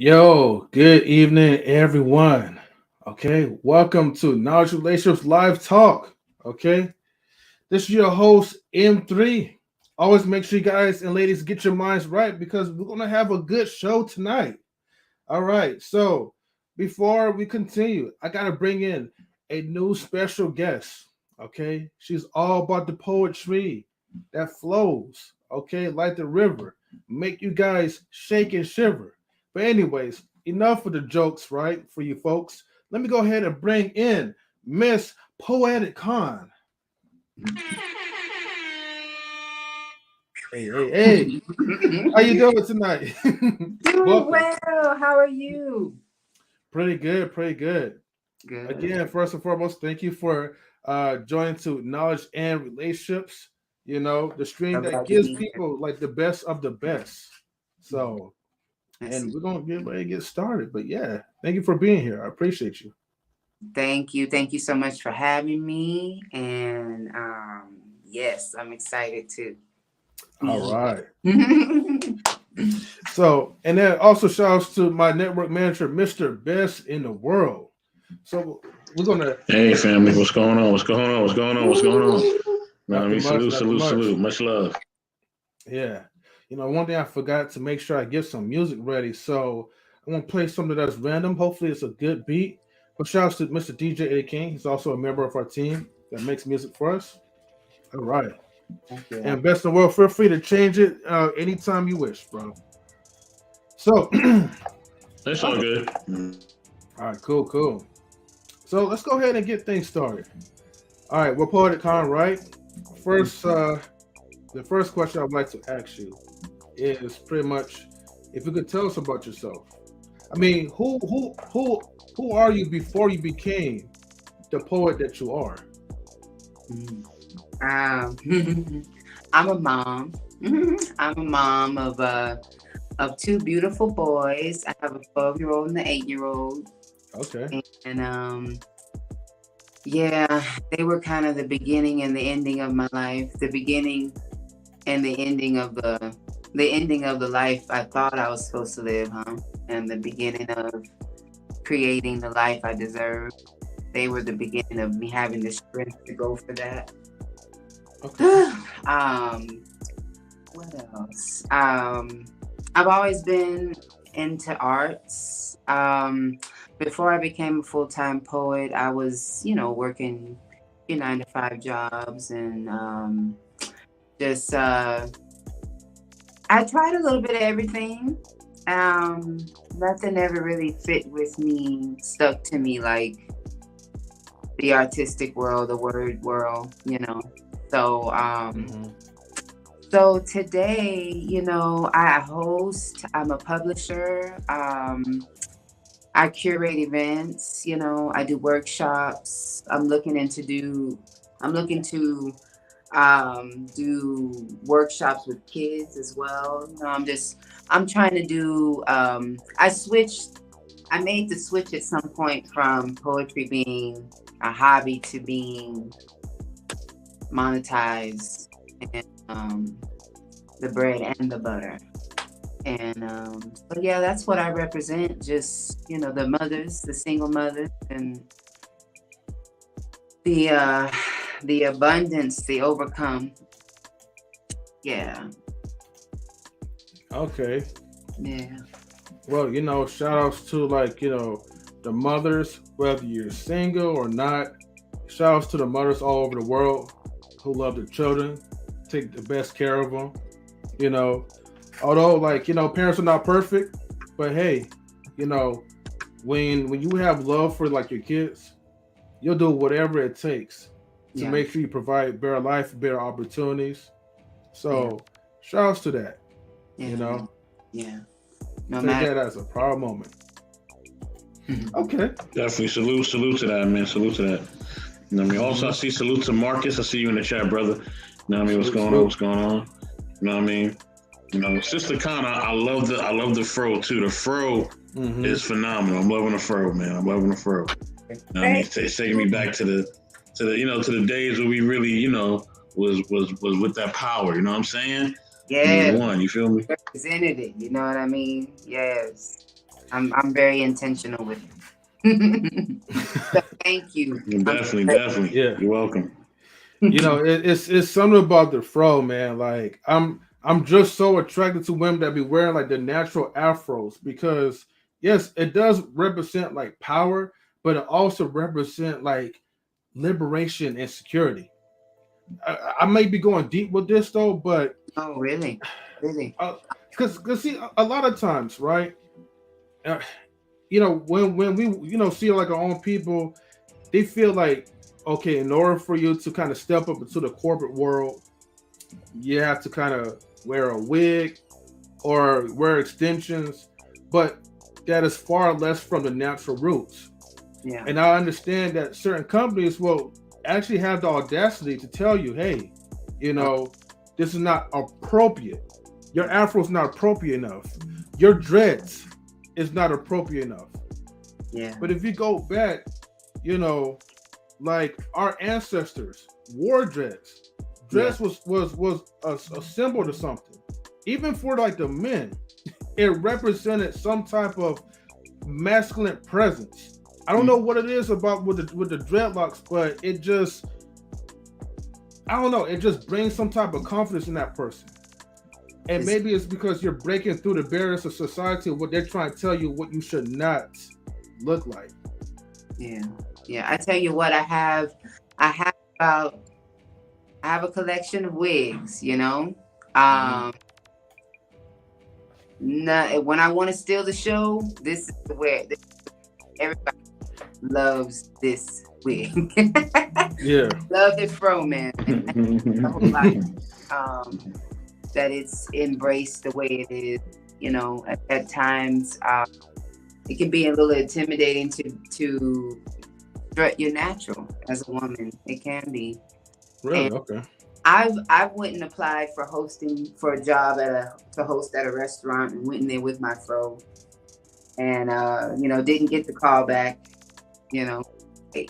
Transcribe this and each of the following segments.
Yo, good evening, everyone. Okay, welcome to Knowledge Relationships Live Talk. Okay, this is your host, M3. Always make sure you guys and ladies get your minds right because we're going to have a good show tonight. All right, so before we continue, I got to bring in a new special guest. Okay, she's all about the poetry that flows, okay, like the river, make you guys shake and shiver. But anyways, enough of the jokes, right, for you folks. Let me go ahead and bring in Miss Poetic Khan. Hey. How you doing tonight? Doing well. How are you? Pretty good. Good. Again, first and foremost, thank you for joining to Knowledge and Relationships. You know, the stream that gives people like the best of the best. So... and we're going to get ready to get started. But yeah, thank you for being here. I appreciate you. Thank you. Thank you so much for having me. And yes, I'm excited too. All right. So, and then also shout outs to my network manager, Mr. Best in the World. So we're going to... Hey, family. What's going on? Salute. Much love. Yeah. You know, one thing I forgot to make sure I get some music ready. So I'm going to play something that's random. Hopefully it's a good beat. But shout out to Mr. DJ A King. He's also a member of our team that makes music for us. All right. Okay. And best in the world, feel free to change it anytime you wish, bro. So. That's all good. All right, cool. So let's go ahead and get things started. All right, we're Poetic Khan, right? First, the first question I'd like to ask you is pretty much if you could tell us about yourself. I mean, who are you before you became the poet that you are? I'm a mom. I'm a mom of two beautiful boys. I have a 12-year-old and an 8-year-old. Okay. And yeah, they were kind of the beginning and the ending of my life. The beginning and the ending of the life I thought I was supposed to live, and the beginning of creating the life I deserved. They were the beginning of me having the strength to go for that. Okay. What else? I've always been into arts. Before I became a full-time poet, I was, working 9-to-5 jobs and just I tried a little bit of everything. Nothing ever really fit with me, stuck to me like the artistic world, the word world, So, so today, I host, I'm a publisher, I curate events, I do workshops. I'm looking to do workshops with kids as well. I'm trying to do, I made the switch at some point from poetry being a hobby to being monetized and the bread and the butter. And so yeah, that's what I represent. Just, you know, the mothers, the single mothers, and the abundance, the overcome. Yeah. Okay. Yeah. Well, you know, shout outs to, like, you know, the mothers, whether you're single or not. Shout outs to the mothers all over the world who love their children, take the best care of them. You know, although, like, you know, parents are not perfect, but hey, you know, when you have love for, like, your kids, you'll do whatever it takes to make sure you provide better life, better opportunities. So shout outs to that. You know? Yeah. No matter that as a proud moment. Okay. Definitely salute to that, man. Salute to that. You know what I mean? Also, I see salute to Marcus. I see you in the chat, brother. You know what I mean? What's going on? What's going on? You know what I mean? You know, Sister Khan, I love the fro too. The fro is phenomenal. I'm loving the fro, man. I'm loving the fro. You know what I mean? It's taking me back to the you know, to the days where we really, you know, was with that power. You know what I'm saying? Yeah. One, you feel me? Represented it. You know what I mean? Yes. I'm very intentional with it. So thank you. Definitely. Yeah. You're welcome. You know, it's something about the fro, man. Like, I'm just so attracted to women that be wearing, like, the natural afros, because yes, it does represent, like, power, but it also represent, like, liberation and security. I may be going deep with this though, but really, because see, a lot of times, right? You know, when we, you know, see, like, our own people, they feel like, okay, in order for you to kind of step up into the corporate world, you have to kind of wear a wig or wear extensions, but that is far less from the natural roots. Yeah. And I understand that certain companies will actually have the audacity to tell you, hey, you know, this is not appropriate. Your afro is not appropriate enough. Your dreads is not appropriate enough. Yeah. But if you go back, you know, like, our ancestors wore dreads. Dreads was a symbol to something. Even for, like, the men, it represented some type of masculine presence. I don't know what it is about with the dreadlocks, but it just, I don't know, it just brings some type of confidence in that person. And maybe it's because you're breaking through the barriers of society, what they're trying to tell you what you should not look like. Yeah. I tell you what, I have a collection of wigs, you know. When I want to steal the show, this is where everybody loves this wig. Yeah. Love this fro, man. The whole life, that it's embraced the way it is. You know, at times, it can be a little intimidating to strut your natural as a woman. It can be. Really? And okay. I've went and applied for a job to host at a restaurant, and went in there with my fro, and you know, didn't get the call back. You know, hey,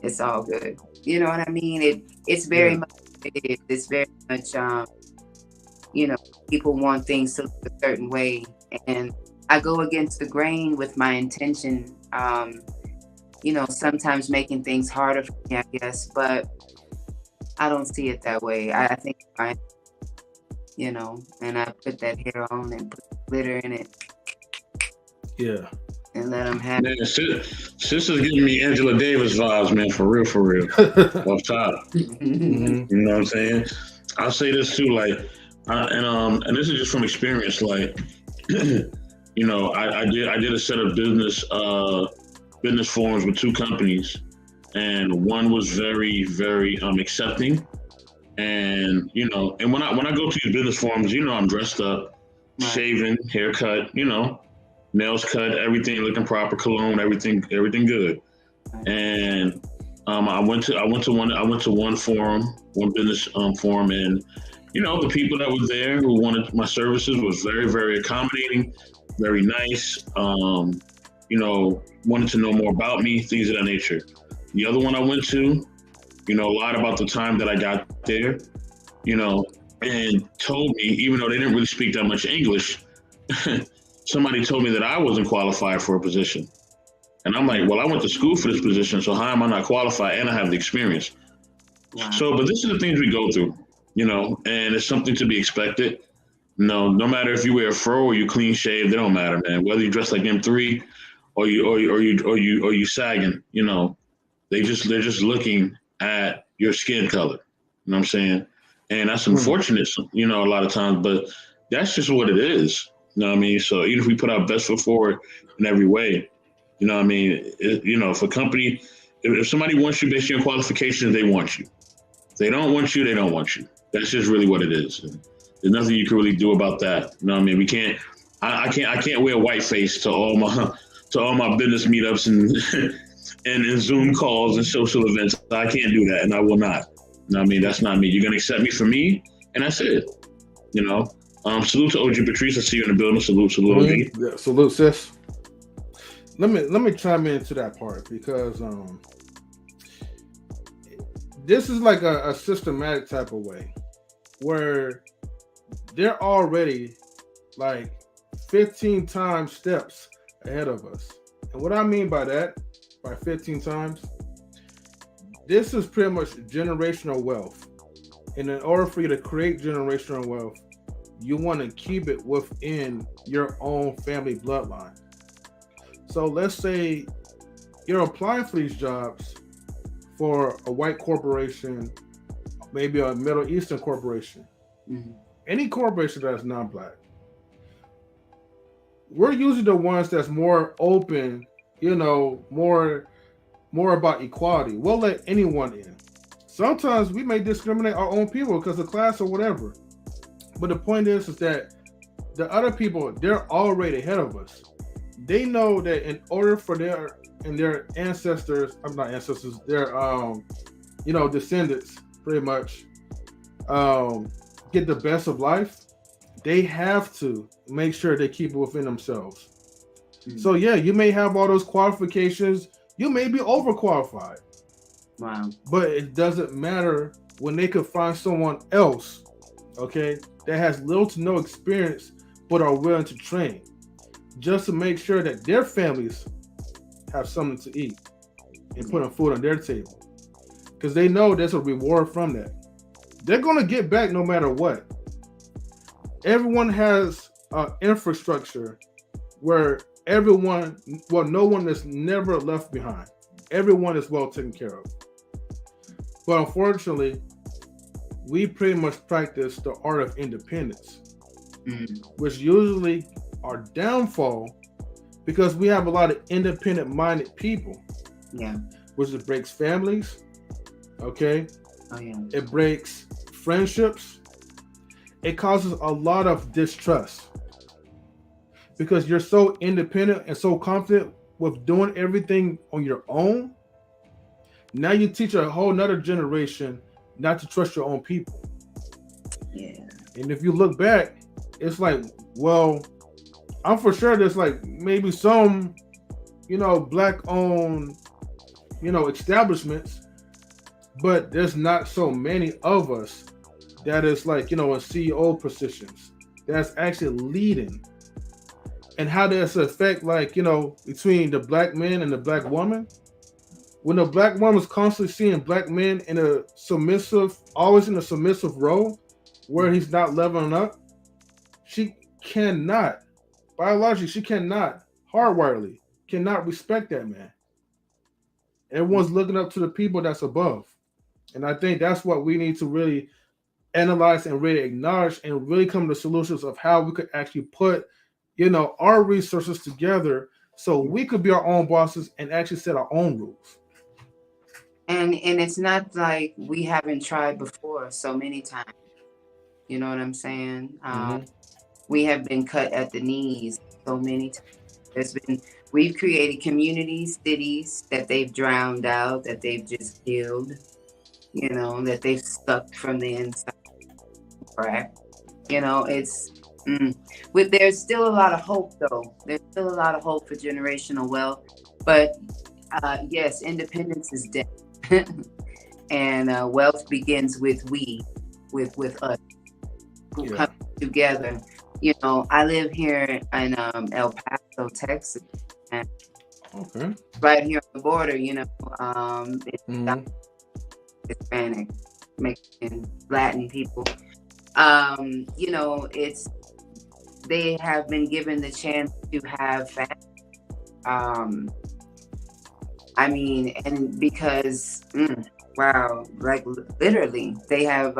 it's all good. You know what I mean? It's very much. It's very much. You know, people want things to look a certain way, and I go against the grain with my intention. You know, sometimes making things harder for me, I guess, but I don't see it that way. I think, you know, and I put that hair on and put glitter in it. Yeah. And let them have it. Sister's giving me Angela Davis vibes, man, for real. Off top. You know what I'm saying? I'll say this too, like, and this is just from experience, like, you know, I did a set of business forums with two companies, and one was very, very accepting, and you know, and when I go to these business forums, you know, I'm dressed up, shaven, haircut, you know, nails cut, everything looking proper, cologne, everything good, and I went to one forum, one business forum, and you know, the people that were there who wanted my services was very, very accommodating, very nice. You know, wanted to know more about me, things of that nature. The other one I went to, you know, lied about the time that I got there, you know, and told me, even though they didn't really speak that much English, somebody told me that I wasn't qualified for a position. And I'm like, well, I went to school for this position, so how am I not qualified and I have the experience? Wow. So, but this is the things we go through, and it's something to be expected. No matter if you wear a fro or you clean shaved, it don't matter, man. Whether you dress like M3 or you sagging, they're just looking at your skin color. You know what I'm saying? And that's unfortunate, a lot of times, but that's just what it is. You know what I mean? So even if we put our best foot forward in every way, you know what I mean? If a company, if somebody wants you based on your qualifications, they want you. If they don't want you, they don't want you. That's just really what it is. And there's nothing you can really do about that. You know what I mean? We can't. I can't wear a white face to all my business meetups and Zoom calls and social events. I can't do that, and I will not. You know what I mean? That's not me. You're gonna accept me for me, and that's it. Salute to OG Patrice. I see you in the building. Salute, OG. Yeah, salute, sis. Let me chime into that part because this is like a systematic type of way where they're already like 15 times steps ahead of us. And what I mean by that, by 15 times, this is pretty much generational wealth. And in order for you to create generational wealth, you want to keep it within your own family bloodline. So let's say you're applying for these jobs for a white corporation, maybe a Middle Eastern corporation, any corporation that's non-black. We're usually the ones that's more open, more about equality. We'll let anyone in. Sometimes we may discriminate our own people because of class or whatever. But the point is that the other people, they're already ahead of us. They know that in order for their ancestors, their descendants pretty much get the best of life, they have to make sure they keep it within themselves. So yeah, you may have all those qualifications, you may be overqualified. Wow. But it doesn't matter when they could find someone else, okay, that has little to no experience but are willing to train, just to make sure that their families have something to eat and putting food on their table. Because they know there's a reward from that. They're going to get back no matter what. Everyone has infrastructure where no one is never left behind. Everyone is well taken care of. But unfortunately, we pretty much practice the art of independence, which usually our downfall because we have a lot of independent-minded people. Yeah. Which it breaks families. Okay. Oh yeah. It breaks friendships. It causes a lot of distrust because you're so independent and so confident with doing everything on your own. Now you teach a whole nother generation not to trust your own people. Yeah. And if you look back, it's like, well, I'm for sure there's like maybe some, black owned, establishments, but there's not so many of us that is like, in CEO positions that's actually leading. And how does it affect, like, between the black man and the black woman? When the black woman's constantly seeing black men in always in a submissive role where he's not leveling up, she cannot, biologically, hardwiredly, cannot respect that man. Everyone's looking up to the people that's above. And I think that's what we need to really analyze and really acknowledge and really come to solutions of how we could actually put, our resources together so we could be our own bosses and actually set our own rules. And it's not like we haven't tried before so many times. You know what I'm saying? We have been cut at the knees so many times. We've created communities, cities that they've drowned out, that they've just killed, that they've sucked from the inside. Right? There's still a lot of hope, though. There's still a lot of hope for generational wealth. But yes, independence is dead. And wealth begins with us who come together, I live here in El Paso, Texas, and Okay. right here on the border, it's Mm-hmm. Hispanic, Mexican, Latin people. They have been given the chance to have family. And because, wow, like literally, they have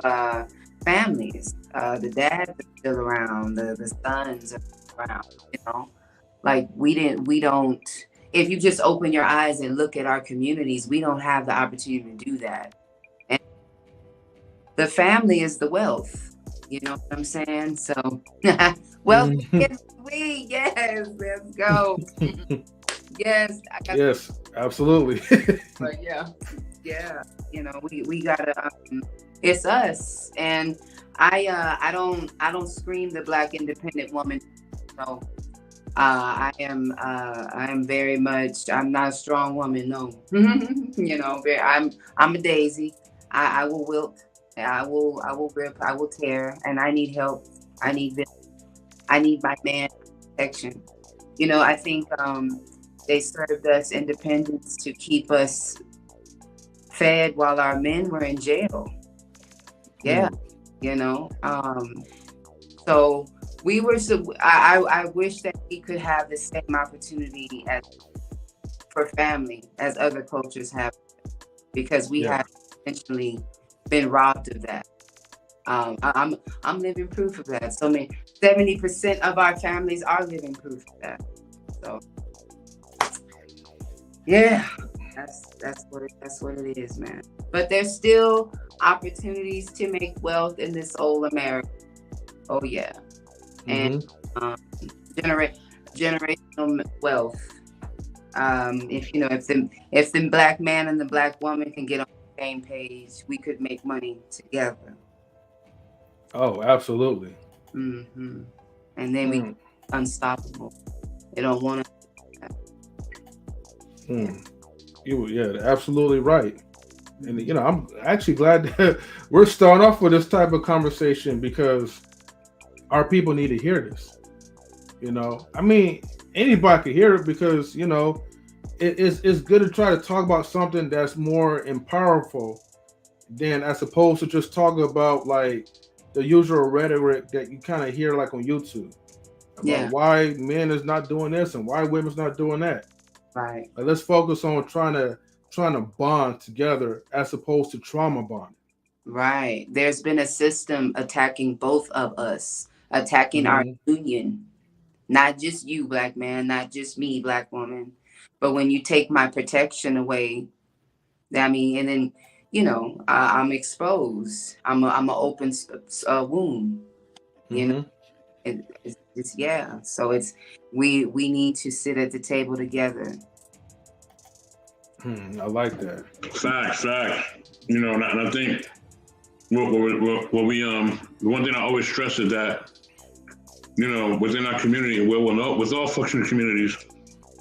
families. The dads are still around, the sons are around, like we don't, if you just open your eyes and look at our communities, we don't have the opportunity to do that. And the family is the wealth, you know what I'm saying? So, wealth is we, yes, let's go. Yes, Yes, absolutely. but yeah, we gotta. It's us, and I don't scream the Black independent woman. So I am very much. I'm not a strong woman. No, I'm a daisy. I will wilt. I will rip. I will tear, and I need help. I need my man protection. I think they served us independence to keep us fed while our men were in jail. Yeah, so we were. I wish that we could have the same opportunity for family as other cultures have, because we have essentially been robbed of that. I'm living proof of that. So 70% of our families are living proof of that. So yeah, that's what it is, man. But there's still opportunities to make wealth in this old America. Oh yeah, and generational wealth. If the Black man and the Black woman can get on the same page, we could make money together. Oh, absolutely. And then we unstoppable. They don't want to. You're absolutely right. And I'm actually glad that we're starting off with this type of conversation, because our people need to hear this. Anybody can hear it, because it's good to try to talk about something that's more powerful than as opposed to just talk about like the usual rhetoric that you kind of hear like on YouTube about why men is not doing this and why women's not doing that. Right. Like, let's focus on trying to bond together as opposed to trauma bonding. Right. There's been a system attacking both of us, attacking our union. Not just you, Black man, not just me, Black woman. But when you take my protection away, and then, I'm exposed. I'm an open wound. So we need to sit at the table together. I like that. Facts. And I think what we the one thing I always stress is that within our community, with all functioning communities,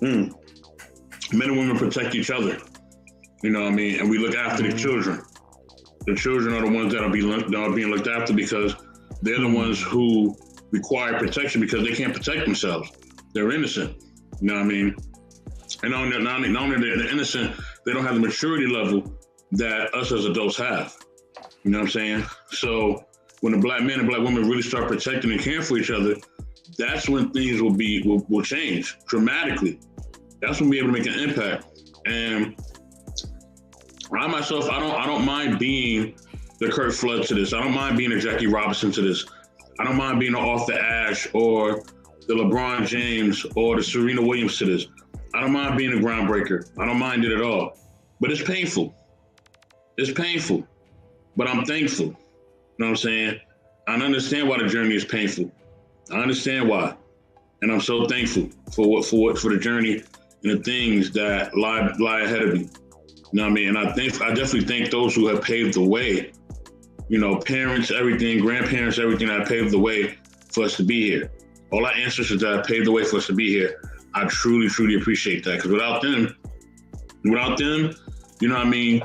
men and women protect each other. And we look after the children. The children are the ones that are being looked after, because they're the ones who require protection because they can't protect themselves. They're innocent. You know what I mean? And not only they're innocent, they don't have the maturity level that us as adults have. You know what I'm saying? So when the Black men and Black women really start protecting and caring for each other, that's when things will change dramatically. That's when we'll be able to make an impact. And I myself, I don't mind being the Kurt Flood to this. I don't mind being a Jackie Robinson to this. I don't mind being an Arthur Ashe or the LeBron James or the Serena Williams to this. I don't mind being a groundbreaker. I don't mind it at all. But it's painful. It's painful. But I'm thankful. You know what I'm saying? I understand why the journey is painful. I understand why. And I'm so thankful for the journey and the things that lie ahead of me. You know what I mean? And I definitely thank those who have paved the way. Parents, everything, grandparents, everything that paved the way for us to be here. All our ancestors that have paved the way for us to be here. I truly, truly appreciate that. Because without them, you know what I mean,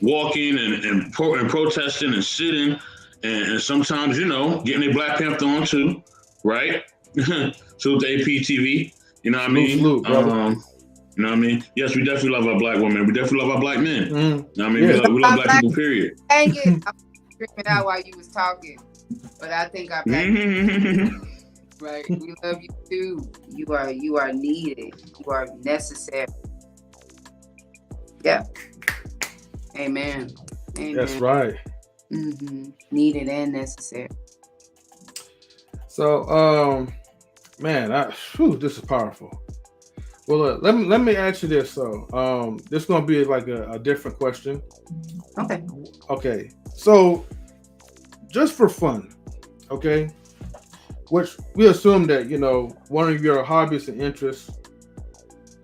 walking and protesting and sitting and sometimes, getting a Black Panther on too, right? Salute to APTV. You know what I mean? Salute, brother. You know what I mean? Yes, we definitely love our black women. We definitely love our black men. You know what I mean? Yeah. We love black people, period. Dang it. I was screaming out while you was talking. But I think I back. Right. We love you too. You are needed. You are necessary. Yeah. Amen. Amen. That's right. Needed and necessary. So, man, this is powerful. Well, look, let me ask you this. So, this is gonna be like a different question. Okay. Okay. So, just for fun, okay, which we assume that one of your hobbies and interests,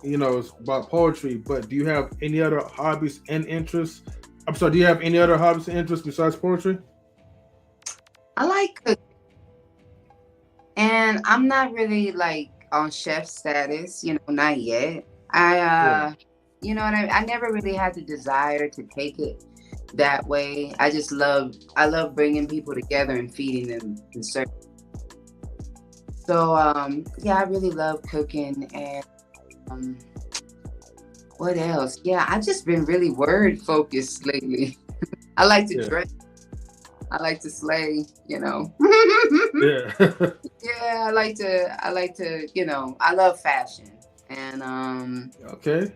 is about poetry. But do you have any other hobbies and interests? I'm sorry. Do you have any other hobbies and interests besides poetry? I like cooking, and I'm not really like on chef status, not yet. I never really had the desire to take it that way. I love bringing people together and feeding them and serving. So, I really love cooking. And what else? Yeah, I've just been really word focused lately. I like to dress. I like to slay, Yeah. Yeah, I like to, I love fashion. And okay.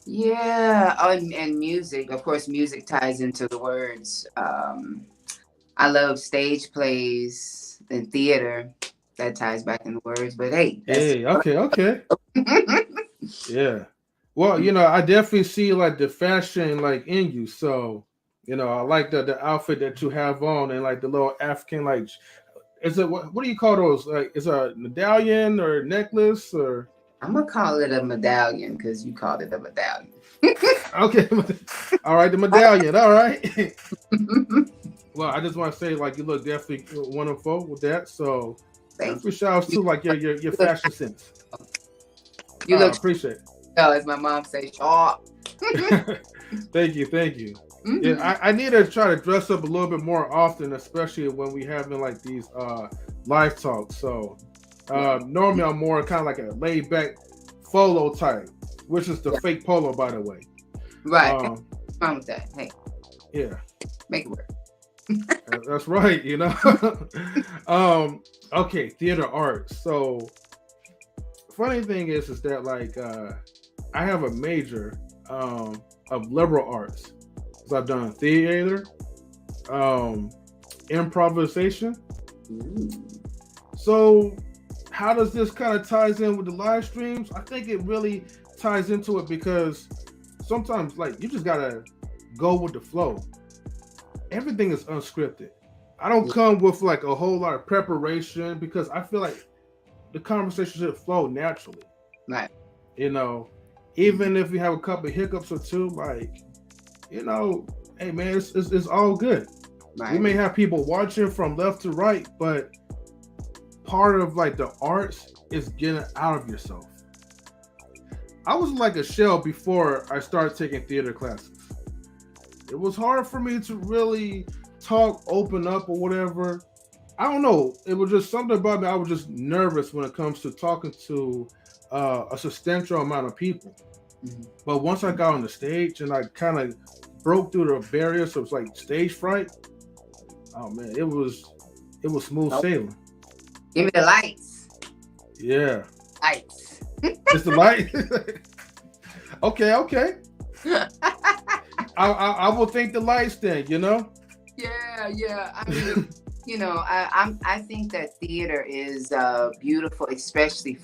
Yeah, and music. Of course, music ties into the words. I love stage plays and theater. That ties back in the words. But hey. Okay. Yeah. Well, I definitely see like the fashion like in you. So, I like the outfit that you have on and like the little African like. Is it what do you call those? Like, is it a medallion or necklace or? I'm gonna call it a medallion because you called it a medallion. Okay. All right, the medallion. All right. Well, I just want to say, like, you look definitely wonderful with that. So, thank you. Shout out to like your fashion sense. You look. Appreciate it. Oh, as my mom say, sharp. Thank you. Yeah, I need to try to dress up a little bit more often, especially when we having like these live talks. So normally I'm more kind of like a laid back polo type, which is the fake polo, by the way. Right. What's wrong with that? Hey. Yeah. Make it work. That's right. Okay, theater arts. So funny thing is that like I have a major of liberal arts. So I've done theater, improvisation. So how does this kind of ties in with the live streams? I think it really ties into it because sometimes like you just gotta go with the flow. Everything is unscripted. I don't come with like a whole lot of preparation because I feel like the conversation should flow naturally. Right. Even if we have a couple of hiccups or two, like, hey man, it's all good. Right. We may have people watching from left to right, but part of like the arts is getting out of yourself. I was like a shell before I started taking theater classes. It was hard for me to really talk, open up or whatever. I don't know. It was just something about me. I was just nervous when it comes to talking to a substantial amount of people. But once I got on the stage and I kind of broke through the barriers of like stage fright, oh man, it was smooth sailing. Give me the lights. Yeah. Lights. Just the light. Okay. I will think the lights then, Yeah. I mean, I think that theater is beautiful, especially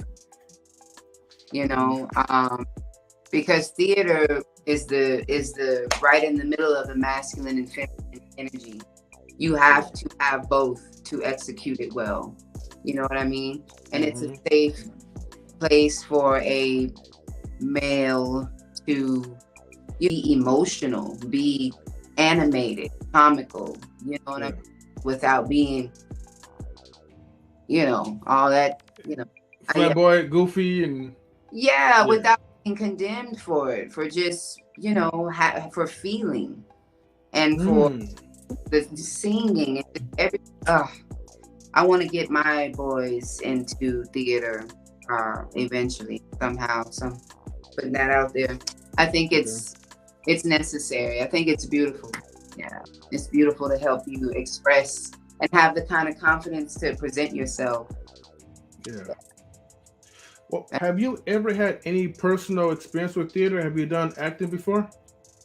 because theater is the right in the middle of the masculine and feminine energy. You have to have both to execute it well. You know what I mean? And it's a safe place for a male to be emotional, be animated, comical, what I mean? Without being, all that, flamboyant, goofy, and without being condemned for it, for just, for feeling and for the singing and I want to get my boys into theater eventually, somehow. So putting that out there. I think it's necessary. I think it's beautiful. Yeah, it's beautiful to help you express and have the kind of confidence to present yourself. Yeah. Well, have you ever had any personal experience with theater? Have you done acting before?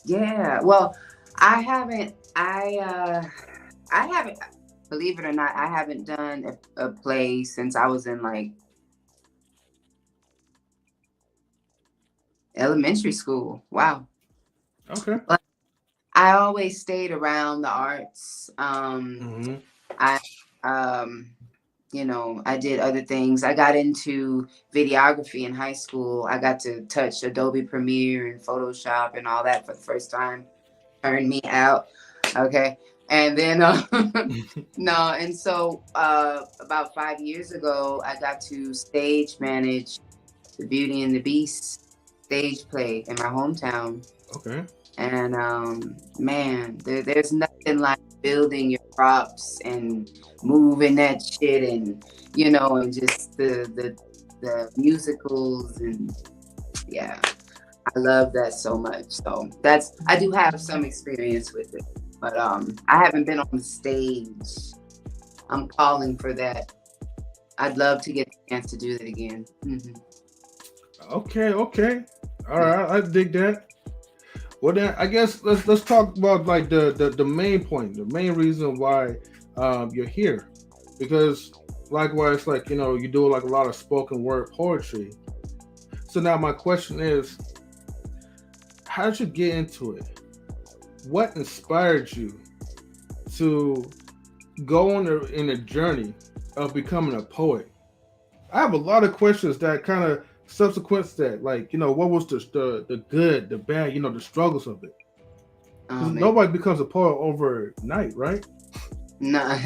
Yeah. Well, I haven't. I haven't. Believe it or not, I haven't done a play since I was in like elementary school. Wow. Okay. But I always stayed around the arts. I I did other things. I got into videography in high school. I got to touch Adobe Premiere and Photoshop and all that for the first time. Turned me out. Okay. And then no, and so about 5 years ago, I got to stage manage the Beauty and the Beast stage play in my hometown. Okay. And man, there's nothing like building your props and moving that shit, and and just the musicals, and yeah, I love that so much. So I do have some experience with it, but I haven't been on the stage. I'm calling for that. I'd love to get the chance to do that again. Mm-hmm. Okay. All right, I dig that. Well, then I guess let's talk about like the main point, the main reason why you're here, because likewise, like you do like a lot of spoken word poetry. So now my question is, how did you get into it? What inspired you to go in a journey of becoming a poet? I have a lot of questions that kind of subsequent to that, like what was the good, the bad, the struggles of it. Because nobody becomes a poet overnight, right? Nah,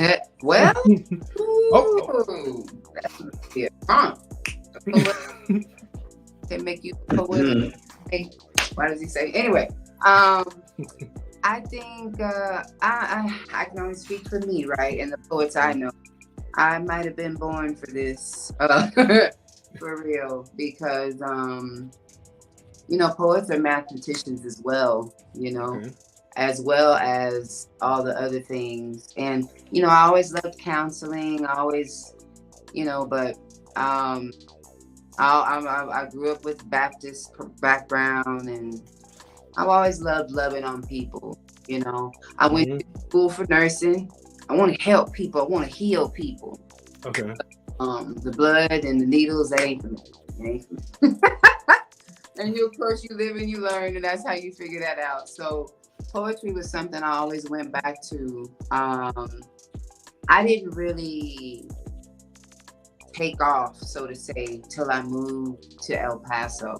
well, They make you a poet. Why does he say? Anyway, I think I can only speak for me, right? And the poets I know, I might have been born for this. For real, because poets are mathematicians as well, as well as all the other things. And I always loved counseling. I always, but I grew up with Baptist background, and I've always loved loving on people. I went to school for nursing. I want to help people. I want to heal people. Okay. The blood and the needles, that ain't for me. And of course, you live and you learn, and that's how you figure that out. So poetry was something I always went back to. I didn't really take off, so to say, till I moved to El Paso.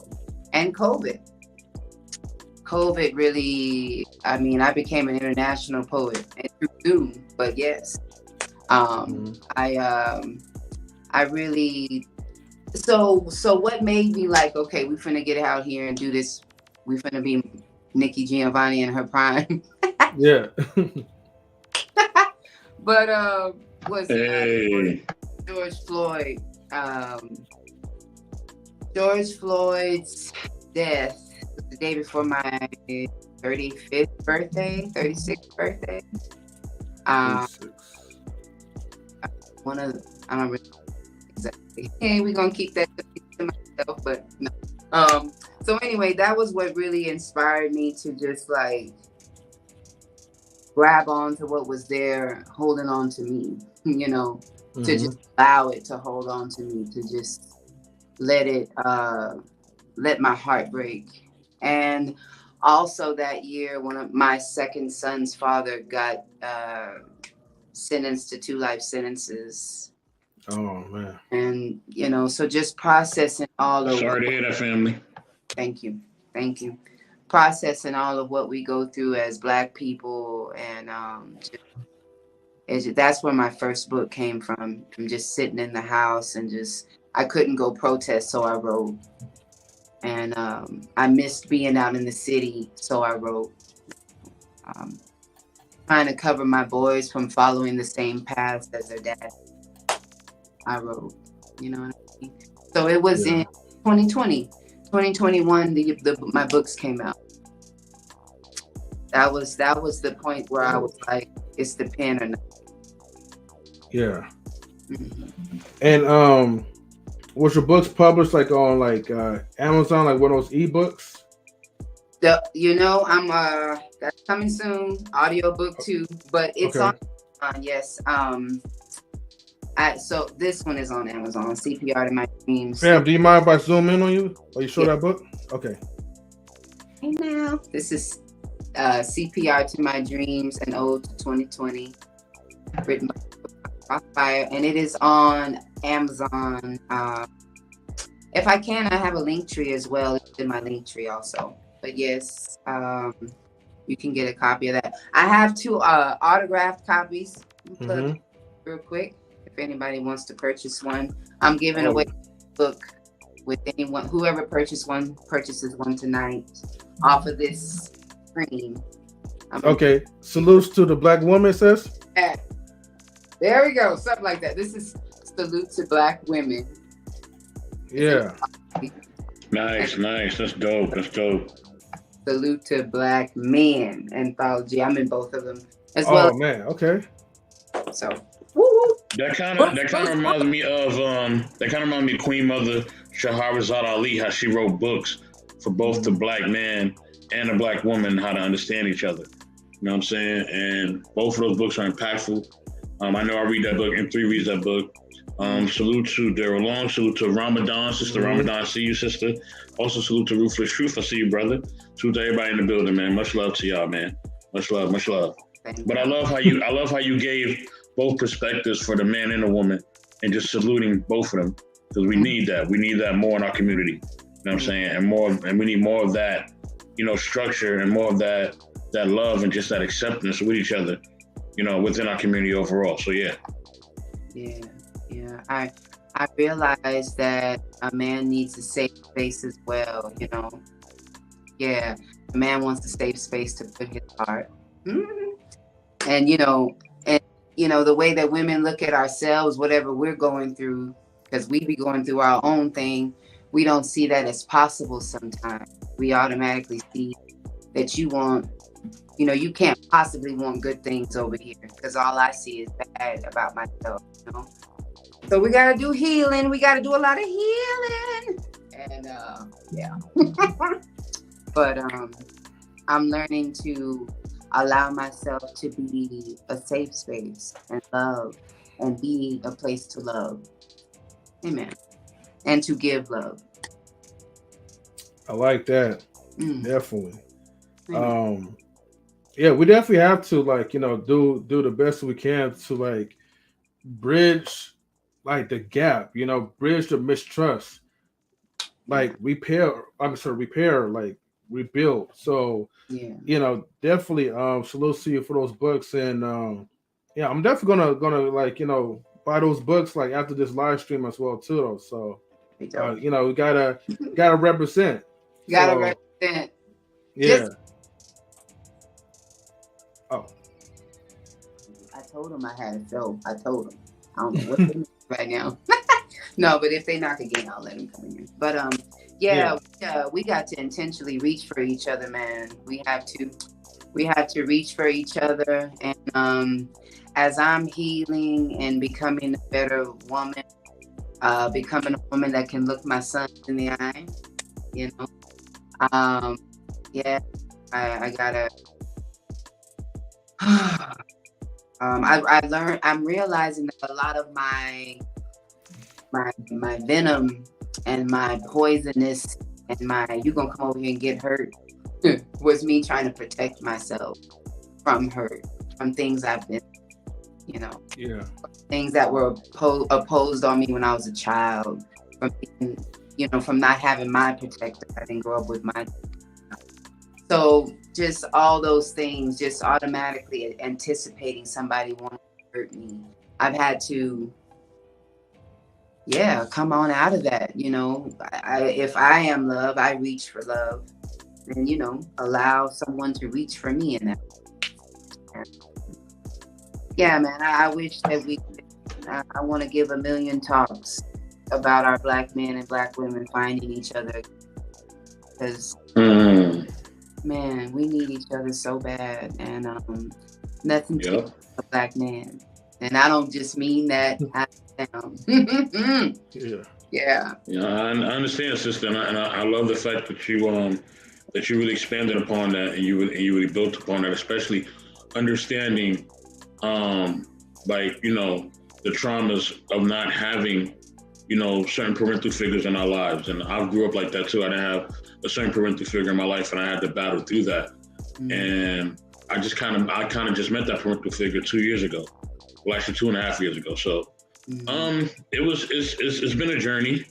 And COVID really, I became an international poet through Zoom, but yes. I really, so what made me like, okay, we finna get out here and do this. We finna be Nikki Giovanni in her prime. Yeah. But was George Floyd. George Floyd's death was the day before my 36th birthday. 36. One of the, I don't really exactly. Hey, we're gonna keep that to myself, but no. So anyway, that was what really inspired me to just like grab on to what was there, holding on to me, to just allow it to hold on to me, to just let my heart break. And also that year, one of my second son's father got sentenced to 2 life sentences. Oh man. And so just processing all of sorry to hear that, family. Thank you. Processing all of what we go through as Black people, and that's where my first book came from just sitting in the house and I couldn't go protest, so I wrote. And I missed being out in the city, so I wrote. Trying to cover my boys from following the same paths as their dad. I wrote. You know what I mean? So it was in 2020, 2021. My books came out. That was the point where I was like, it's the pen or not. Yeah. And was your books published like on like Amazon, like one of those ebooks? I'm that's coming soon. Audiobook too, but it's on yes. So this one is on Amazon. CPR to My Dreams. Fam, do you mind if I zoom in on you? Are you sure that book? Okay. Hey now, this is CPR to My Dreams, an ode to 2020, written by Khan Rass Fiyaa, and it is on Amazon. If I can, I have a link tree as well. It's in my link tree also. But yes, you can get a copy of that. I have 2 autographed copies. Real quick, if anybody wants to purchase one, I'm giving away a book with anyone. Whoever purchases one tonight off of this stream. Okay. Salutes to the black woman, sis. There we go. Something like that. This is salute to black women. Yeah. Nice. That's dope. Salute to Black Men anthology. I'm in both of them as well. Oh man, okay. So that kind of reminds me of Queen Mother Shahrazad Ali, how she wrote books for both the black man and the black woman, how to understand each other. You know what I'm saying? And both of those books are impactful. I know I read that book, and 3 reads that book. Salute to Daryl Long. Salute to Ramadan, sister. Ramadan, I see you, sister. Also salute to Ruthless Truth. I see you, brother. Salute to everybody in the building, man. Much love to y'all, man. Much love. But I love how you gave both perspectives for the man and the woman, and just saluting both of them, because we need that. We need that more in our community. You know what I'm saying? And we need more of that, structure, and more of that love and just that acceptance with each other, within our community overall. So yeah. I realize that a man needs a safe space as well, Yeah, a man wants a safe space to put his heart. And the way that women look at ourselves, whatever we're going through, because we be going through our own thing, we don't see that as possible sometimes. We automatically see that you can't possibly want good things over here, because all I see is bad about myself, So we got to do healing. We got to do a lot of healing. And but I'm learning to allow myself to be a safe space and love and be a place to love. Amen. And to give love. I like that. Definitely. Yeah, we definitely have to do the best we can to bridge the gap, bridge the mistrust, repair, rebuild. So, definitely salute to you for those books. And I'm definitely gonna buy those books after this live stream as well too, though. So, we gotta represent. Represent. Yeah. I told him I had a show. I told him. I don't know what they right now. No, but if they knock again, I'll let them come in here. But we got to intentionally reach for each other, man. We have to reach for each other. And as I'm healing and becoming a better woman, becoming a woman that can look my son in the eye, I gotta. I'm realizing that a lot of my venom and my poisonous and my you gonna come over here and get hurt was me trying to protect myself from hurt, from things I've been, things that were opposed on me when I was a child, from being, from not having my protector. I didn't grow up with my. So just all those things, just automatically anticipating somebody wanting to hurt me. I've had to, come on out of that. If I am love, I reach for love, and allow someone to reach for me in that. Yeah, man. I wish that we I want to give a million talks about our black men and black women finding each other, because man, we need each other so bad, and nothing to a black man, and I don't just mean that. Yeah. I understand, sister, and I love the fact that you really expanded upon that, and you really built upon that, especially understanding the traumas of not having certain parental figures in our lives. And I grew up like that too. I didn't have a certain parental figure in my life, and I had to battle through that. And I kind of just met that parental figure 2 years ago. Well, actually 2.5 years ago. So it's been a journey,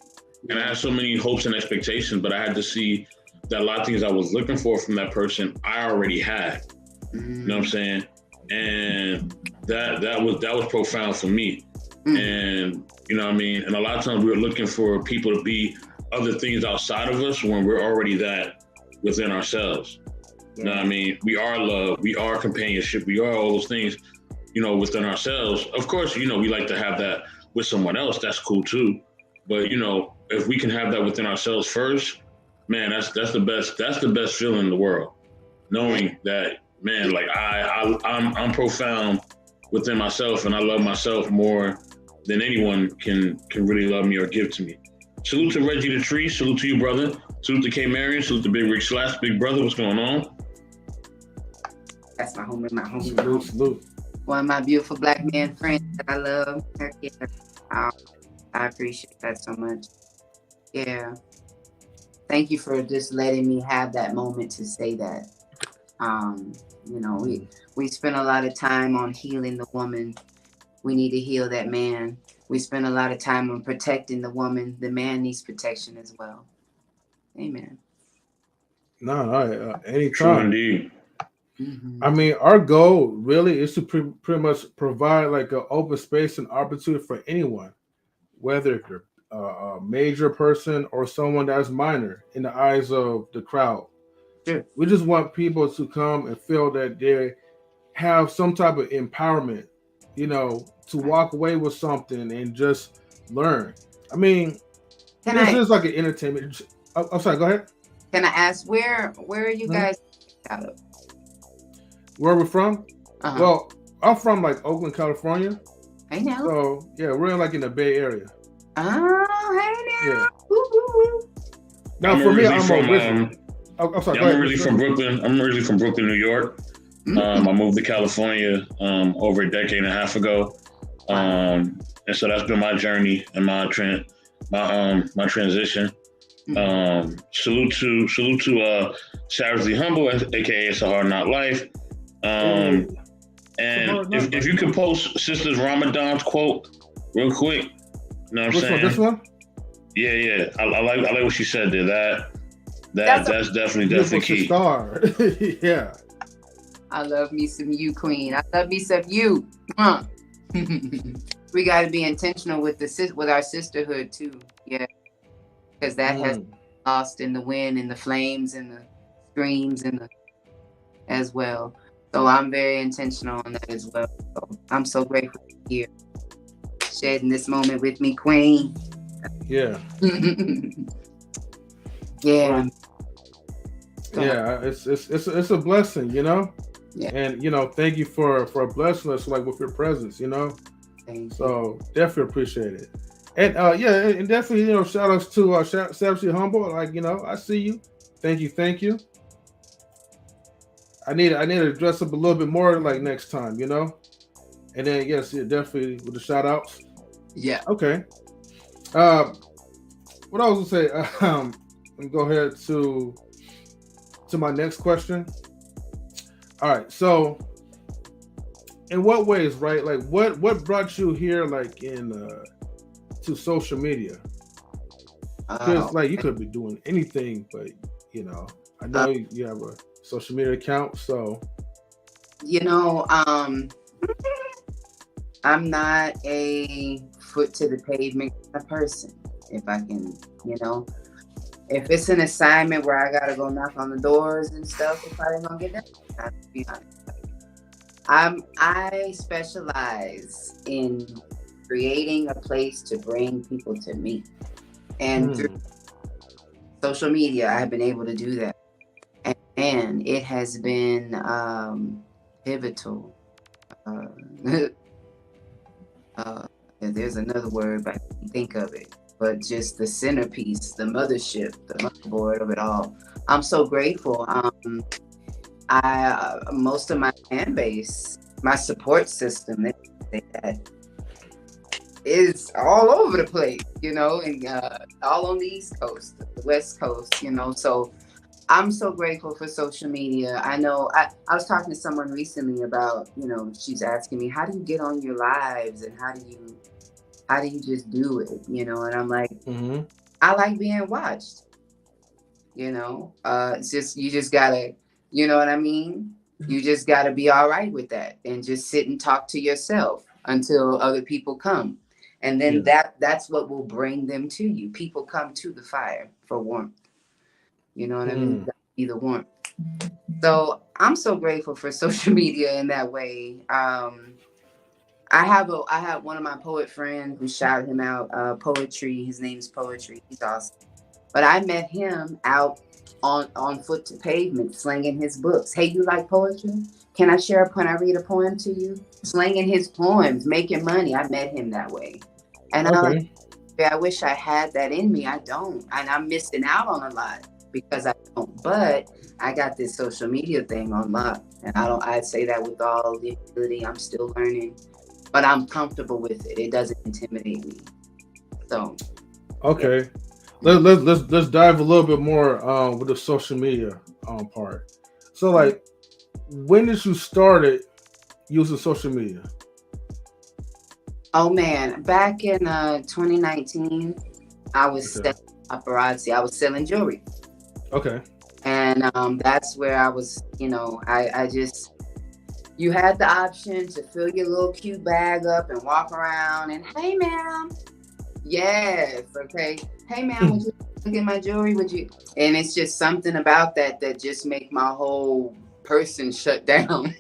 and I had so many hopes and expectations, but I had to see that a lot of things I was looking for from that person I already had. You know what I'm saying? And that was profound for me. And you know what I mean? And a lot of times we were looking for people to be other things outside of us when we're already that within ourselves. You know what I mean? We are love, we are companionship, we are all those things, within ourselves. Of course, we like to have that with someone else. That's cool too. But if we can have that within ourselves first, man, that's the best feeling in the world. Knowing that, man, like I'm profound within myself, and I love myself more than anyone can really love me or give to me. Salute to Reggie the Tree. Salute to you, brother. Salute to K Marion. Salute to Big Rick Slash. Big brother, what's going on? That's my homie. Salute. One of my beautiful black man friends that I love. I appreciate that so much. Yeah. Thank you for just letting me have that moment to say that. We spend a lot of time on healing the woman. We need to heal that man. We spend a lot of time on protecting the woman. The man needs protection as well. Amen. No, anytime. True indeed. I mean, our goal really is to pretty much provide like an open space and opportunity for anyone, whether you're a major person or someone that's minor in the eyes of the crowd. Sure. We just want people to come and feel that they have some type of empowerment, to walk away with something and just learn. I mean, this is like an entertainment. I'm sorry, go ahead. Can I ask where are you guys out of? Where we're from? Well, I'm from like Oakland, California. I know. So yeah, we're in the Bay Area. Oh, hey now. Yeah. Woo. Now for me, I'm originally. I'm sorry. I'm originally from Brooklyn. I'm originally from Brooklyn, New York. I moved to California over a decade and a half ago, and so that's been my journey and my transition. Salute to Savagely Humble, aka It's a Hard Not Life. And if you could post Sisters Ramadan's quote real quick, you know what I'm saying? This one? Yeah. I like what she said there. That's definitely key. Star. Yeah. I love me some you, Queen. I love me some you. We got to be intentional with our sisterhood too. Yeah, because that has lost in the wind and the flames and the screams and as well. So I'm very intentional on that as well. So I'm so grateful to be here, sharing this moment with me, Queen. Yeah. Yeah. Yeah, it's a blessing, Yeah. And thank you for blessing us with your presence, So definitely appreciate it. And and definitely shout outs to Savagely Humble. I see you. Thank you. I need to dress up a little bit more next time, And then yes, definitely with the shout outs. Yeah. Okay. What I was gonna say, let me go ahead to my next question. All right, so in what ways, right? What brought you here, to social media? Because you could be doing anything, but I know you have a social media account, so I'm not a foot to the pavement kind of person. If I can, if it's an assignment where I gotta go knock on the doors and stuff, I'm probably gonna get that. To be honest, I specialize in creating a place to bring people to me. And through social media, I have been able to do that. And it has been pivotal. There's another word, but I can't think of it. But just the centerpiece, the mothership, the motherboard of it all. I'm so grateful. Most of my fan base, my support system, that is all over the place, you know, and all on the East Coast, the West Coast, you know. So I'm so grateful for social media. I know I was talking to someone recently about, you know, she's asking me, how do you get on your lives and how do you just do it, you know? And I'm like, I like being watched, you know. It's just, you just gotta, you know what I mean? You just gotta be all right with that and just sit and talk to yourself until other people come. And then that's what will bring them to you. People come to the fire for warmth. You know what I mean? Be the warmth. So I'm so grateful for social media in that way. I have one of my poet friends, we shout him out, Poetry. His name's Poetry. He's awesome. But I met him out on foot to pavement, slanging his books. Hey, you like poetry? Can I read a poem to you? Slanging his poems, making money. I met him that way. And I wish I had that in me. I don't. And I'm missing out on a lot because I don't. But I got this social media thing on lock. And I say that with all the ability. I'm still learning. But I'm comfortable with it. It doesn't intimidate me. So. Okay. Let's dive a little bit more with the social media part. So, like, when did you started using social media? Oh man, back in 2019, I was selling paparazzi. I was selling jewelry. Okay. And that's where I was. You know, you had the option to fill your little cute bag up and walk around and, hey, ma'am. Yes. Okay. Hey, ma'am, would you look at my jewelry? Would you? And it's just something about that just make my whole person shut down.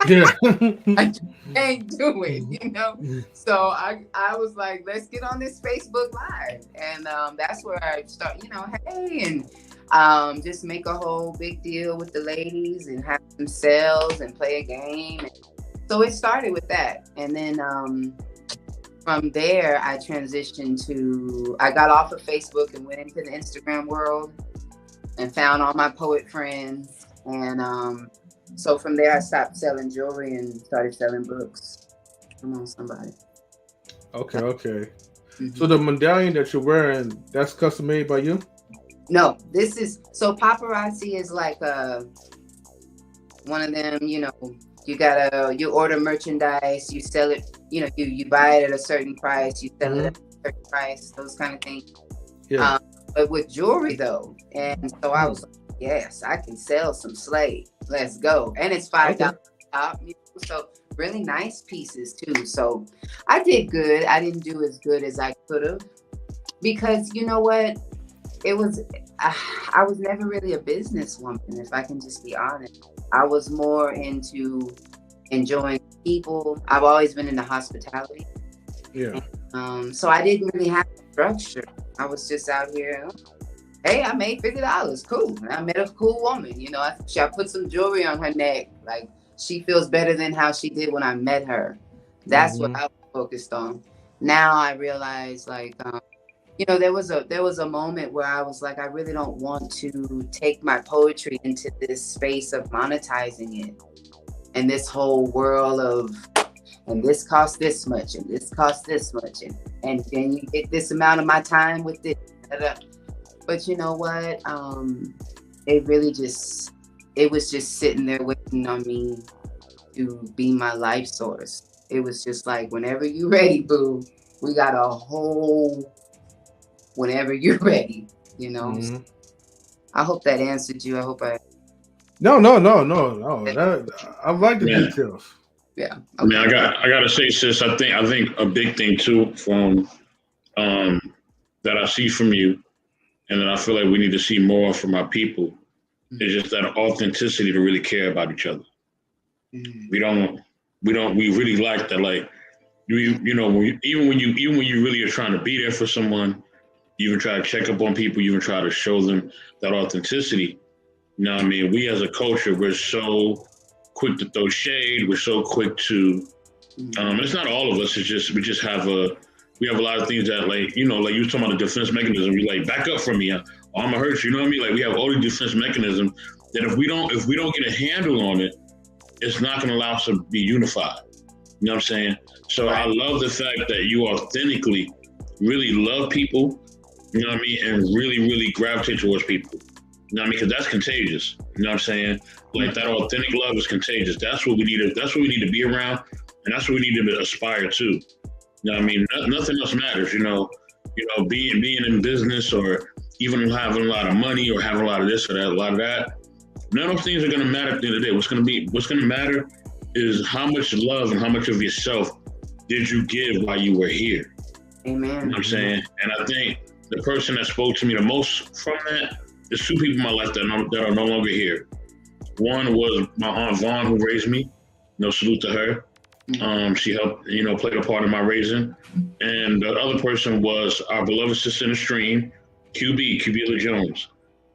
Yeah. I can't do it, you know? So I was like, let's get on this Facebook Live. And that's where I start, you know, hey, and just make a whole big deal with the ladies and have some sales and play a game. And so it started with that. And then from there, I transitioned I got off of Facebook and went into the Instagram world and found all my poet friends. And so from there, I stopped selling jewelry and started selling books. Come on, somebody. Okay. So the medallion that you're wearing, that's custom made by you? No, so paparazzi is like one of them, you know, you order merchandise, you sell it, you know, you buy it at a certain price, you sell it at a certain price, those kind of things. Yeah. But with jewelry though, and so I was like, yes, I can sell some slave. Let's go. And it's $5 top, you know, so really nice pieces too. So I did good. I didn't do as good as I could have because you know what? I was never really a businesswoman, if I can just be honest. I was more into enjoying people. I've always been into hospitality. Yeah. So I didn't really have structure. I was just out here. Hey, I made $50. Cool. And I met a cool woman. You know, I put some jewelry on her neck. Like she feels better than how she did when I met her. That's what I was focused on. Now I realize, like, you know, there was a moment where I was like, I really don't want to take my poetry into this space of monetizing it, and this whole world of, and this costs this much, and this costs this much, and then you get this amount of my time with this. But you know what? It was just sitting there waiting on me to be my life source. It was just like, whenever you're ready, boo, we got a whole, whenever you're ready, you know. I hope that answered you. I hope I. No. I like the details. Yeah. Okay. I mean, I gotta say, sis, I think a big thing too from that I see from you, and that I feel like we need to see more from our people, is just that authenticity to really care about each other. We really like that. Like, Even when you really are trying to be there for someone, you even try to check up on people, you even try to show them that authenticity. You know what I mean? We as a culture, we're so quick to throw shade. We're so quick to, it's not all of us. It's just, we have a lot of things that like you were talking about the defense mechanism. We like, back up from me. I'm gonna hurt you. You know what I mean? Like we have all the defense mechanisms that if we don't get a handle on it, it's not gonna allow us to be unified. You know what I'm saying? So I love the fact that you authentically really love people, you know what I mean? And really, really gravitate towards people. You know what I mean? Because that's contagious. You know what I'm saying? Like that authentic love is contagious. That's what we need to be around. And that's what we need to aspire to. You know what I mean? Nothing else matters, being in business or even having a lot of money or having a lot of this or that, a lot of that. None of those things are going to matter at the end of the day. What's going to matter is how much love and how much of yourself did you give while you were here. Amen. You know what I'm saying? And I think the person that spoke to me the most from that is two people in my life that are no longer here. One was my Aunt Vouaghn, who raised me. Salute to her. She helped, played a part in my raising. And the other person was our beloved sister in the stream, QueBee Jones.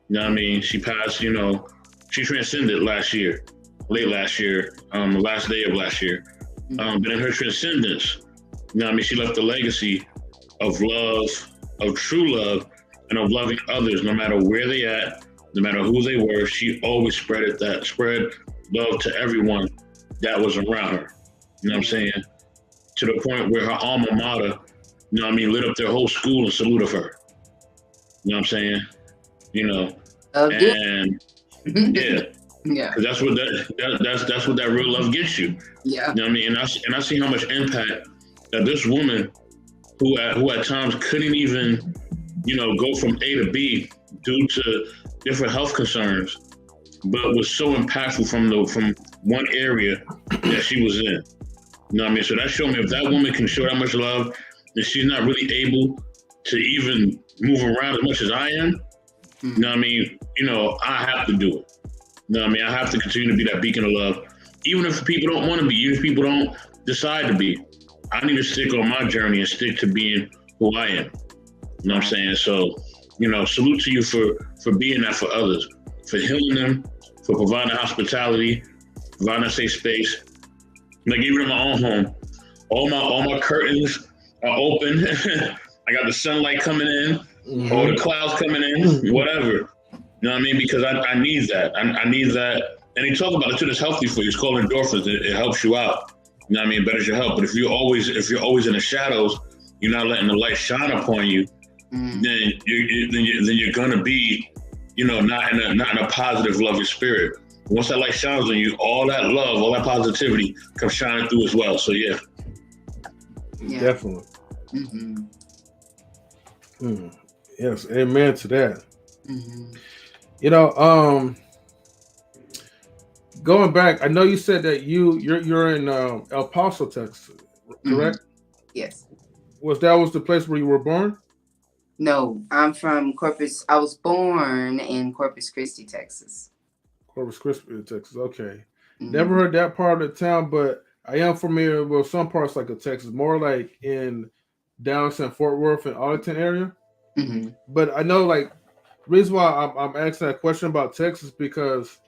You know what I mean? She passed, she transcended late last year, the last day of last year. But in her transcendence, she left a legacy of love, of true love, and of loving others, no matter where they at, no matter who they were. She always spread love to everyone that was around her. You know what I'm saying? To the point where her alma mater, lit up their whole school in salute of her. You know what I'm saying? And yeah. Yeah, because that's what that real love gets you. Yeah, you know what I mean. And I see how much impact that this woman, who at times couldn't even, go from A to B due to different health concerns, but was so impactful from one area that she was in. You know what I mean? So that showed me if that woman can show that much love, and she's not really able to even move around as much as I am. You know what I mean? I have to do it. You know what I mean? I have to continue to be that beacon of love. Even if people don't want to be, even if people don't decide to be, I need to stick on my journey and stick to being who I am. You know what I'm saying? So, salute to you for being that for others, for healing them, for providing hospitality, providing a safe space. Like even in my own home, all my curtains are open. I got the sunlight coming in, all the clouds coming in, whatever. You know what I mean? Because I need that. I need that. And they talk about it too. It's healthy for you. It's called endorphins. It helps you out. You know what I mean? It betters your health. But if you're always in the shadows, you're not letting the light shine upon you. Then you're gonna be, not in a positive, loving spirit. Once that light shines on you, all that love, all that positivity comes shining through as well. So yeah. Definitely. Yes, amen to that. Going back, I know you said that you're in El Paso, Texas, correct? Yes. Was the place where you were born? No, I'm from Corpus. I was born in Corpus Christi, Texas. Corpus Christi, Texas. Okay. Never heard that part of the town, but I am familiar with some parts like of Texas, more like in Dallas and Fort Worth and Arlington area. But I know, like, reason why I'm asking that question about Texas, because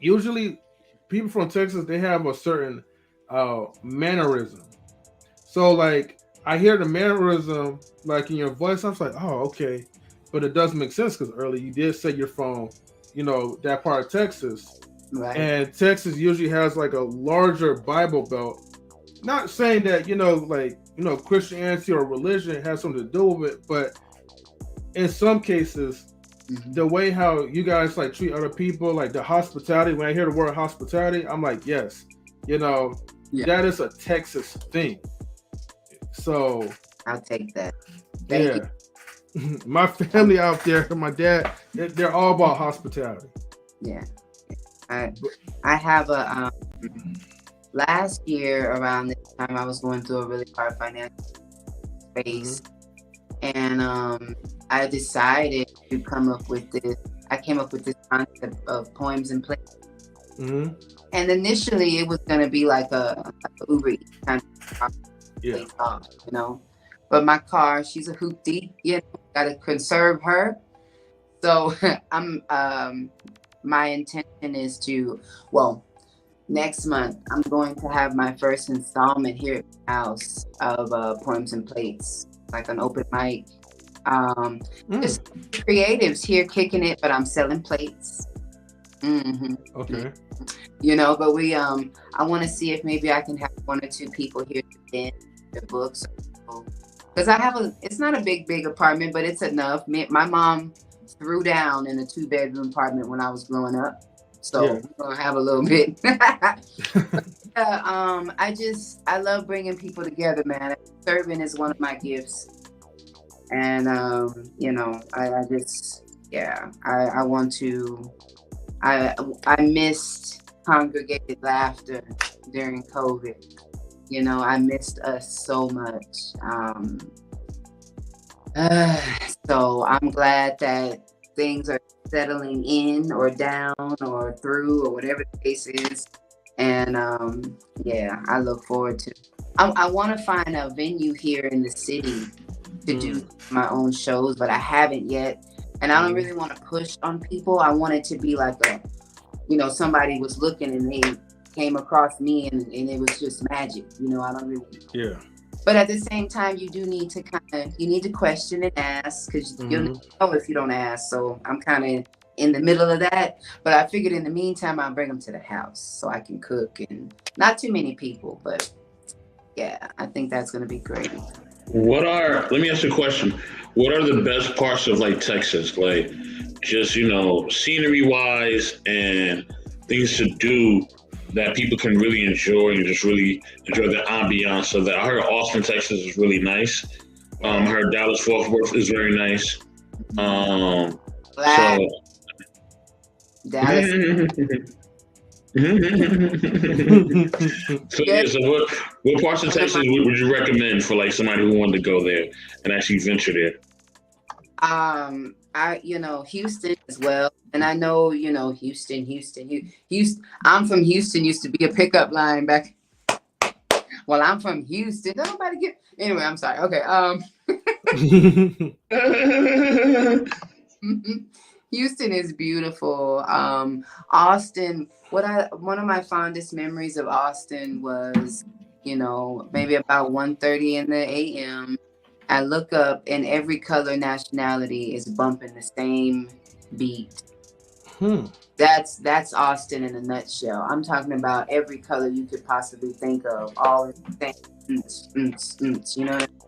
usually people from Texas, they have a certain mannerism. So like I hear the mannerism like in your voice, I was like, oh, okay. But it doesn't make sense because earlier you did say you're from, that part of Texas. Right. And Texas usually has like a larger Bible belt. Not saying that, Christianity or religion has something to do with it, but in some cases, the way how you guys like treat other people, like the hospitality, when I hear the word hospitality, I'm like, yes, that is a Texas thing. So I'll take that. Thank you. My family out there, my dad, they're all about hospitality. Yeah. I have a last year around this time I was going through a really hard financial space. And I decided to come up with this. I came up with this concept of poems and plays. And initially, it was going to be like a Uber Eats kind of place off, you know. But my car, she's a hoopty, you know, gotta conserve her. So my intention is to, well, next month I'm going to have my first installment here at the house of Poems and Plates, like an open mic. Just creatives here kicking it, but I'm selling plates. Okay. You know, but we I want to see if maybe I can have one or two people here in the books, because I have it's not a big apartment, but it's enough. My mom threw down in a 2-bedroom apartment when I was growing up, so we're gonna have a little bit. I love bringing people together, man. Serving is one of my gifts, and you know, I want to. I missed congregated laughter during COVID. You know, I missed us so much. So I'm glad that things are settling in or down or through or whatever the case is. And I look forward to. I want to find a venue here in the city to do my own shows, but I haven't yet. And I don't really want to push on people. I want it to be like somebody was looking and they came across me and it was just magic. You know, I don't really. Yeah. But at the same time, you do need to question and ask, because you'll know if you don't ask. So I'm kind of in the middle of that. But I figured in the meantime, I'll bring them to the house so I can cook, and not too many people. But yeah, I think that's going to be great. Let me ask you a question. What are the best parts of like Texas? Like just, scenery wise and things to do that people can really enjoy and just really enjoy the ambiance of that. I heard Austin, Texas is really nice. I heard Dallas, Fort Worth is very nice. Dallas. So what parts of Texas would you recommend for like somebody who wanted to go there and actually venture there? Houston as well. And I know, Houston. I'm from Houston, used to be a pickup line back. Well, I'm from Houston. Don't nobody get. Anyway, I'm sorry. Okay. Houston is beautiful. Austin. One of my fondest memories of Austin was, maybe about 1:30 in the a.m. I look up and every color nationality is bumping the same beat. That's Austin in a nutshell. I'm talking about every color you could possibly think of, all in the same. You know what I mean?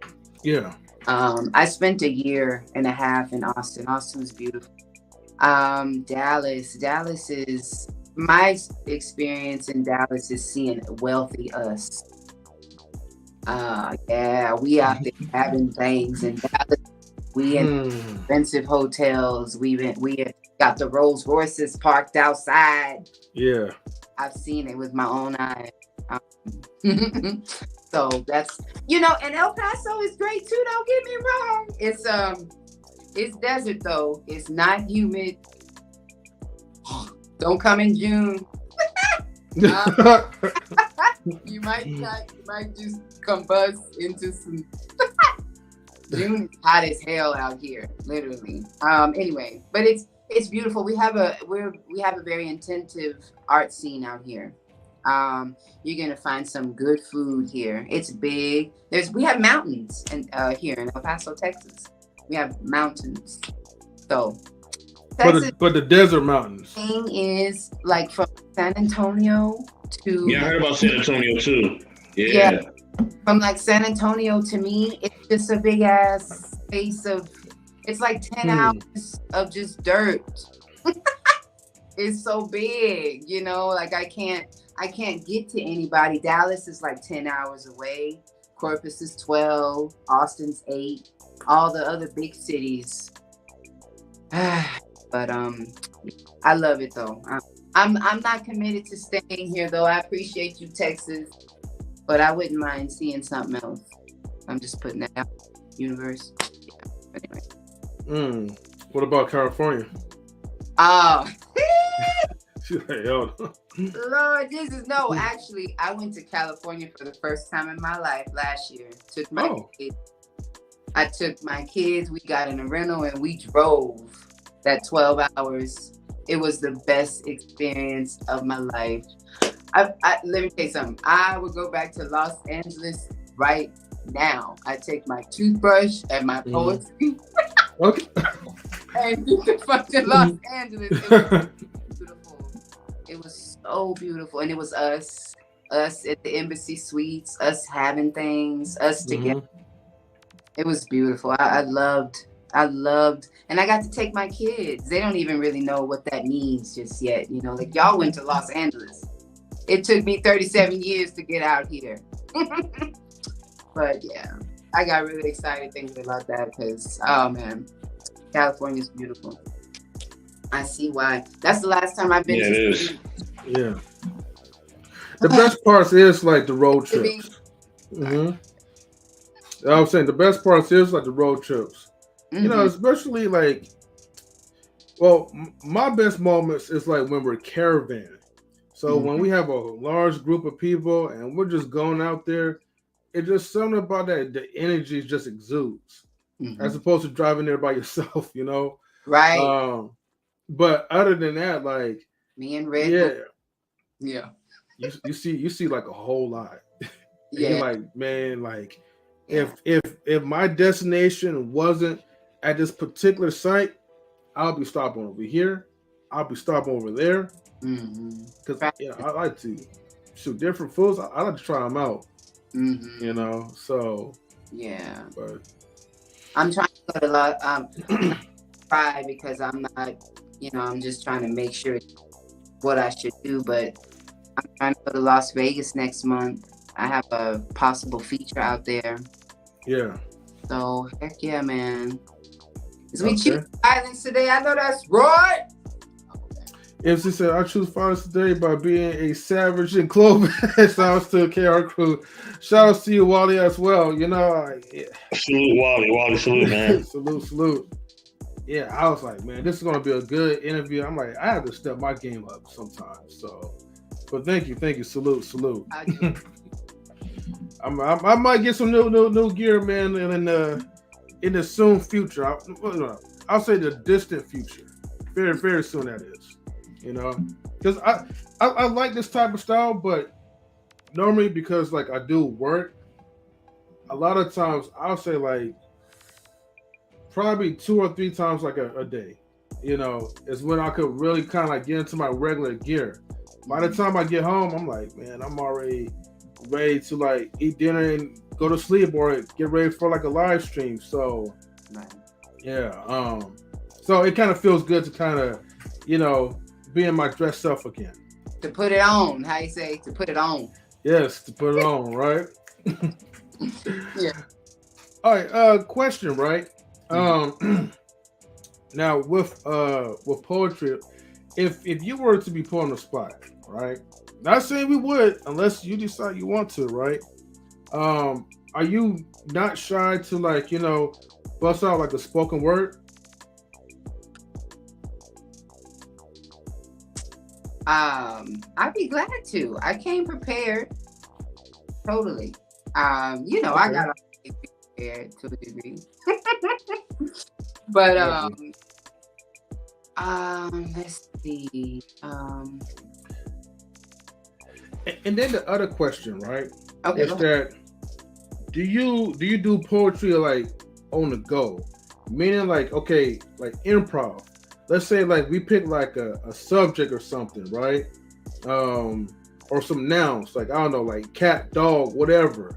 Yeah. I spent 1.5 years in Austin. Austin was beautiful. Dallas is, my experience in Dallas is seeing wealthy us. We out there having things in Dallas. We in expensive hotels. We got the Rolls Royces parked outside. Yeah, I've seen it with my own eyes. So that's and El Paso is great too. Don't get me wrong. It's desert though. It's not humid. Don't come in June. You might just combust into some. June is hot as hell out here, literally. Anyway, but it's beautiful. We have a very intensive art scene out here. You're gonna find some good food here. It's big. We have mountains here in El Paso, Texas. We have mountains. So Texas, but the desert mountains thing is like from San Antonio to. Yeah, I heard about San Antonio too. Yeah. From like San Antonio to me, it's just a big ass space of. It's like 10 hours of just dirt. It's so big, like I can't get to anybody. Dallas is like 10 hours away. Corpus is 12. Austin's 8. All the other big cities. But I love it though. I'm not committed to staying here though. I appreciate you, Texas, but I wouldn't mind seeing something else. I'm just putting that out, universe. Yeah. Anyway. What about California? She's like, yo. Lord Jesus, no. Actually, I went to California for the first time in my life last year. I took my kids. We got in a rental and we drove that 12 hours. It was the best experience of my life. Let me tell you something. I would go back to Los Angeles right now. I take my toothbrush and my poetry. Okay. And you can fucking Los Angeles. It was beautiful. It was so beautiful. And it was us at the embassy suites, us having things, us together. It was beautiful. I loved, and I got to take my kids. They don't even really know what that means just yet. You know, like y'all went to Los Angeles. It took me 37 years to get out here. But yeah, I got really excited thinking about that because, oh man, California's beautiful. I see why. That's the last time I've been to. It is. Yeah. The best part is like the road trips. I was saying the best part is like the road trips. You know, especially like, well, my best moments is like when we're caravanning. So when we have a large group of people and we're just going out there, it's just something about that. The energy just exudes, as opposed to driving there by yourself. You know, right? But other than that, like me and Red, you see like a whole lot. Yeah, you're like, man, like. If my destination wasn't at this particular site, I'll be stopping over here. I'll be stopping over there. Because I like to shoot different foods. I like to try them out. You know, so yeah. But I'm trying to go to a lot. Try because I'm not. You know, I'm just trying to make sure what I should do. But I'm trying to go to Las Vegas next month. I have a possible feature out there. Yeah. So heck yeah, man. As we choose violence today, I know that's right. MC said, I choose violence today by being a savage in clothing. Shouts to KR crew. Shouts to you, Wally, as well. You know, salute, Wally. Wally, salute, man. salute. Yeah, I was like, man, this is gonna be a good interview. I'm like, I have to step my game up sometimes. So, but thank you, salute. I might get some new gear, man, in the soon future. I'll say the distant future, very very soon. That is, you know, because I like this type of style, but normally because like I do work, a lot of times I'll say like probably 2 or 3 times like a day, you know, is when I could really kind of like get into my regular gear. By the time I get home, I'm like, man, I'm already ready to like eat dinner and go to sleep or get ready for like a live stream. So yeah, so it kind of feels good to kind of, you know, be in my dress self again. To put it on, how you say, to put it on. Yes, to put it on, right? Yeah. All right, question, right? Now with poetry, if you were to be put on the spot, right? Not saying we would, unless you decide you want to, right? Are you not shy to like, you know, bust out like a spoken word? I'd be glad to. I came prepared. Totally. You know, I got to be prepared to a degree. But let's see. And then the other question, right? Okay. Is that do you do poetry like on the go? Meaning like, okay, like improv. Let's say like we pick like a subject or something, right? Or some nouns, like I don't know, like cat, dog, whatever.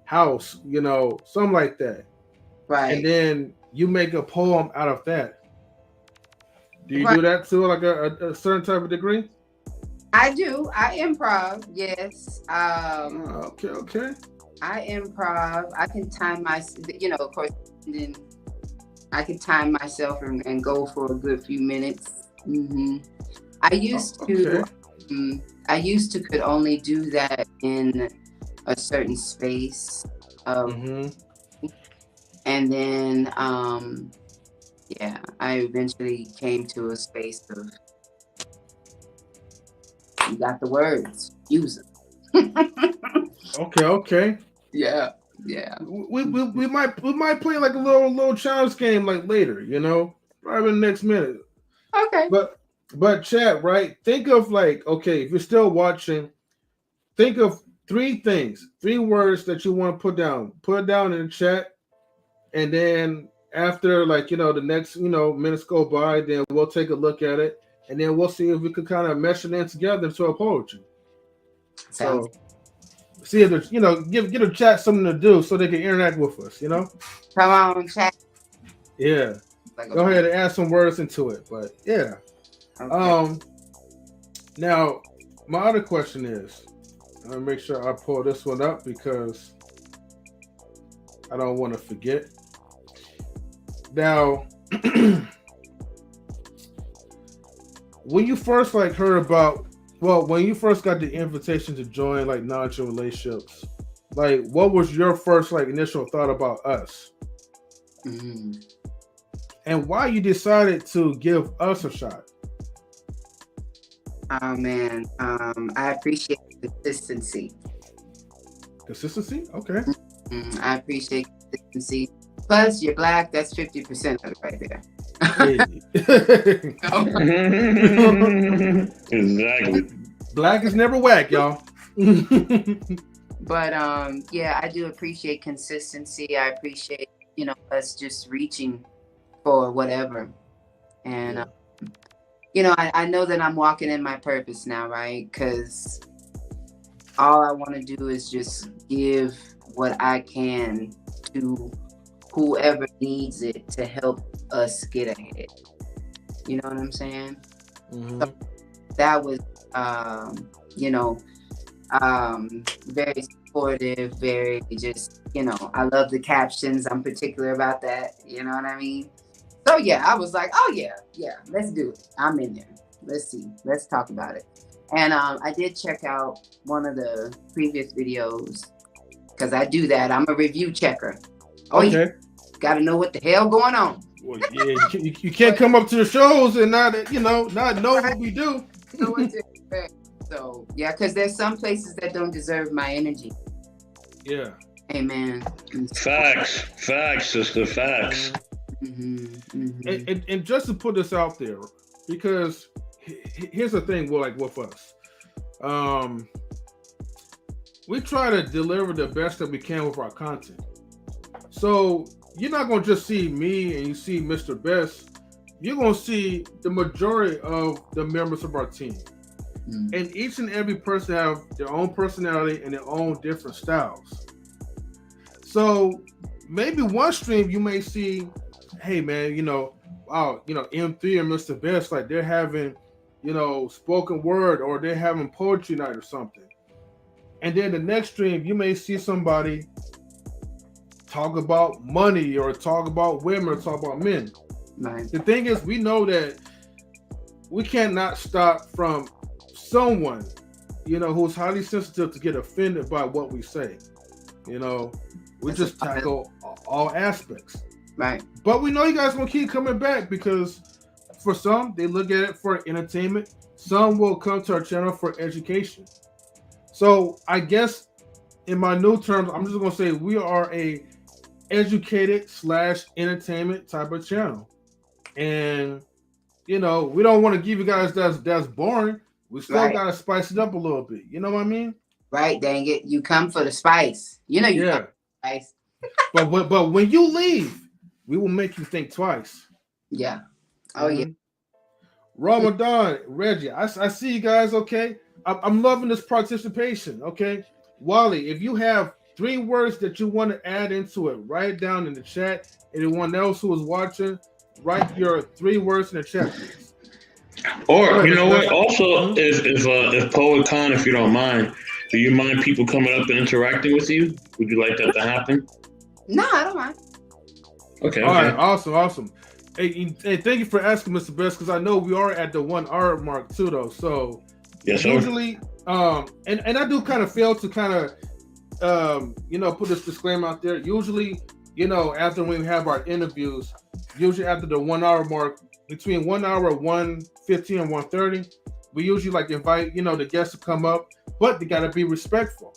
House, you know, something like that. Right. And then you make a poem out of that. Do you do that to like a certain type of degree? I do. I improv. Yes. Okay. I improv. I can time you know, of course, then I can time myself and go for a good few minutes. I used to could only do that in a certain space of, and then I eventually came to a space of You got the words. Use them. Okay. Yeah. We might play like a little challenge game like later, probably in the next minute. Okay. But chat, right? Think of like, okay, if you're still watching, think of 3 words that you want to put down. Put it down in the chat, and then after the next minutes go by, then we'll take a look at it, and then we'll see if we could kind of mesh it in together into a poetry. So see if there's give the chat something to do so they can interact with us. Come on, chat. Yeah. Go ahead and add some words into it, but yeah. Okay. Now my other question is, I'm gonna make sure I pull this one up because I don't want to forget. Now, when you first heard about, when you first got the invitation to join Knowledge in Relationships, what was your first initial thought about us? Mm-hmm. And why you decided to give us a shot? Oh man, I appreciate consistency. Consistency? Okay. I appreciate consistency. Plus, you're Black. That's 50% of it right there. Exactly. Black is never whack, y'all. But yeah, I do appreciate consistency. I appreciate us just reaching for whatever, and I know that I'm walking in my purpose now, right? Because all I want to do is just give what I can to whoever needs it to help us get ahead. You know what I'm saying? Mm-hmm. So that was, very supportive, very just, I love the captions. I'm particular about that. You know what I mean? So yeah, I was like, oh yeah, let's do it. I'm in there. Let's see. Let's talk about it. And I did check out one of the previous videos because I do that. I'm a review checker. Oh, okay. You got to know what the hell going on. Well, yeah, you can't come up to the shows and not know what we do. Know what to expect. So yeah, because there's some places that don't deserve my energy. Yeah. Amen. Facts, sister, facts. Mm-hmm. Mm-hmm. And just to put this out there, because here's the thing, with us, we try to deliver the best that we can with our content. So you're not gonna just see me and you see Mr. Best. You're gonna see the majority of the members of our team, and each and every person have their own personality and their own different styles. So maybe one stream you may see, hey man, wow, M3 and Mr. Best, they're having, spoken word, or they're having poetry night or something. And then the next stream, you may see somebody talk about money or talk about women or talk about men. Nice. The thing is, we know that we cannot stop from someone, who's highly sensitive to get offended by what we say. We just tackle all aspects. Right. But we know you guys will keep coming back because for some, they look at it for entertainment. Some will come to our channel for education. So I guess in my new terms, I'm just going to say we are a educated / entertainment type of channel. And, we don't want to give you guys that's boring. We still got to spice it up a little bit. You know what I mean? Right. Dang it. You come for the spice. You come for the spice. but when you leave, we will make you think twice. Yeah. Oh, yeah. Ramadan, Reggie, I see you guys, okay? I'm loving this participation, okay? Wally, if you have 3 words that you want to add into it, write it down in the chat. Anyone else who is watching, write your 3 words in the chat, please. Or, you know what? Also, if Poet Khan, if you don't mind, do you mind people coming up and interacting with you? Would you like that to happen? No, I don't mind. Okay. All right. Awesome. Hey, thank you for asking, Mr. Best, because I know we are at the 1 hour mark too, though. So yes, usually, and I do kind of fail to kind of, put this disclaimer out there. Usually, after we have our interviews, usually after the 1 hour mark, between 1 hour, 1:15 and 1:30, we usually like invite, the guests to come up, but they gotta be respectful.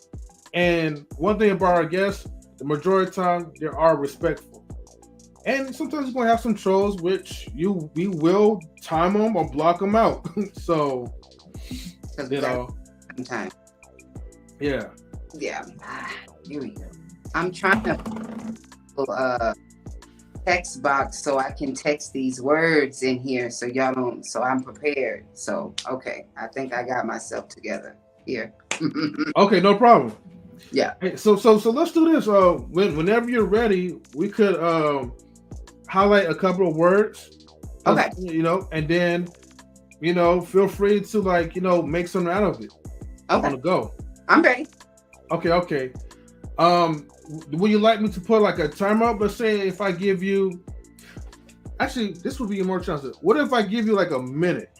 And one thing about our guests, the majority of the time, they are respectful. And sometimes we're gonna have some trolls, which we will time them or block them out. So, Sometimes. Yeah. Yeah. Here we go. I'm trying to text box so I can text these words in here so y'all don't. So I'm prepared. So okay, I think I got myself together here. Okay, no problem. Yeah. Hey, so let's do this. Whenever you're ready, we could highlight a couple of words. Okay. And then feel free to make something out of it. Okay. On the go. I'm ready. Okay. Would you like me to put like a timer up? Let's say if I give you, actually, this would be more chances. What if I give you like a minute?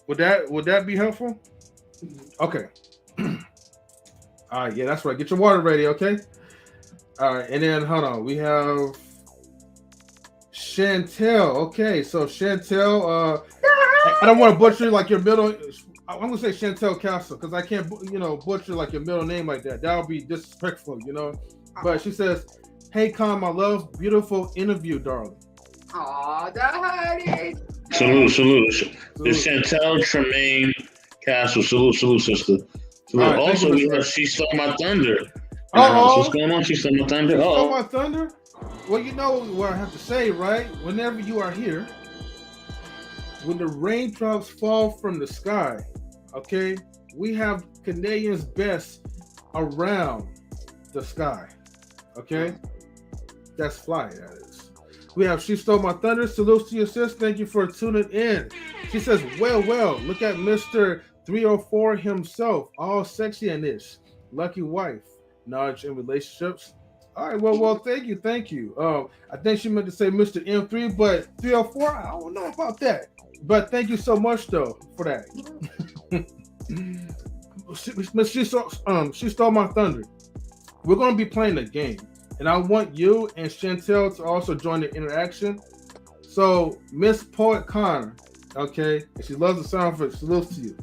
Would that be helpful? Okay. All right. Yeah, that's right. Get your water ready. Okay. All right. And then hold on. We have Chantel. Okay. So Chantel, I don't want to butcher like your middle. I'm gonna say Chantel Castle because I can't, butcher like your middle name like that. That would be disrespectful, But she says, "Hey, Khan, my love, beautiful interview, darling." Aw, the honey. Salute. It's Chantel Tremaine Castle. Salute, sister. Right, also, we have She Stole My Thunder. What's going on? She Stole My Thunder. She Stole My Thunder. Well, you know what I have to say, right? Whenever you are here, when the raindrops fall from the sky, okay, we have Canadians' best around the sky, okay? That's fly, that is. We have She Stole My Thunder. Salute to your sis. Thank you for tuning in. She says, well, look at Mr. 304 himself, all sexy and ish. Lucky wife, knowledge and relationships. All right, well, thank you. I think she meant to say Mr. M3, but 304, I don't know about that. But thank you so much, though, for that. She Stole My Thunder. We're going to be playing a game, and I want you and Chantel to also join the interaction. So, Miss Poet Khan, okay, and she loves the sound of it. Salutes to you.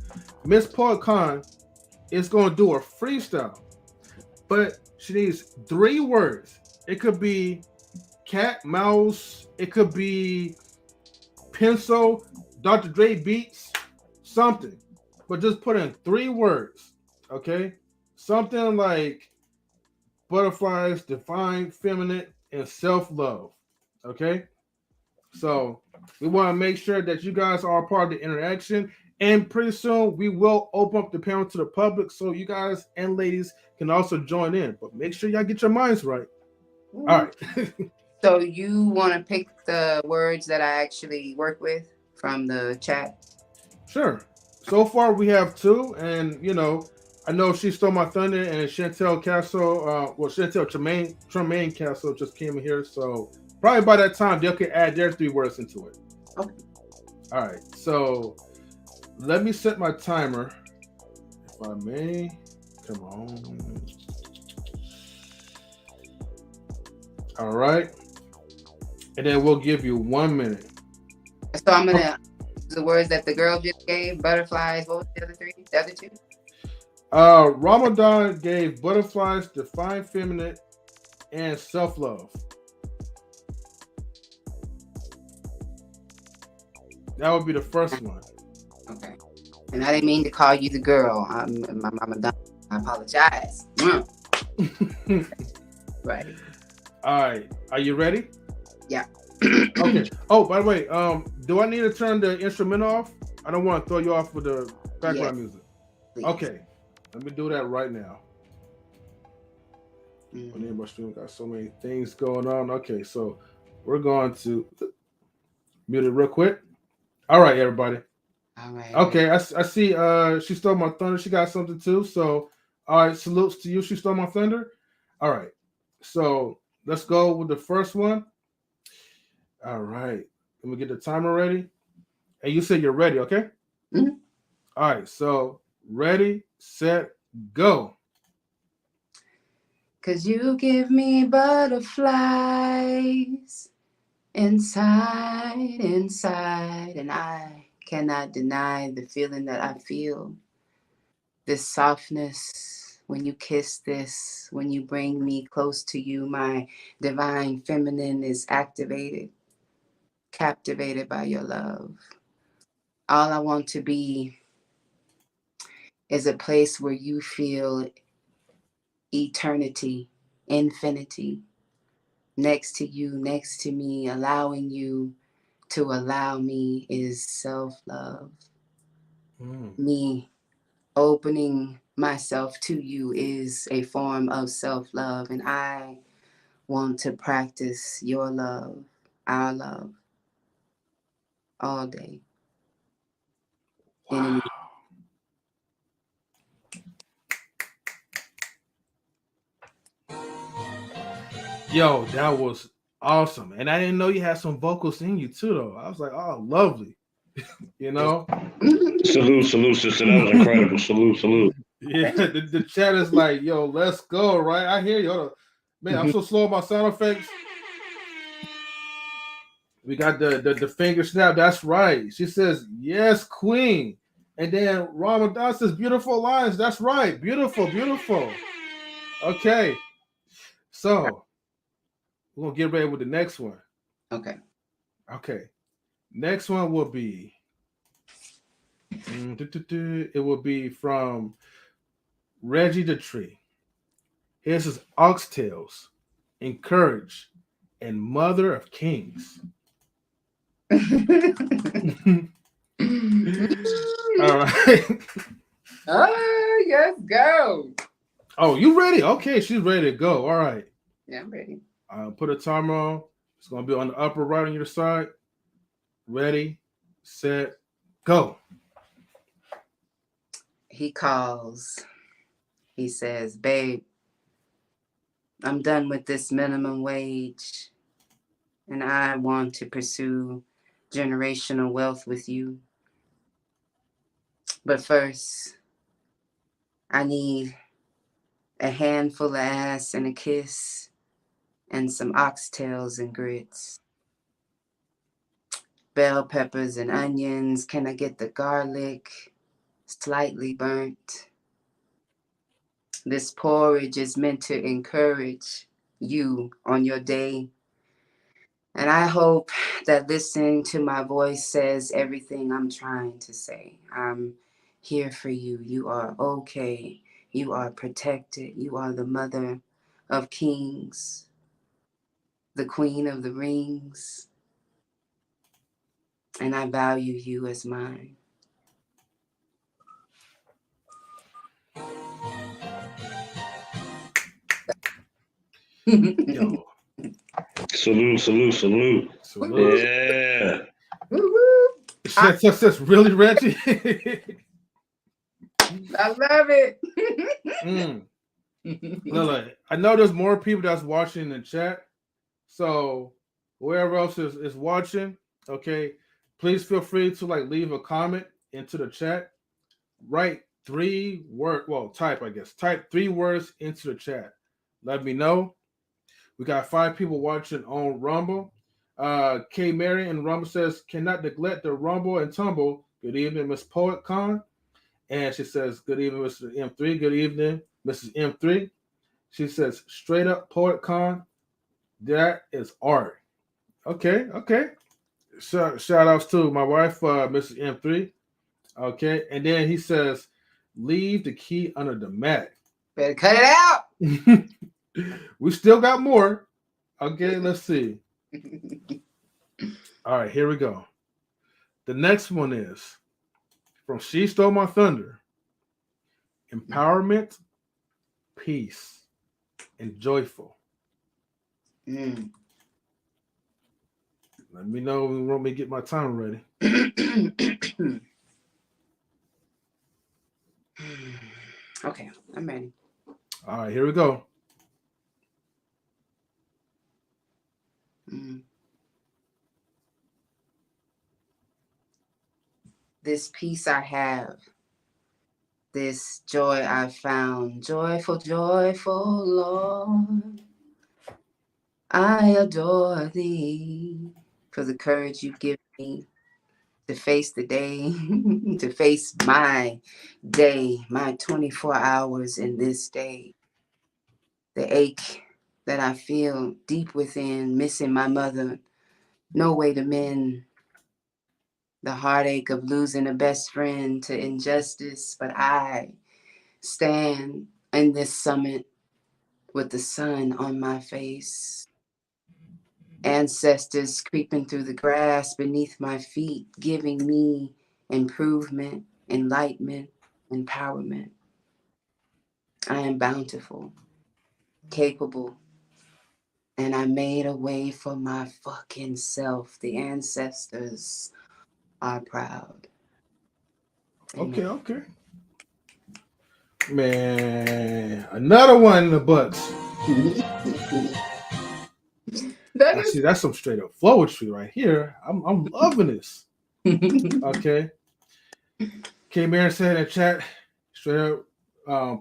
Miss Poet Khan is going to do a freestyle, but she needs 3 words. It could be cat, mouse. It could be pencil, Dr. Dre beats, something. But just put in 3 words, okay? Something like butterflies, divine, feminine, and self-love, okay? So we want to make sure that you guys are part of the interaction. And pretty soon we will open up the panel to the public so you guys and ladies can also join in. But make sure y'all get your minds right. All right. So you want to pick the words that I actually work with from the chat? Sure. So far we have 2, and I know She Stole My Thunder and Chantel Castle. Chantel Tremaine Castle just came in here, so probably by that time they can add their 3 words into it. Okay. All right. So let me set my timer, if I may. Come on. All right. And then we'll give you 1 minute. So I'm gonna the words that the girl just gave, butterflies. What was the other 3? The other 2? Ramadan gave butterflies, divine feminine, and self-love. That would be the first one. Okay. And I didn't mean to call you the girl. My mama done. I apologize. Right. All right. Are you ready? Yeah. Okay. Oh, by the way, do I need to turn the instrumental off? I don't want to throw you off with the background music. Please. Okay. Let me do that right now. My stream got so many things going on. Okay, so we're going to mute it real quick. All right, everybody. All right. Okay, I see. She Stole My Thunder. She got something too. So, all right, salutes to you. She Stole My Thunder. All right. So let's go with the first one. All right. Let me get the timer ready. And you said you're ready, okay? Mm-hmm. All right. So ready, set, go. 'Cause you give me butterflies inside, and I cannot deny the feeling that I feel. This softness, when you kiss this, when you bring me close to you, my divine feminine is activated, captivated by your love. All I want to be is a place where you feel eternity, infinity, next to you, next to me, allowing you to allow me is self-love. Me opening myself to you is a form of self-love, and I want to practice your love, our love, all day. Wow. Yo, that was awesome. And I didn't know you had some vocals in you too, though. I was like, oh, lovely. You know? Salute, sister. That was incredible. Salute. Yeah, the chat is like, yo, let's go, right? I hear you. Hold on. Man, I'm so slow about sound effects. We got the finger snap. That's right. She says, yes, queen. And then Ramadan says, beautiful lines. That's right. Beautiful. Okay. So we're going to get ready with the next one. Okay. Next one will be, it will be from Reggie the Tree. Here's his Oxtails, Encourage, and Mother of Kings. All right. Oh, yes, go. Oh, you ready? Okay, she's ready to go. All right. Yeah, I'm ready. Put a timer on. It's going to be on the upper right on your side. Ready, set, go. He calls. He says, babe, I'm done with this minimum wage, and I want to pursue generational wealth with you. But first, I need a handful of ass and a kiss and some oxtails and grits. Bell peppers and onions. Can I get the garlic slightly burnt? This porridge is meant to encourage you on your day. And I hope that listening to my voice says everything I'm trying to say. I'm here for you. You are okay. You are protected. You are the mother of kings, the queen of the rings. And I value you as mine. Yo. Salute. Yeah. That's really Reggie. I love it. Lola, I know there's more people that's watching in the chat. So whoever else is watching, okay, please feel free to leave a comment into the chat. Write 3 words. Well, type 3 words into the chat. Let me know. We got 5 people watching on Rumble. K. Marion and Rumble says, cannot neglect the rumble and tumble. Good evening, Miss Poet Khan. And she says, good evening, Mr. M3. Good evening, Mrs. M3. She says, straight up Poet Khan. That is art. Okay. Shout outs to my wife, Mrs. M3. Okay. And then he says, leave the key under the mat. Better cut it out. We still got more. Okay, let's see. All right, here we go. The next one is from She Stole My Thunder. Empowerment, peace, and joyful. Let me know when you want me to get my time ready. Okay, I'm ready. All right, here we go. This peace I have, this joy I found, joyful, Lord. I adore thee for the courage you give me to face the day, to face my day, my 24 hours in this day. The ache that I feel deep within, missing my mother, no way to mend. The heartache of losing a best friend to injustice, but I stand in this summit with the sun on my face. Ancestors creeping through the grass beneath my feet, giving me improvement, enlightenment, empowerment. I am bountiful, capable, and I made a way for my fucking self. The ancestors are proud. Amen. Okay. Man, another one in the books. See, that's some straight up poetry right here. I'm loving this. Okay. K Marion said in the chat, straight up,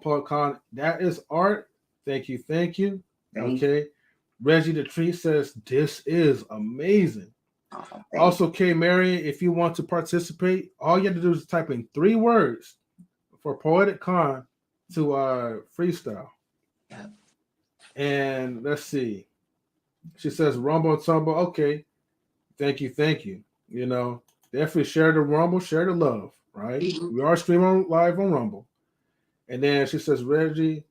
Paul Khan, that is art. Thank you. Okay. Reggie the Tree says this is amazing. Oh, also, K Marion, if you want to participate, all you have to do is type in 3 words for Poetic Khan to freestyle. Yep. And let's see. She says Rumble Tumble. Okay. Thank you. You know, definitely share the Rumble, share the love, right? Mm-hmm. We are streaming live on Rumble. And then she says, Reggie,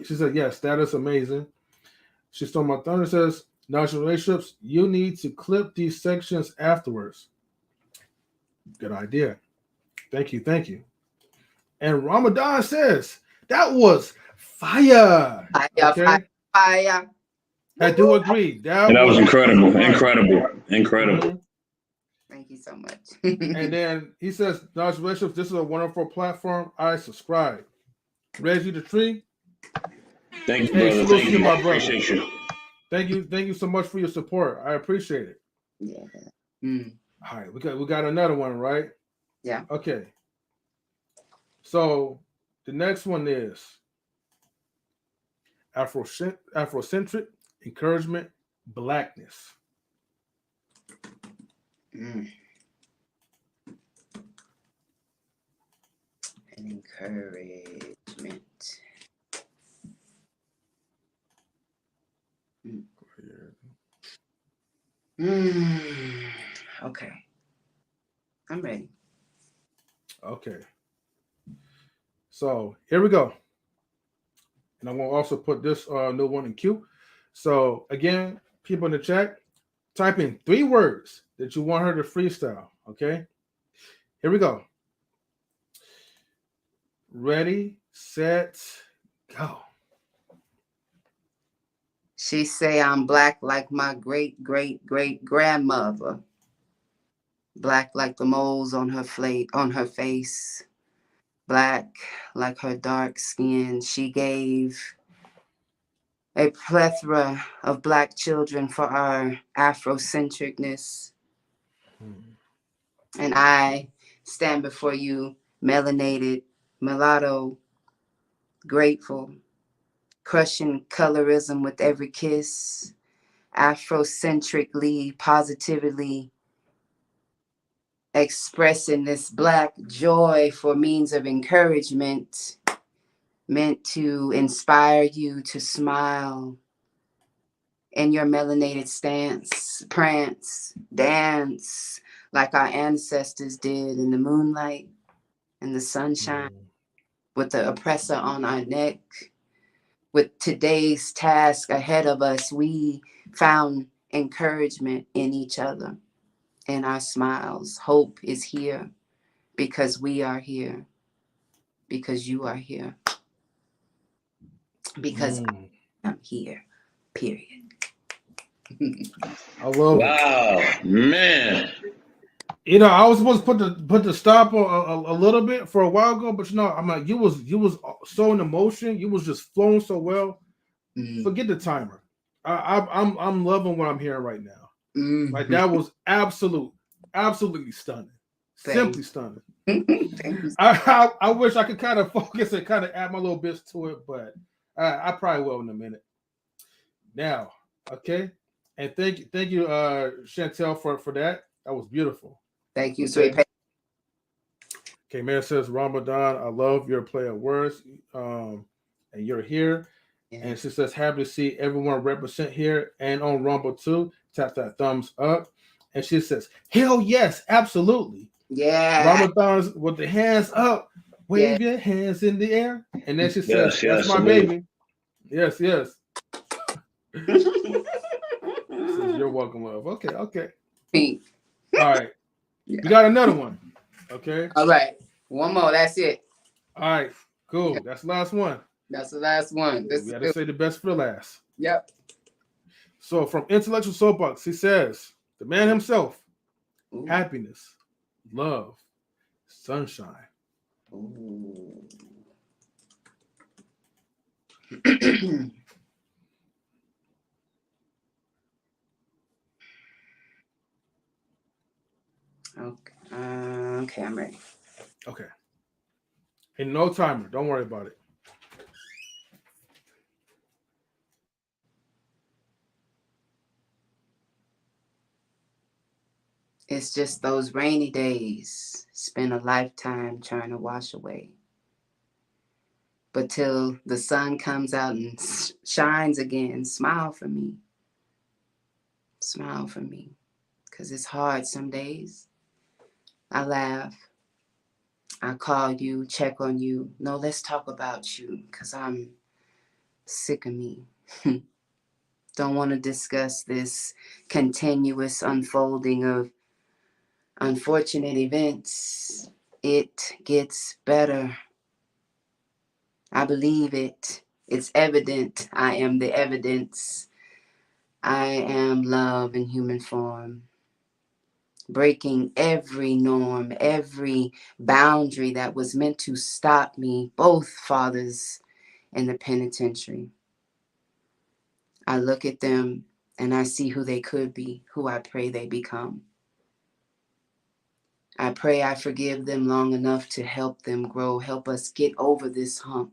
she said, yes, that is amazing. She stole my thunder, says, knowledge relationships, you need to clip these sections afterwards. Good idea. Thank you. And Ramadan says, that was fire. Okay? Fire. I do agree. That was incredible. Mm-hmm. Thank you so much. And then he says, knowledge relationships, this is a wonderful platform. I subscribe. Reggie the Tree. Thank you, brother. Thank you. I appreciate you. Thank you so much for your support. I appreciate it. Yeah. All right, we got another one, right? Yeah. Okay. So the next one is Afrocentric encouragement, blackness. An encouragement. Okay. I'm ready. Okay. So here we go. And I'm going to also put this new one in queue. So again, people in the chat, type in 3 words that you want her to freestyle. Okay. Here we go. Ready, set, go. She say I'm black like my great-great-great-grandmother. Black like the moles on her face. Black like her dark skin. She gave a plethora of black children for our Afrocentricness. And I stand before you, melanated, mulatto, grateful, crushing colorism with every kiss, Afrocentrically, positively expressing this black joy for means of encouragement, meant to inspire you to smile in your melanated stance, prance, dance like our ancestors did in the moonlight and the sunshine, with the oppressor on our neck. With today's task ahead of us, we found encouragement in each other, in our smiles. Hope is here because we are here, because you are here, because I'm here, period. I love it. Wow, man. You know, I was supposed to put the stop a little bit for a while ago, but you know, I'm like, you was so in emotion, you was just flowing so well. Forget the timer. I'm loving what I'm hearing right now. Like that was absolutely stunning. Simply stunning. I wish I could kind of focus and kind of add my little bits to it, but I probably will in a minute. Now, okay, and thank you, Chantel, for that. That was beautiful. Thank you, Okay. sweet. Okay, Mayor says, Ramadan, I love your play of words, and you're here. Yeah. And she says, happy to see everyone represent here and on Rumble too. Tap that thumbs up. And she says, hell yes, absolutely. Yeah. Ramadan's with the hands up. Wave your hands in the air. And then she says, that's my baby. Yes, yes. Says, you're welcome, love. Okay. Pink. All right. Yeah. We got another one. Okay. All right. One more. That's it. All right. Cool. That's the last one. That's the last one. We got to say the best for last. Yep. So from Intellectual SoapBox, he says, the man himself, Ooh. Happiness, love, sunshine. Ooh. Okay, I'm ready. Okay. And no timer. Don't worry about it. It's just those rainy days, spend a lifetime trying to wash away. But till the sun comes out and shines again, smile for me. Smile for me. Because it's hard some days. I laugh. I call you, check on you. No, let's talk about you because I'm sick of me. Don't want to discuss this continuous unfolding of unfortunate events. It gets better. I believe it. It's evident. I am the evidence. I am love in human form. Breaking every norm, every boundary that was meant to stop me, both fathers in the penitentiary. I look at them and I see who they could be, who I pray they become. I pray I forgive them long enough to help them grow, help us get over this hump.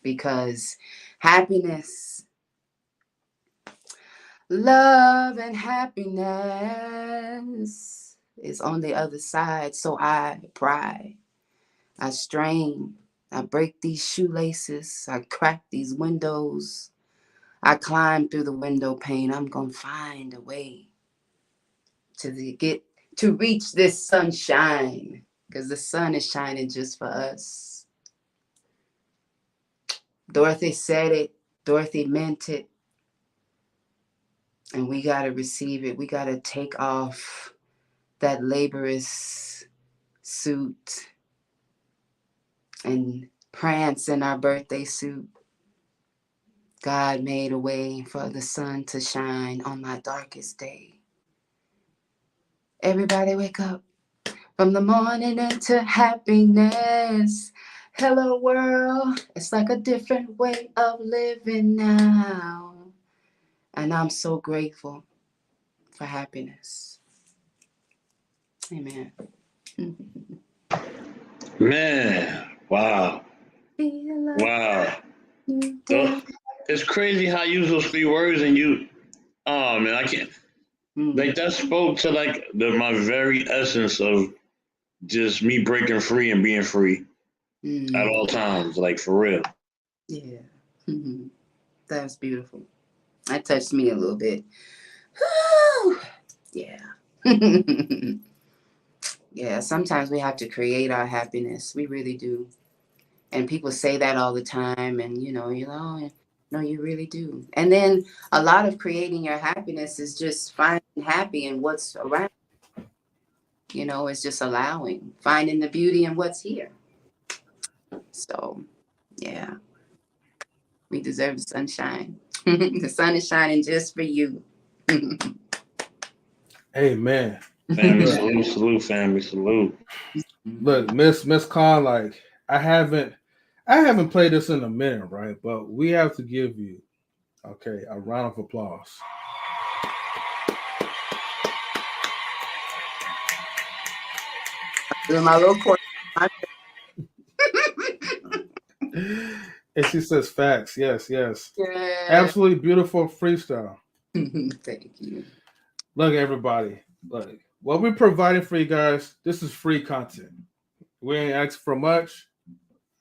Because happiness, love and happiness is on the other side. So I pry, I strain, I break these shoelaces, I crack these windows, I climb through the window pane. I'm going to find a way to reach this sunshine, because the sun is shining just for us. Dorothy said it, Dorothy meant it. And we got to receive it. We got to take off that laborious suit and prance in our birthday suit. God made a way for the sun to shine on my darkest day. Everybody wake up from the morning into happiness. Hello world, it's like a different way of living now. And I'm so grateful for happiness. Amen. Man, wow. Wow. So, it's crazy how you use those 3 words and you, oh man, I can't. Like that spoke to like my very essence of just me breaking free and being free at all times, like for real. Yeah. That's beautiful. That touched me a little bit. Yeah. Yeah, sometimes we have to create our happiness. We really do. And people say that all the time. And, you're like, oh, no, you really do. And then a lot of creating your happiness is just finding happy in what's around. It's just allowing, finding the beauty in what's here. So, yeah. We deserve the sunshine. The sun is shining just for you. Amen. Family salute, family salute. Look, Miss Khan, like I haven't played this in a minute, right? But we have to give you, okay, a round of applause. Doing my little court. And she says facts. Yes. Yeah. Absolutely beautiful freestyle. Thank you. Look, everybody. Look, What we're providing for you guys, this is free content. We ain't asking for much.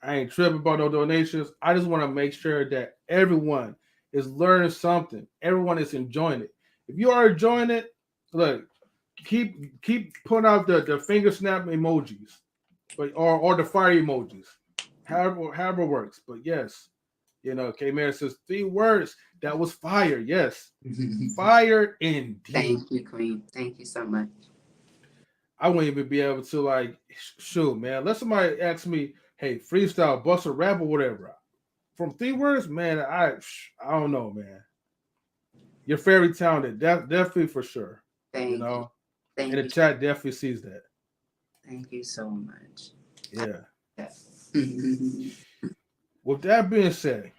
I ain't tripping about no donations. I just want to make sure that everyone is learning something. Everyone is enjoying it. If you are enjoying it, look, keep putting out the finger snap emojis, but or the fire emojis, however works. But yes, K-Man says 3 words. That was fire. Yes, fire indeed. Thank you, Queen. Thank you so much. I wouldn't even be able to like shoot, man. Let somebody ask me, hey, freestyle, bust a rap or whatever. From 3 words, man, I don't know, man. You're very talented, definitely for sure. Thank you. Thank and the chat definitely sees that. Thank you so much. Yeah. With that being said,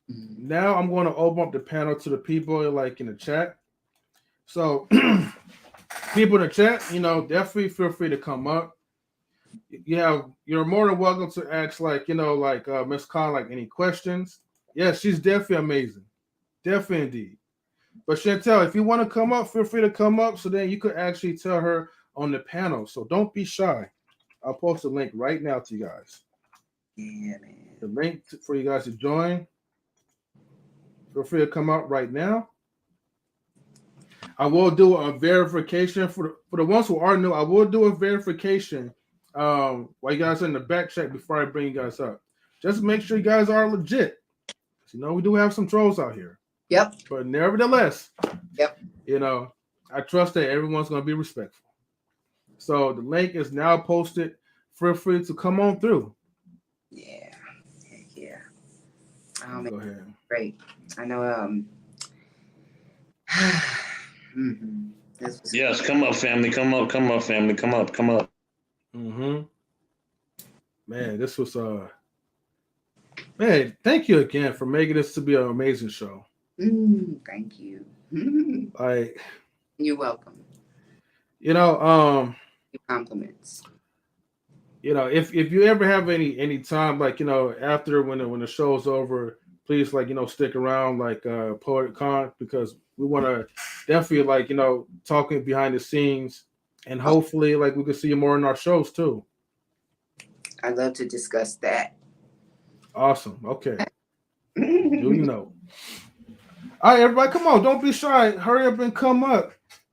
now I'm going to open up the panel to the people like in the chat. So people in the chat, definitely feel free to come up. You're more than welcome to ask Miss Khan, like any questions. Yeah, she's definitely amazing. Definitely indeed. But Chantel, if you want to come up, feel free to come up so then you could actually tell her on the panel. So don't be shy. I'll post a link right now to you guys. Yeah, man. The link for you guys to join. Feel free to come up right now. I will do a verification for the ones who are new. I will do a verification while you guys are in the back check before I bring you guys up. Just make sure you guys are legit. We do have some trolls out here. Yep. But nevertheless, yep. I trust that everyone's going to be respectful. So the link is now posted. Feel free to come on through. Yeah. Heck yeah. Go ahead. Great. I know. Yes, come up, family. Come up, family. Come up. Man, this was man, thank you again for making this to be an amazing show. Thank you. You're welcome. Compliments. If you ever have any time, after when the show's over, please stick around Poet Khan, because we want to definitely talking behind the scenes, and hopefully we can see you more in our shows too. I'd love to discuss that. Awesome. Okay. All right, everybody, come on! Don't be shy. Hurry up and come up.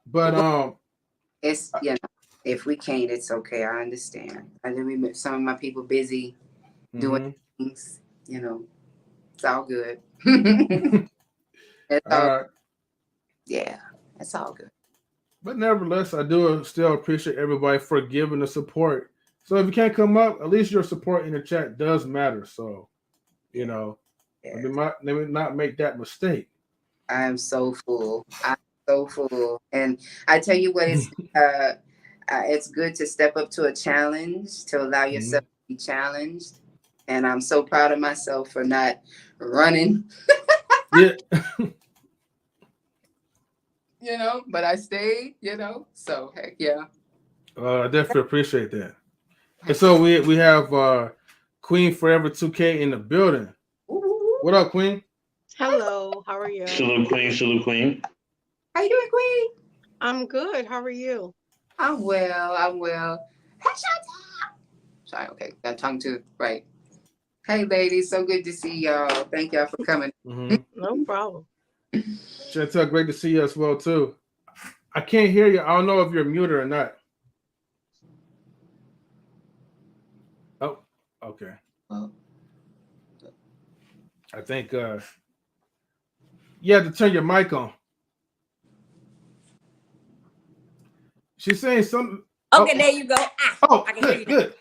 But it's if we can't, it's okay. I understand. I know some of my people busy doing things. It's all good. It's all right. Yeah, it's all good. But nevertheless, I do still appreciate everybody for giving the support. So if you can't come up, at least your support in the chat does matter. So, let me not make that mistake. I am so full. And I tell you what, it's good to step up to a challenge, to allow yourself to be challenged. And I'm so proud of myself for not running. Yeah. But I stayed, so heck yeah. I definitely appreciate that. And so we have Queen Forever 2K in the building. What up, Queen? Hello, how are you? Salute, Queen. How you doing, Queen? I'm good. How are you? I'm well. Hey, sorry, okay. Got tongue to right. Hey, ladies, so good to see y'all. Thank y'all for coming. No problem. Chantel, great to see you as well, too. I can't hear you. I don't know if you're muted or not. Oh, okay. I think you have to turn your mic on. She's saying something. Okay, there you go. I can hear you. Good.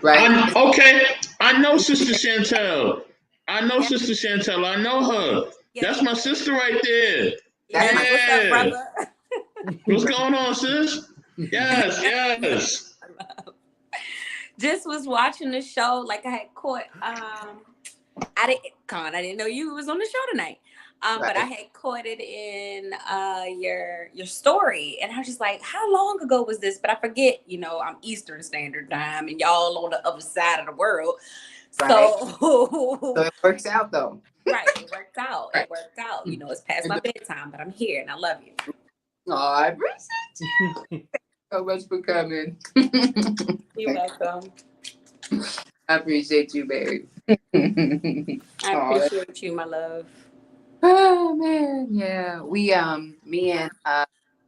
Right. Okay. I know Sister Chantel. I know her. That's my sister right there. Yeah. What's up, brother? What's going on, sis? Yes. Just was watching the show. I had caught. I didn't know you was on the show tonight. But I had caught it in your story, and I was just like, how long ago was this? But I forget, I'm Eastern Standard Time, and y'all on the other side of the world. Right. So it works out, though. Right, it worked out. Right. It worked out. It's past my bedtime, but I'm here, and I love you. Oh, I appreciate you so much for coming. You're welcome. I appreciate you, babe. I appreciate you, my love. Oh man, yeah. We me and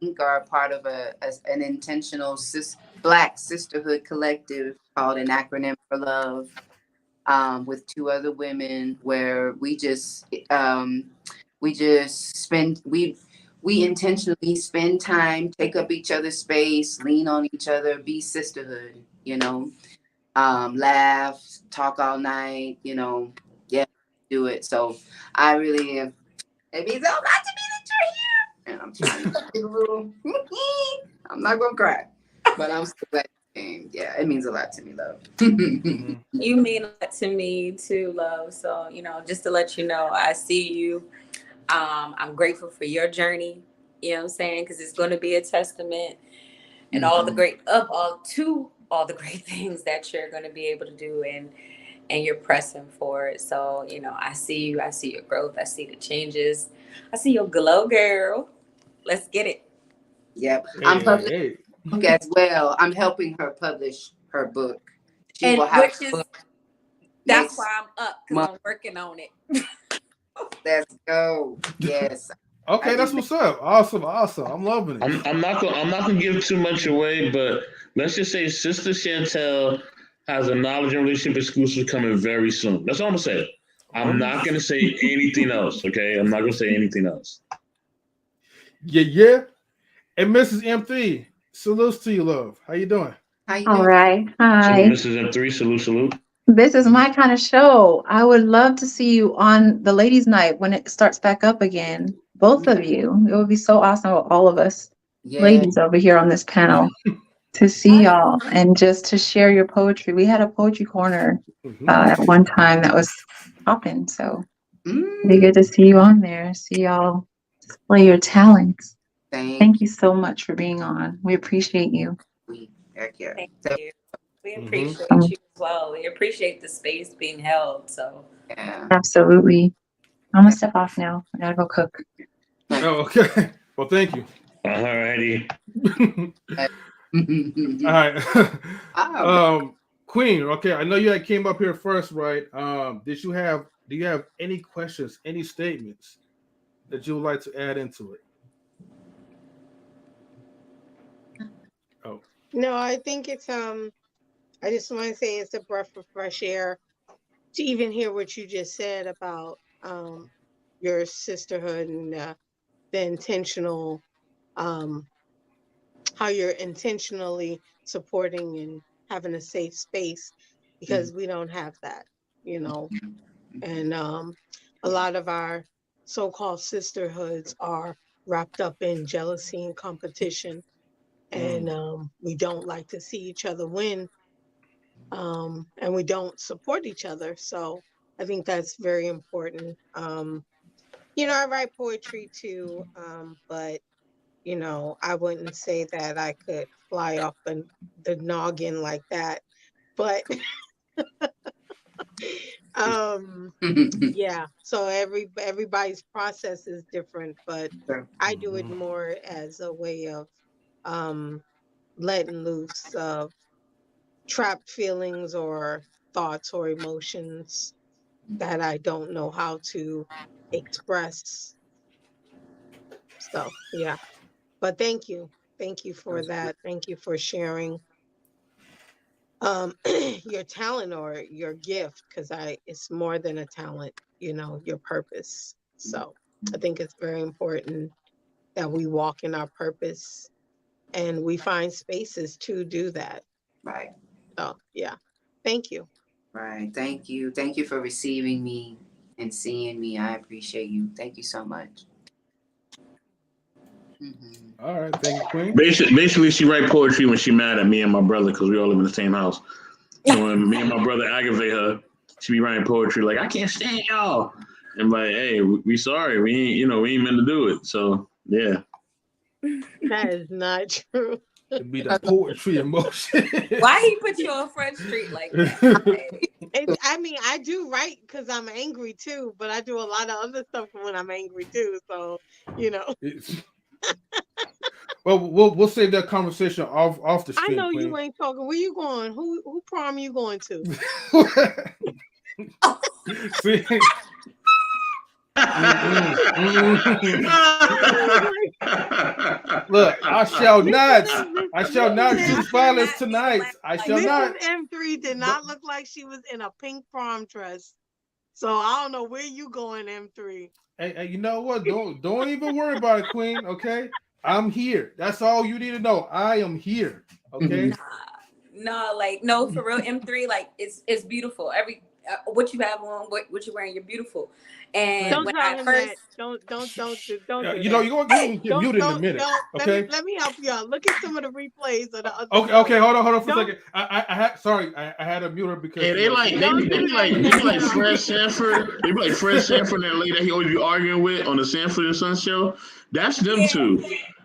Ink are part of an intentional Black sisterhood collective called an acronym for love. With two other women, where we just spend we intentionally spend time, take up each other's space, lean on each other, be sisterhood. Laugh, talk all night. Yeah, do it. So I really am. It means a lot to me that you're here, and I'm trying to get a little. I'm not gonna cry, but I'm still glad you came. Yeah, it means a lot to me, love. You mean a lot to me too, love. So, just to let you know, I see you. I'm grateful for your journey. You know what I'm saying? Because it's going to be a testament and all the great things that you're going to be able to do, and you're pressing for it. So, I see you. I see your growth. I see the changes. I see your glow, girl. Let's get it. Yep. I'm publishing a book as well. I'm helping her publish her book. She will have a book. That's why I'm up, because I'm working on it. Let's go. Yes. Okay, that's what's up. Awesome. I'm loving it. I'm not gonna give too much away, but let's just say Sister Chantel has a knowledge and relationship exclusive coming very soon. That's all I'm gonna say. I'm not gonna say anything else. Okay, I'm not gonna say anything else. Yeah. And Mrs. M3, salutes to you, love. How you doing? All right. Hi. So Mrs. M3, salute. This is my kind of show. I would love to see you on the Ladies Night when it starts back up again. Both of you. It would be so awesome with all of us ladies over here on this panel to see y'all and just to share your poetry. We had a poetry corner at one time that was popping. So it'd be good to see you on there. See y'all display your talents. Thank you so much for being on. We appreciate you. Thank you. We appreciate you as well. We appreciate the space being held. So absolutely. I'm gonna step off now. I gotta go cook. Oh, okay. Well, thank you. Alrighty. All right. Queen, okay. I know you came up here first, right? Do you have any questions, any statements that you would like to add into it? Oh. No, I think it's I just want to say it's a breath of fresh air to even hear what you just said about your sisterhood and the intentional how you're intentionally supporting and having a safe space, because we don't have that, and a lot of our so-called sisterhoods are wrapped up in jealousy and competition, and we don't like to see each other win, and we don't support each other. So I think that's very important. I write poetry too, but I wouldn't say that I could fly off the noggin like that. But yeah, so everybody's process is different, but I do it more as a way of letting loose of trapped feelings or thoughts or emotions that I don't know how to express. So yeah, but thank you for that. Thank you for sharing your talent or your gift, because it's more than a talent, your purpose. So I think it's very important that we walk in our purpose and we find spaces to do that. Right. So yeah, thank you. Right. Thank you for receiving me and seeing me. I appreciate you. Thank you so much. All right, thank you, Queen. Basically, she write poetry when she mad at me and my brother, because we all live in the same house. So when me and my brother aggravate her, she be writing poetry like, "I can't stand y'all," and like, "Hey, we sorry, we ain't meant to do it." So yeah, that is not true. It'd be the poetry emotion. Why he put you on Front Street like that? I mean, I do write because I'm angry too, but I do a lot of other stuff when I'm angry too. So Well, we'll save that conversation off the stream. I know Queen. you ain't talking. Where you going? Who prom you going to? See? Look, I shall not choose violence tonight. I shall not. M3 did not look like she was in a pink prom dress. So I don't know where you going, M3. Hey, you know what? Don't even worry about it, Queen. Okay, I'm here. That's all you need to know. I am here. Okay. No, for real, M3, like it's beautiful. Every what you have on, what you're wearing, you're beautiful. And don't when tell I him first, that. Don't. You know, you're gonna get muted in a minute. Okay. Let me help you out. Look at some of the replays of the other. Okay. Hold on for a second. I had a mute her because they be like Fred Sanford. They be like Fred Sanford, that lady that he always be arguing with on the Sanford and Son show. That's them too.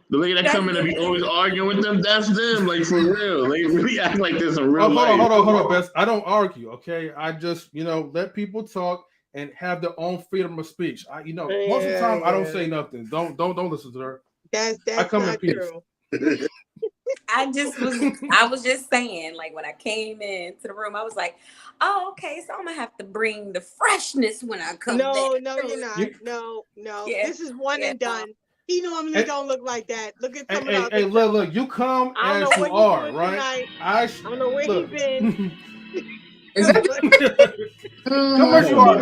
The lady that come in and be always arguing with them, that's them. Like, for real. They really act like this in real life. Hold on, Bess. I don't argue, okay? I just, let people talk and have their own freedom of speech. Most of the time, I don't say nothing. Don't listen to her. That's I come not in peace. true. I was just saying, like, when I came into the room, I was like, oh, okay, so I'm gonna have to bring the freshness when I come back. No, you're not. No. Yeah. This is one and done. He normally don't look like that. Look at some of the Hey, look, you come as you are, right? I don't know where he's been. Come as you are.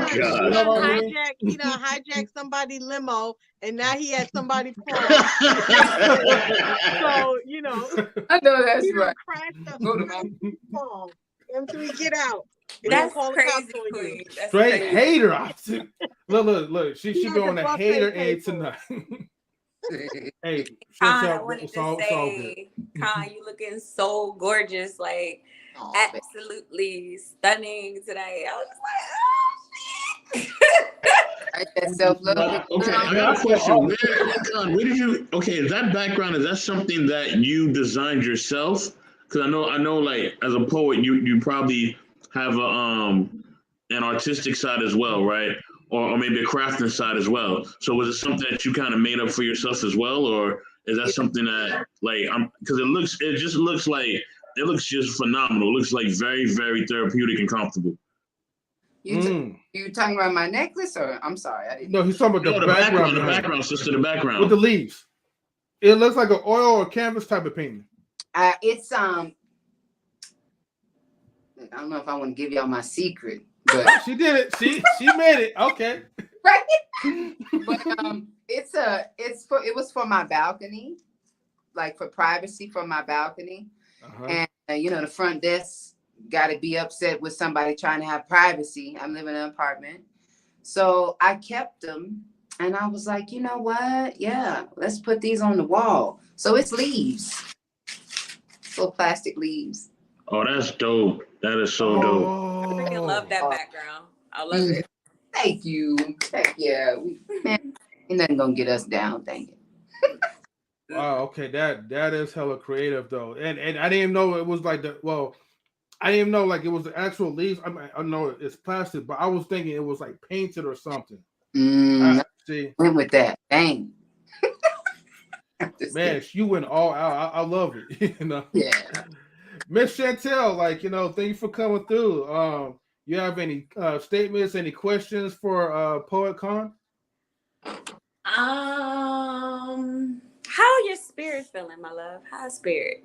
Hijack somebody's limo, and now he had somebody prom. So I know that's right. Prom. M3, get out. That's crazy. Straight hater. Look. She be on a hater end tonight. Hey, Khan, I wanted to say, Khan, you looking so gorgeous, like absolutely stunning today. I was like, oh shit. That self-love. Okay, I got a question. Where did you? Okay, is that background? Is that something that you designed yourself? Because I know, like as a poet, you probably have an artistic side as well, right? Or maybe a crafting side as well. So was it something that you kind of made up for yourself as well, or is that something that because it looks just phenomenal. It looks like very, very therapeutic and comfortable. You talking about my necklace, or I'm sorry? No, he's talking about the background. The background, sister, the background with the leaves. It looks like an oil or canvas type of painting. It's I don't know if I want to give y'all my secret. But she did it. She made it. Okay. Right. But it was for my balcony, like for privacy for my balcony. And the front desk got to be upset with somebody trying to have privacy. I'm living in an apartment. So I kept them and I was like, you know what? Yeah, let's put these on the wall. So it's leaves. Little plastic leaves. Oh, that's dope. That is so dope. I freaking love that background. I love it. Thank you. Yeah. Ain't nothing gonna get us down. Thank you. Wow. Okay. That is hella creative though. And I didn't even know it was like I didn't even know like it was the actual leaves. I know it's plastic, but I was thinking it was like painted or something. See. Went with that. Dang. Man, you went all out. I love it. Yeah. Miss Chantel, thank you for coming through. You have any statements, any questions for Poet Khan? How your spirit feeling, my love? How's spirit?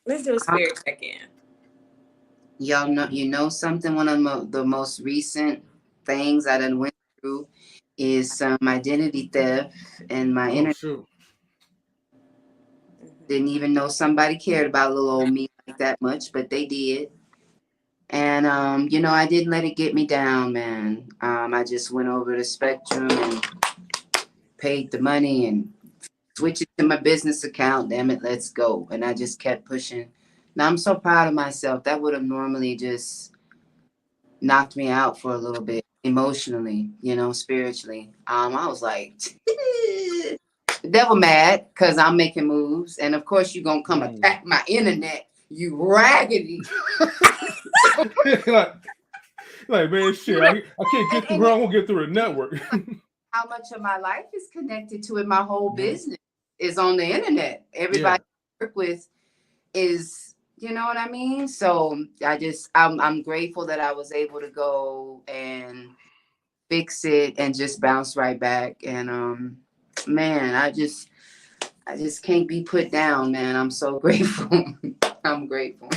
Let's do a spirit check-in. Y'all know, something. One of the most recent things I done went through is some identity theft, and my internet. Sure. Didn't even know somebody cared about little old me like that much, but they did. And I didn't let it get me down, man. I just went over the spectrum and paid the money and switched it to my business account. Damn it, let's go. And I just kept pushing. Now I'm so proud of myself. That would have normally just knocked me out for a little bit emotionally, spiritually. I was like, the devil mad because I'm making moves. And of course, you're going to come attack my internet, you raggedy. like, man, shit, I can't get through her. I won't get through a network. How much of my life is connected to it, my whole business. is on the internet. Everybody I work with is, you know what I mean? So I'm grateful that I was able to go and fix it and just bounce right back. And man, I just can't be put down, man. I'm so grateful. I'm grateful.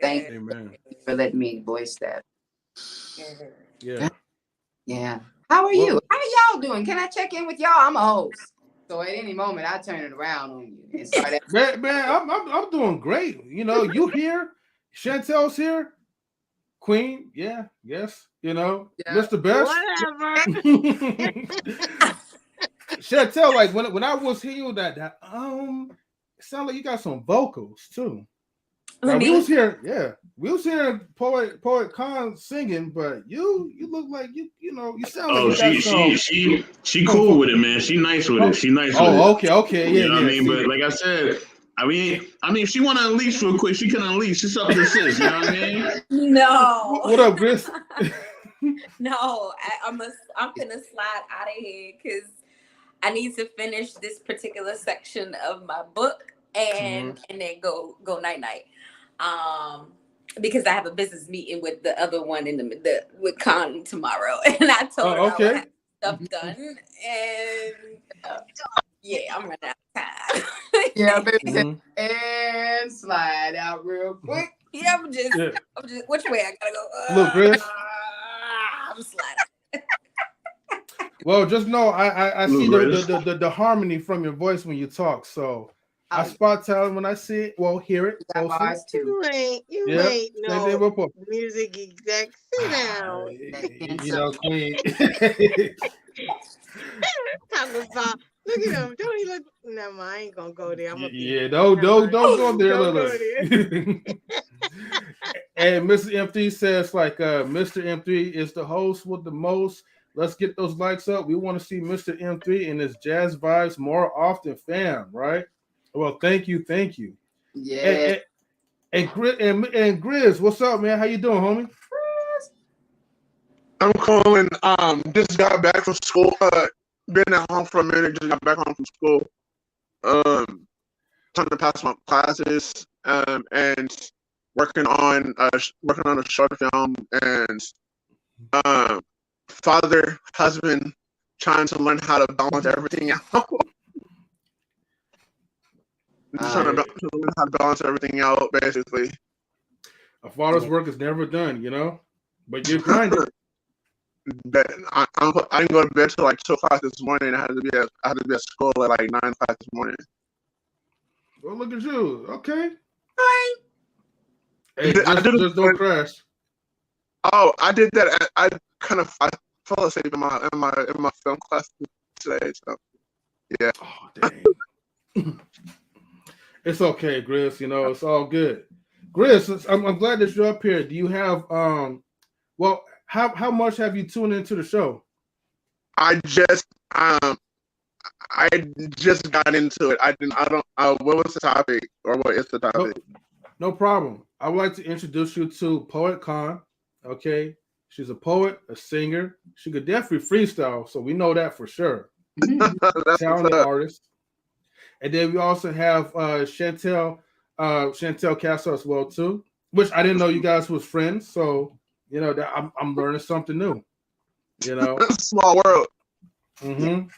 Thank you for letting me voice that. Yeah. Yeah. How are you? How are y'all doing? Can I check in with y'all? I'm a host. So at any moment, I turn it around on you and start. Man, I'm doing great. You know, you here, Chantel's here, Queen, yes. You know, Mr. Best. Whatever. Chantel, like when I was here, that it sounded like you got some vocals too. Now, we was here, poet Khan singing, but you look like you sound like you got she cool with it, man. She nice with it. She nice with it. Okay, you know what I mean? But like I said, I mean, if she want to unleash real quick, she can unleash. It's up to sis. You know what I mean? No. What up, Chris? No, I'm gonna slide out of here because I need to finish this particular section of my book and then go night night. Because I have a business meeting with the other one in the with Khan tomorrow, and I told her I would have stuff done, and I'm running out of time. Baby, and slide out real quick. I'm just which way I gotta go? Look, Chris. I'm sliding. Well, just know I see the harmony from your voice when you talk, so. I spot talent when I see it. Well, hear it. You ain't no music exec. Sit down. You know, Queen. Talk about. Look at him. Don't he look? No, I ain't gonna go there. Don't go there. And Mr. M3 says like Mr. M3 is the host with the most. Let's get those likes up. We want to see Mr. M3 and his jazz vibes more often, fam. Right? Well, thank you. Yeah. And Grizz, what's up, man? How you doing, homie? I'm calling. Just got back from school. Been at home for a minute. Just got back home from school. Trying to pass my classes. And working on a short film. And father, husband, trying to learn how to balance everything out. Trying to learn how to balance everything out, basically. A father's work is never done, you know, but you're grinding. I didn't go to bed till like 2 o'clock this morning. I had to be at school at like 9 o'clock this morning. Well, look at you. Okay. Right. Hey, just don't crash. Oh, I did that. I fell asleep in my film class today. So yeah. Oh dang. It's okay, Grizz. You know, it's all good. Grizz, I'm glad that you're up here. Do you have well, how much have you tuned into the show? I just got into it. What was the topic, or what is the topic? No problem. I would like to introduce you to Poet Khan. Okay, she's a poet, a singer. She could definitely freestyle, so we know that for sure. Talented artist. And then we also have Chantel Castro as well too, which I didn't know you guys was friends. So you know that I'm learning something new. You know, small world. Mm-hmm.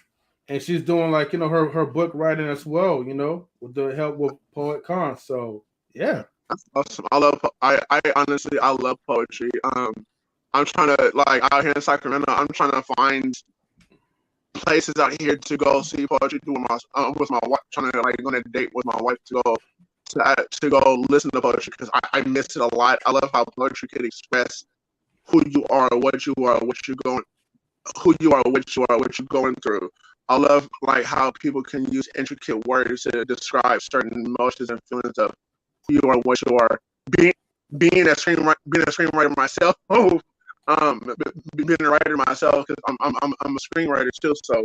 And she's doing like her book writing as well. You know, with the help with Poet Khan. So yeah, that's awesome. I honestly love poetry. I'm trying to out here in Sacramento. I'm trying to find places out here to go see poetry with my wife, trying to go on a date with my wife to go listen to poetry, because I miss it a lot. I love how poetry can express who you are, what you are, what you're going through. I love how people can use intricate words to describe certain emotions and feelings of who you are, what you are. Being a screenwriter myself. Being a writer myself, because I'm a screenwriter too. So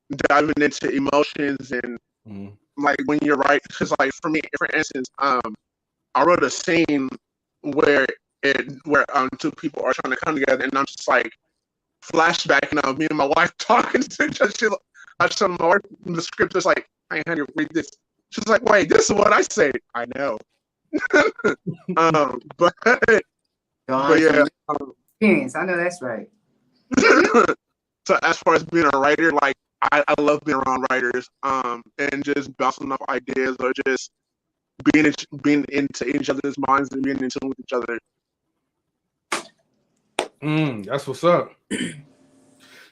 diving into emotions and when you're right, because for me, for instance, I wrote a scene where two people are trying to come together, and I'm just flashbacking of me and my wife talking to I showed my wife the script. It's like, I ain't had to read this. She's like, wait, this is what I say. I know. But yeah. Experience. I know that's right. So as far as being a writer, like I love being around writers, and just bouncing off ideas or just being into each other's minds and being in tune with each other. That's what's up.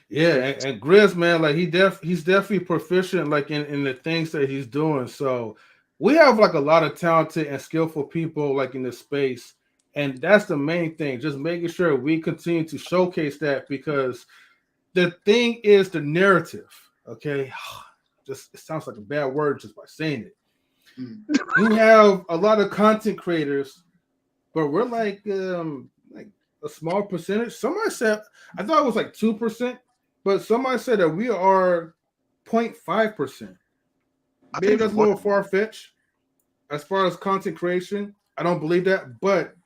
Yeah, and Grizz, man, like he's definitely proficient, like in the things that he's doing. So we have like a lot of talented and skillful people like in this space, and that's the main thing. Just making sure we continue to showcase that, because the thing is the narrative. Okay, just it sounds like a bad word just by saying it. You have a lot of content creators, but we're like a small percentage. Somebody said, I thought it was like 2%, but somebody said that we are 0.5%. Maybe that's a little far-fetched as far as content creation. I don't believe that, but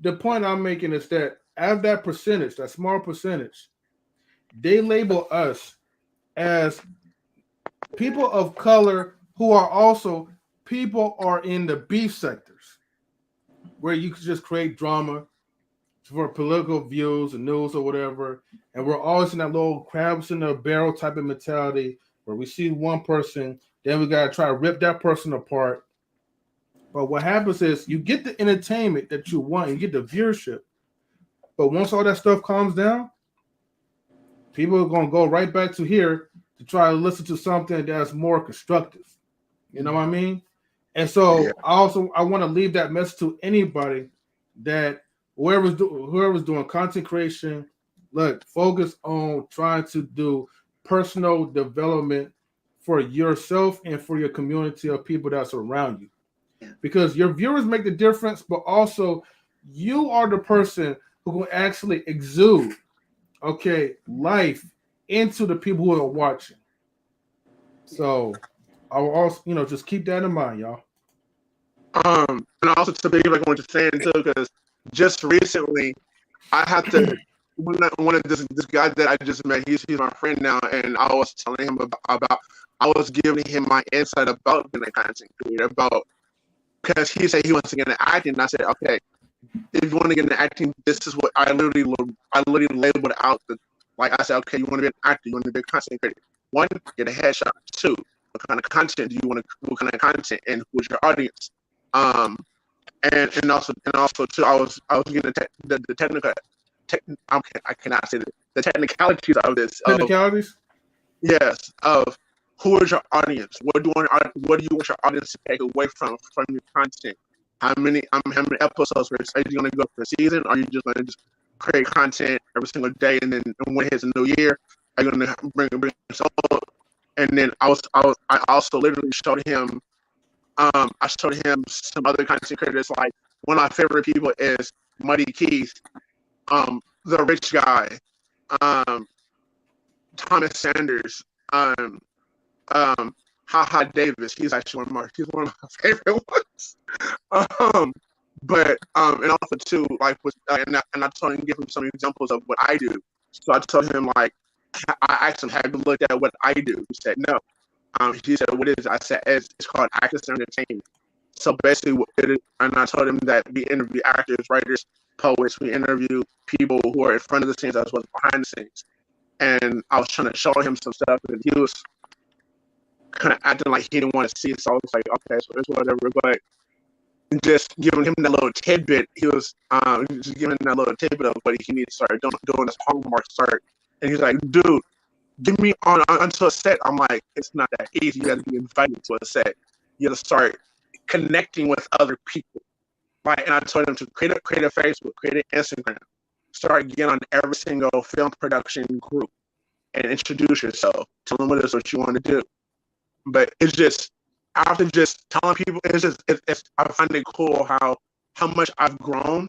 the point I'm making is that out of that percentage, that small percentage, they label us as people of color who are also people are in the beef sectors, where you can just create drama for political views and news or whatever. And we're always in that little crabs in the barrel type of mentality where we see one person, then we got to try to rip that person apart. But what happens is you get the entertainment that you want, you get the viewership. But once all that stuff calms down, people are going to go right back to here to try to listen to something that's more constructive. You know what I mean? And so I want to leave that message to anybody that whoever's doing content creation, look, focus on trying to do personal development for yourself and for your community of people that's around you. Because your viewers make the difference, but also you are the person who will actually exude, life into the people who are watching. So I will also, just keep that in mind, y'all. And also to be like what you're saying too, because just recently I had to one of this guy that I just met. He's my friend now, and I was telling him about I was giving him my insight about being a content creator, because he said he wants to get into acting. And I said, okay, if you want to get into acting, this is what I literally labeled out. Like I said, okay, you want to be an actor, you want to be a content creator. 1, get a headshot. 2, what kind of content do you want to? What kind of content, and who's your audience? And also too, I was getting the technical. I cannot say the technicalities of this. Technicalities. Yes. Of who is your audience? What do you want your audience to take away from your content? How many episodes are you going to go per season? Are you just going to just create content every single day, and then when it hits a new year, are you going to bring some? And then I also literally showed him. I showed him some other content creators. Like one of my favorite people is Muddy Keith, the rich guy, Thomas Sanders, Haha Davis. He's actually one of my favorite ones. And also too, like and I told him, give him some examples of what I do. So I told him, like, I asked him, have you looked at what I do? He said no. He said, what is it? I said, it's called Access Entertainment. So basically what it is, and I told him that we interview actors, writers, poets, we interview people who are in front of the scenes as well as behind the scenes. And I was trying to show him some stuff, and he was kind of acting like he didn't want to see it. So I was like, okay, so it's whatever. But just giving him that little tidbit, he was just giving him that little tidbit of what he needs to start doing his homework. And he's like, dude, get me onto a set. I'm like, it's not that easy. You got to be invited to a set. You got to start connecting with other people, right? And I told him to create a Facebook, create an Instagram, start getting on every single film production group, and introduce yourself. Tell them what it is what you want to do. But it's just after just telling people, I find it cool how much I've grown.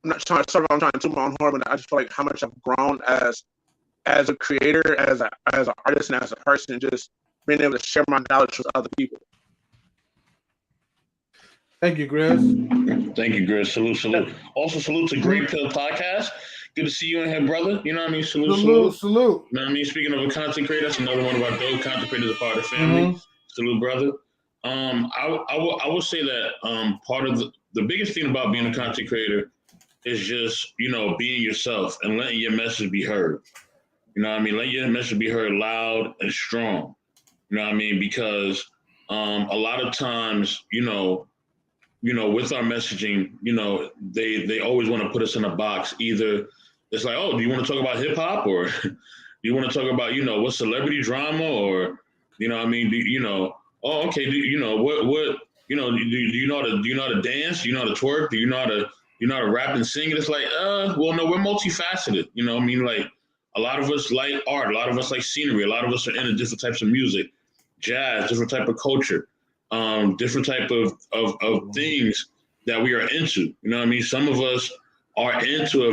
I'm trying to toot my own horn, but I just feel like how much I've grown as a creator, as an artist, and as a person, just being able to share my knowledge with other people. Thank you, Grizz. Thank you, Grizz. Salute. Also, salute to Great Pill Podcast. Good to see you in here, brother. You know what I mean? Salute. Salute. You know what I mean? Speaking of a content creator, that's another one of our dope content creators, a part of the family. Salute, brother. I will say that part of the biggest thing about being a content creator is just, you know, being yourself and letting your message be heard. You know what I mean? Let your message be heard loud and strong. You know what I mean? Because a lot of times, you know, with our messaging, you know, they always want to put us in a box. Either it's like, oh, do you want to talk about hip hop, or do you want to talk about, you know, what celebrity drama, or, you know what I mean? Do you know, oh, okay, do you know what you know, do you know how to dance? Do you know how to twerk? Do you know how to rap and sing? And it's like, well, no, we're multifaceted. You know what I mean? Like, a lot of us like art, a lot of us like scenery, a lot of us are into different types of music, jazz, different type of culture, different type of things that we are into. You know what I mean? Some of us are into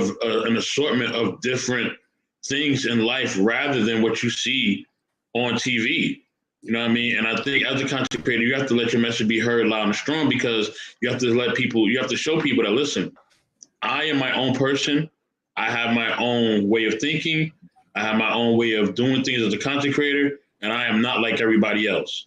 an assortment of different things in life rather than what you see on TV. You know what I mean? And I think as a content creator, you have to let your message be heard loud and strong, because you have to show people that, listen, I am my own person. I have my own way of thinking. I have my own way of doing things as a content creator, and I am not like everybody else.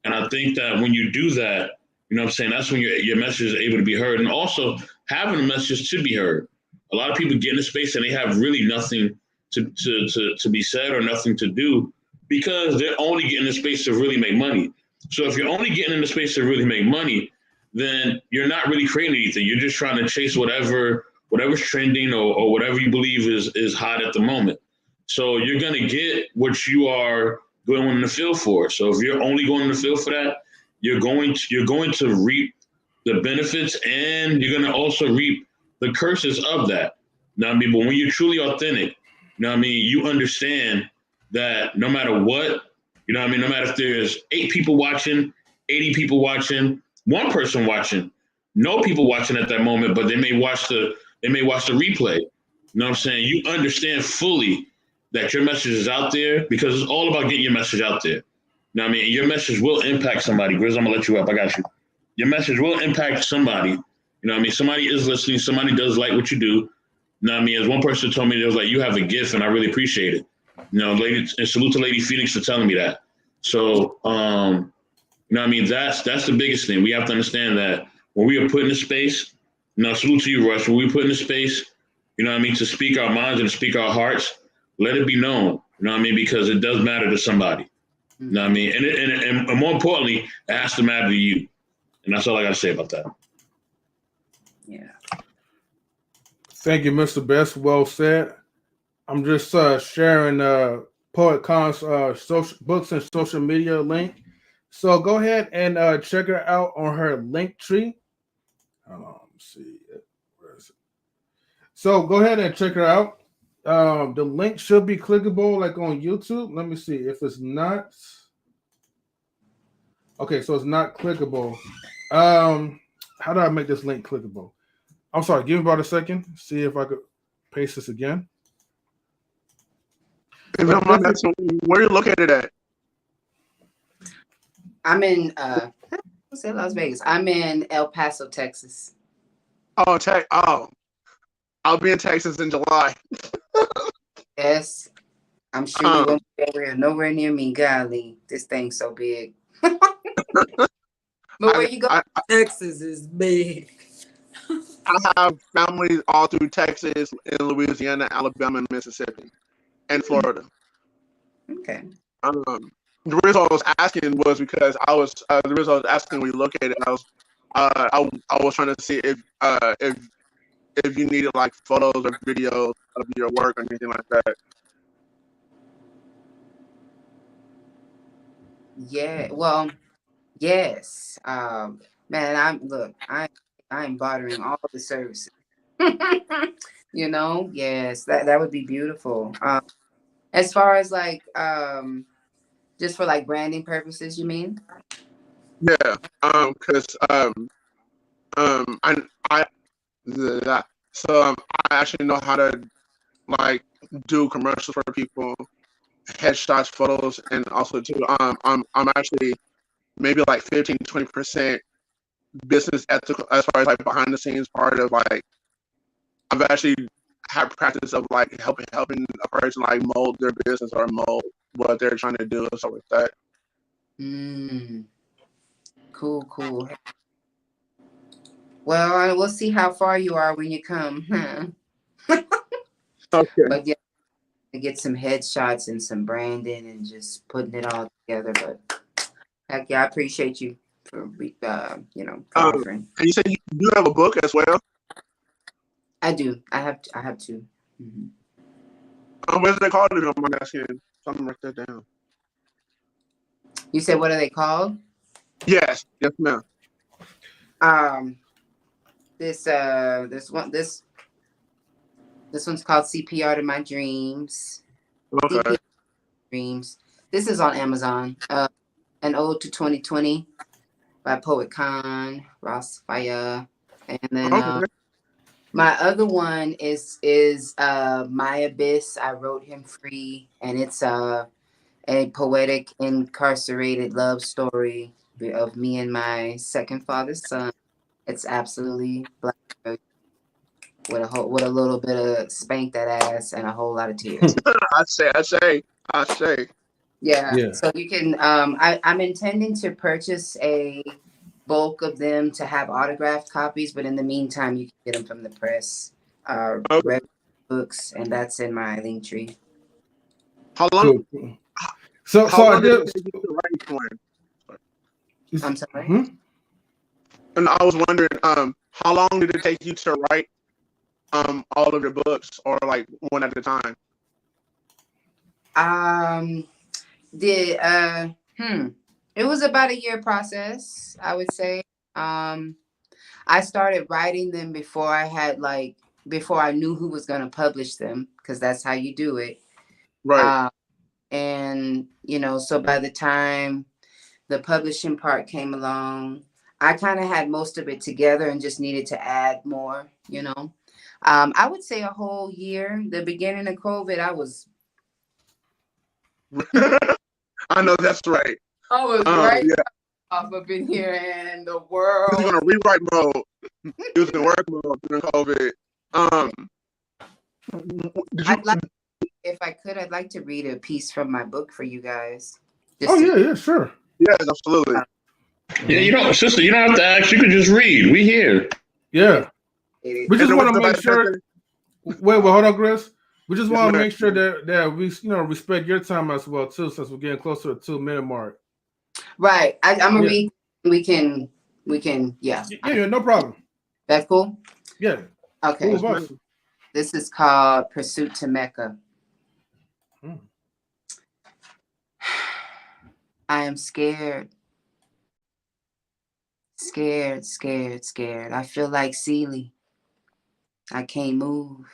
And I think that when you do that, you know what I'm saying, that's when your message is able to be heard. And also having a message to be heard. A lot of people get in a space and they have really nothing to be said or nothing to do, because they're only getting in the space to really make money. So if you're only getting in the space to really make money, then you're not really creating anything. You're just trying to chase whatever's trending or whatever you believe is hot at the moment. So you're going to get what you are going in the field for. So if you're only going in the field for that, you're going to reap the benefits, and you're going to also reap the curses of that. You know what I mean? But when you're truly authentic, you know what I mean, you understand that no matter what, you know what I mean, no matter if there's 8 people watching, 80 people watching, 1 person watching, no people watching at that moment, but they may watch the replay. You know what I'm saying? You understand fully that your message is out there, because it's all about getting your message out there. You know what I mean? Your message will impact somebody. Grizz, I'm gonna let you up. I got you. Your message will impact somebody. You know what I mean? Somebody is listening. Somebody does like what you do. You know what I mean? As one person told me, they was like, you have a gift, and I really appreciate it. You know, lady, and salute to Lady Phoenix for telling me that. So, you know what I mean? That's the biggest thing. We have to understand that when we are put in a space, you know, salute to you, Rush, when we put in a space, you know what I mean, to speak our minds and to speak our hearts, let it be known, you know what I mean, because it does matter to somebody. You know what I mean? And more importantly, it has to matter to you. And that's all I got to say about that. Yeah. Thank you, Mr. Best. Well said. I'm just sharing Poet Khan's books and social media link. So go ahead and check her out on her link tree. Hold on, let's see. Where is it? So go ahead and check her out. The link should be clickable like on YouTube. Let me see if it's not. Okay, so it's not clickable. How do I make this link clickable? I'm sorry, give me about a second. See if I could paste this again. Where are you located at? I'm in Las Vegas. I'm in El Paso, Texas. Oh, I'll be in Texas in July. Yes. I'm sure you won't be nowhere near me. Golly, this thing's so big. But where you go? Texas is big. I have family all through Texas, in Louisiana, Alabama, and Mississippi, and Florida. Okay. The reason I was asking was because the reason I was asking where you located. I was trying to see if you needed like photos or videos of your work or anything like that. Yeah. Well, yes. Man, I'm bartering all the services. You know, yes, that would be beautiful. As far as like just for like branding purposes, you mean? Yeah. I actually know how to like do commercials for people, headshots, photos, and also too I'm actually maybe like 15-20% business ethical as far as like behind the scenes part of like I've actually have practice of like helping a person like mold their business or mold what they're trying to do and stuff like that. Cool. Well, we'll see how far you are when you come. Okay. But yeah, to get some headshots and some branding and just putting it all together. But heck yeah, I appreciate you for offering. And you said you do have a book as well? I do. I have two. What is it called? I'm asking. So I'm gonna write that down. You said what are they called? Yes, ma'am. This one's called CPR to My Dreams. Okay. CPR Dreams. This is on Amazon. An Ode to 2020 by poet Khan Rass Fiyaa. And then my other one is My Abyss. I Wrote Him Free, and it's a poetic incarcerated love story of me and my second father's son. It's absolutely black with a little bit of spank that ass and a whole lot of tears. I say. Yeah. So you can. I'm intending to purchase a bulk of them to have autographed copies, but in the meantime, you can get them from the press, red books, and that's in my link tree. How long? Cool. How long did it take you to write one? I'm sorry. And I was wondering, how long did it take you to write all of your books, or like one at a time? It was about a year process, I would say. I started writing them before I knew who was going to publish them, because that's how you do it. Right. And so by the time the publishing part came along, I kind of had most of it together and just needed to add more, I would say a whole year. The beginning of COVID, I was I know that's right. I was off up in here, and the world. He was in a rewrite mode. He was in work mode during COVID. If I could, I'd like to read a piece from my book for you guys. Yeah, sure. Yes, absolutely. Yeah, sister, you don't have to ask. You can just read. We here. Yeah. We just want to make sure. Wait, hold on, Chris. We just want to make sure that we, respect your time as well too, since we're getting closer to the 2-minute mark. Right. I'm gonna read. We can. Yeah. Yeah. No problem. That's cool. Yeah. Okay. Cool. This is called Pursuit to Mecca. I am scared. Scared. I feel like Sealy. I can't move.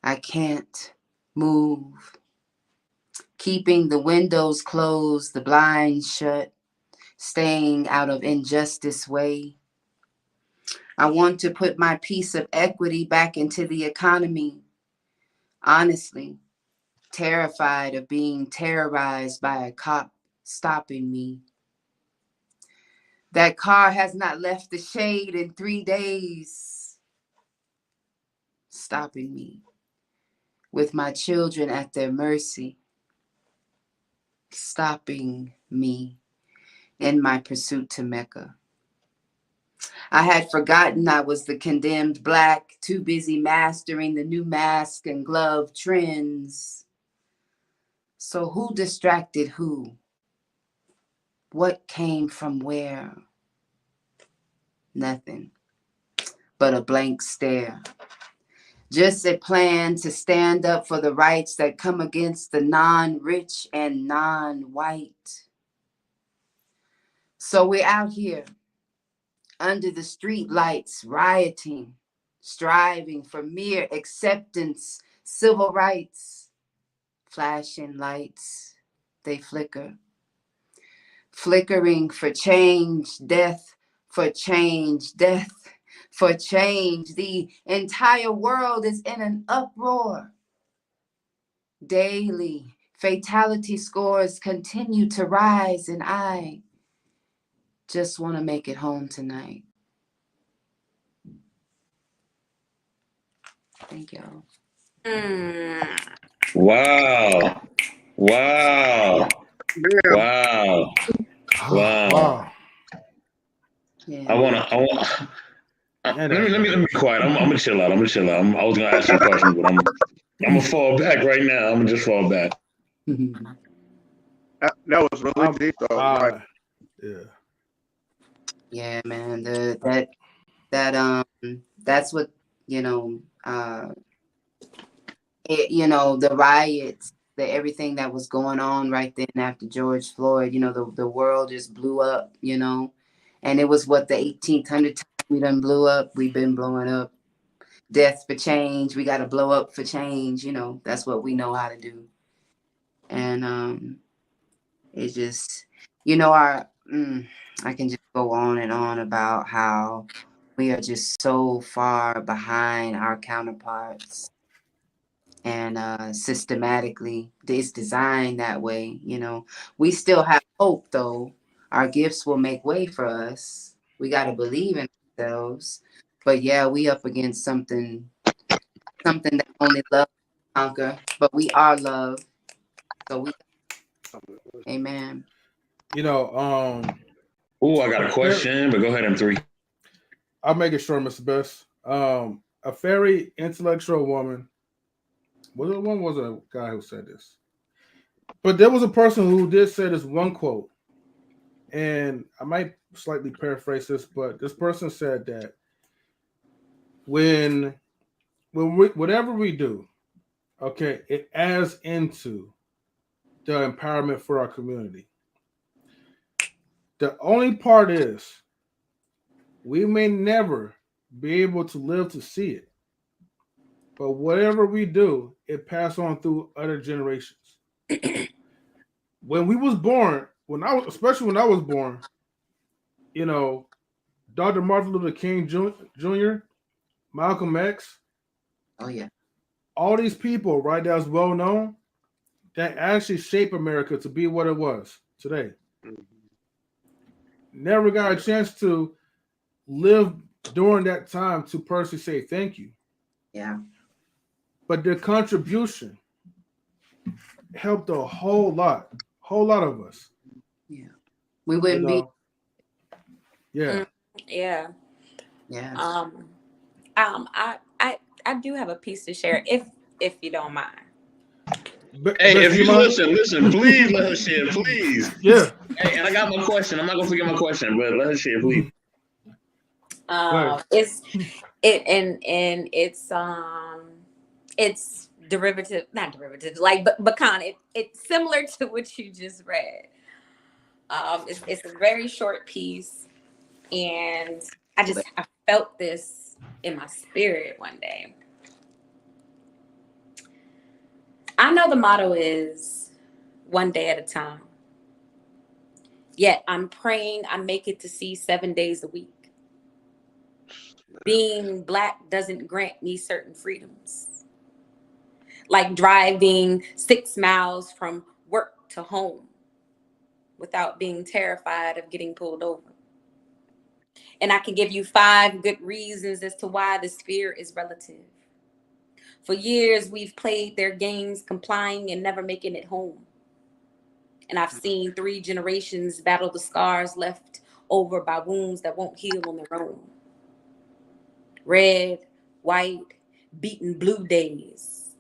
I can't move. Keeping the windows closed, the blinds shut, staying out of injustice way. I want to put my piece of equity back into the economy. Honestly, terrified of being terrorized by a cop stopping me. That car has not left the shade in 3 days, stopping me. With my children at their mercy, stopping me in my pursuit to Mecca. I had forgotten I was the condemned black, too busy mastering the new mask and glove trends. So who distracted who? What came from where? Nothing but a blank stare. Just a plan to stand up for the rights that come against the non-rich and non-white. So we're out here under the street lights, rioting, striving for mere acceptance, civil rights. Flashing lights, they flicker. Flickering for change, death for change, death for change. The entire world is in an uproar. Daily, fatality scores continue to rise, and I just want to make it home tonight. Thank y'all. Wow. Wow. Damn. Wow. Wow. Yeah. I want. Let me be quiet. I'm gonna chill out. I was gonna ask you a question, but I'm gonna fall back right now. I'm gonna just fall back. That was really deep, though. Yeah, man. That's what, you know. The riots, everything that was going on right then after George Floyd. The world just blew up. And it was what, the 1800 times we done blew up. We've been blowing up. Death for change. We got to blow up for change. That's what we know how to do. And it just, I can just go on and on about how we are just so far behind our counterparts. And systematically, it's designed that way. We still have hope, though. Our gifts will make way for us. We got to believe in ourselves. But yeah, we up against something that only love can conquer. But we are love. So amen. Oh, I got a question, but go ahead, M3. I'll make it short, Mr. Best. A very intellectual woman. Was it a guy who said this? But there was a person who did say this one quote, and I might slightly paraphrase this, but this person said that whatever we do, okay, it adds into the empowerment for our community. The only part is we may never be able to live to see it, but whatever we do, it passes on through other generations. When we was born, especially when I was born, Dr. Martin Luther King Jr., Malcolm X. Oh yeah. All these people, right, that's well known, that actually shaped America to be what it was today. Never got a chance to live during that time to personally say thank you. Yeah. But their contribution helped a whole lot of us. Yeah. We wouldn't be. Yeah. Yeah. Yeah. I do have a piece to share if you don't mind. Hey, if you listen, please let her share, please. Yeah. Hey, and I got my question. I'm not gonna forget my question, but let her share, please. It's derivative, not derivative, but Khan, it's similar to what you just read. It's a very short piece, and I felt this in my spirit one day. I know the motto is one day at a time. Yet I'm praying I make it to see 7 days a week. Being Black doesn't grant me certain freedoms. Like driving 6 miles from work to home without being terrified of getting pulled over. And I can give you 5 good reasons as to why this fear is relative. For years, we've played their games, complying and never making it home. And I've seen 3 generations battle the scars left over by wounds that won't heal on their own. Red, white, beaten blue days.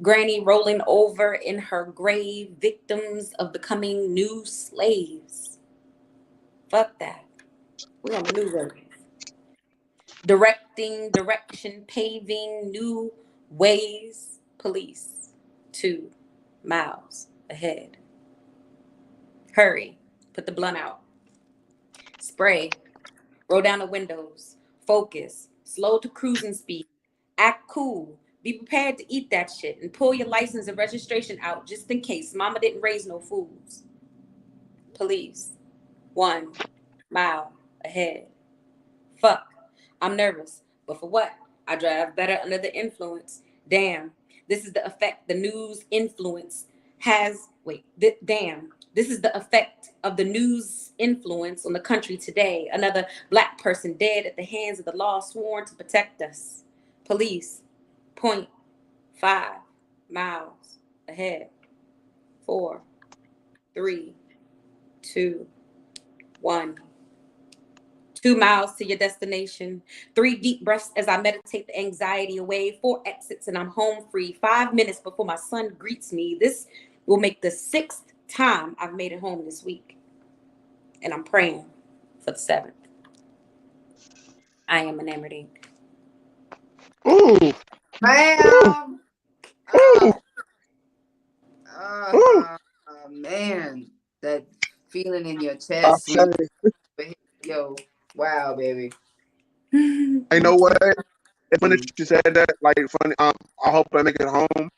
Granny rolling over in her grave, victims of becoming new slaves. Fuck that. We're on a new road. Directing, direction, paving new ways, police 2 miles ahead. Hurry, put the blunt out. Spray, roll down the windows, focus, slow to cruising speed, act cool, be prepared to eat that shit, and pull your license and registration out just in case mama didn't raise no fools. Police 1 mile ahead. Fuck, I'm nervous, but for what? I drive better under the influence. Damn, this is the effect the news influence has. Damn, this is the effect of the news influence on the country today. Another Black person dead at the hands of the law sworn to protect us. Police 0.5 miles ahead. 4, 3, 2, 1. 2 miles to your destination. 3 deep breaths as I meditate the anxiety away. 4 exits and I'm home free. 5 minutes before my son greets me. This will make the 6th time I've made it home this week. And I'm praying for the 7th. I am enamored ink. Ooh. Bam! Ooh. Man, that feeling in your chest. Yo, wow, baby. I know what? It's funny she said that. Like, funny. I hope I make it home.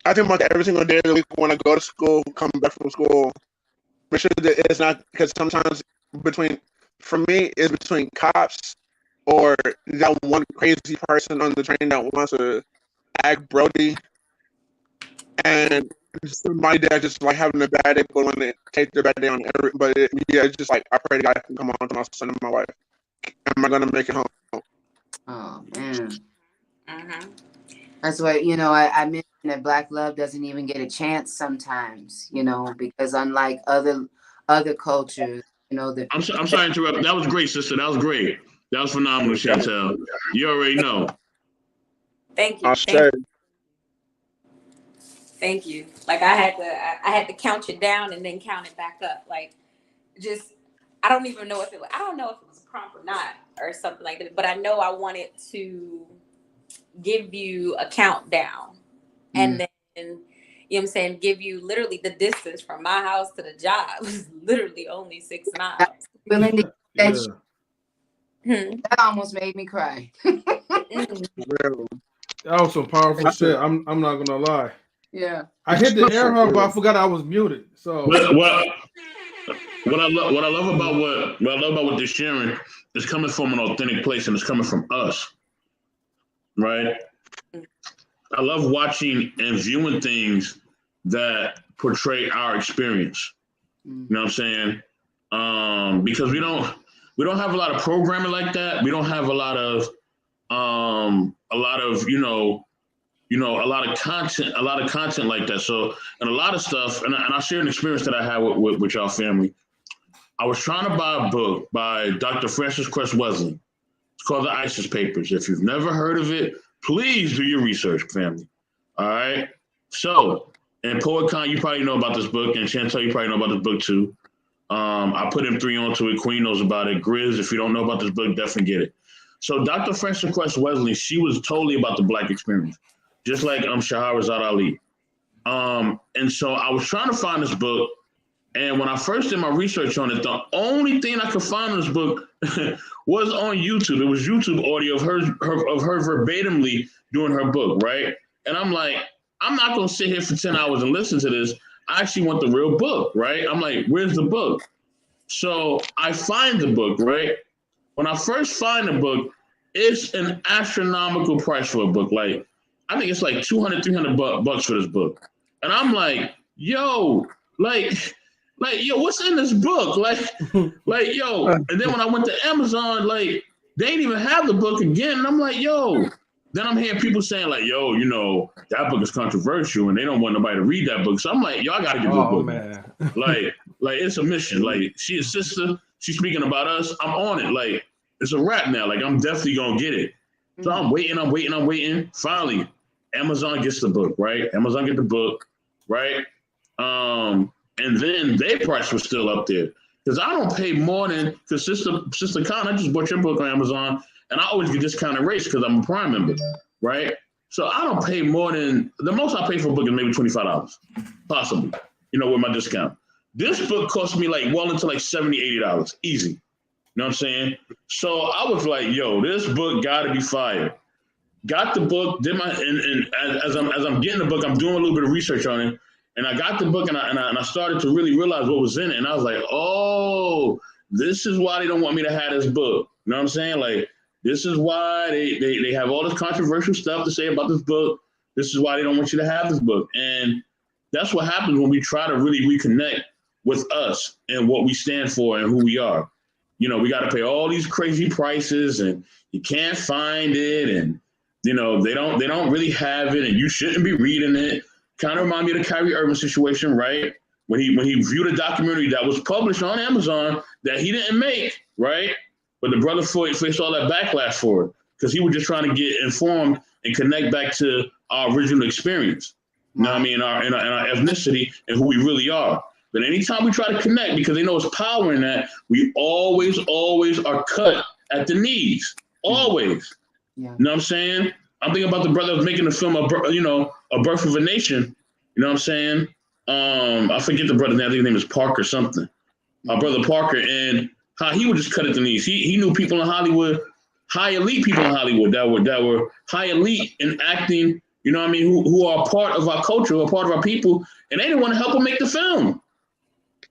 I think about that every single day of the week when I go to school, come back from school. Make sure that it's not, because sometimes for me, it's between cops or that one crazy person on the train that wants to act Brody, and somebody that just like having a bad day, but when they take their bad day on it's just like, I pray to God can come on to my son and my wife. Am I gonna make it home? Oh man. Mm-hmm. That's what, I mentioned that Black love doesn't even get a chance sometimes, because unlike other cultures, I'm sorry to interrupt. That was great, sister. That was great. That was phenomenal, Chantel. You already know. Thank you. Thank you. Like I had to count it down and then count it back up. Like, just, I don't know if it was a prompt or not or something like that, but I know I wanted to give you a countdown and then, you know what I'm saying, give you literally the distance from my house to the job. It was literally only 6 miles. That almost made me cry. That was some powerful shit. I'm not gonna lie. Yeah. I hit the air horn, but I forgot I was muted. So what I love about what they're sharing is coming from an authentic place, and it's coming from us, right? I love watching and viewing things that portray our experience. You know what I'm saying? Because we don't have a lot of programming like that. We don't have a lot of content like that. So, and a lot of stuff, and I'll share an experience that I had with y'all family. I was trying to buy a book by Dr. Francis Cress Wesleyan. It's called The ISIS Papers. If you've never heard of it, please do your research, family. All right. So, and Poet Khan, you probably know about this book, and Chantel, you probably know about this book too. I put M3 onto it. Queen knows about it. Grizz, if you don't know about this book, definitely get it. So Dr. Francis Cress Wesleyan, she was totally about the Black experience, just like Shahrazad Ali. And so I was trying to find this book, and when I first did my research on it, the only thing I could find in this book was on YouTube. It was YouTube audio of her verbatimly doing her book, right? And I'm like, I'm not gonna sit here for 10 hours and listen to this. I actually want the real book, right? I'm like, where's the book? So I find the book, right? When I first find the book, it's an astronomical price for a book. Like, I think it's like $200, $300 for this book. And I'm like, yo, yo, what's in this book? Like, yo. And then when I went to Amazon, like, they didn't even have the book again. And I'm like, yo. Then I'm hearing people saying, like, yo, that book is controversial and they don't want nobody to read that book. So I'm like, yo, I gotta get this book. Man. like it's a mission. Like, she is sister. She's speaking about us. I'm on it. Like, it's a wrap now. Like, I'm definitely gonna get it. So I'm waiting. Finally, Amazon gets the book, right? Amazon get the book, right? And then their price was still up there. Because I don't pay more than, because Sister Khan, I just bought your book on Amazon, and I always get discounted rates because I'm a Prime member, right? So I don't pay more than, the most I pay for a book is maybe $25, possibly, with my discount. This book cost me well into $70, $80, easy. You know what I'm saying? So I was like, yo, this book gotta be fire. Got the book, did and as I'm getting the book, I'm doing a little bit of research on it. And I got the book and I started to really realize what was in it. And I was like, oh, this is why they don't want me to have this book. You know what I'm saying? Like, this is why they have all this controversial stuff to say about this book. This is why they don't want you to have this book. And that's what happens when we try to really reconnect with us and what we stand for and who we are. We got to pay all these crazy prices and you can't find it. And they don't really have it, and you shouldn't be reading it. Kind of remind me of the Kyrie Irving situation, right? When he viewed a documentary that was published on Amazon that he didn't make, right? But the brother faced all that backlash for it because he was just trying to get informed and connect back to our original experience. You know what I mean? In our ethnicity and who we really are. But anytime we try to connect, because they know it's power in that, we always are cut at the knees. Always. Yeah. You know what I'm saying? I'm thinking about the brother that was making the film, A Birth of a Nation. You know what I'm saying? I forget the brother's name. I think his name is Parker something. My brother Parker, and how he would just cut at the knees. He knew people in Hollywood, high elite people in Hollywood that were high elite in acting. You know what I mean? Who are part of our culture, who are part of our people, and they didn't want to help him make the film.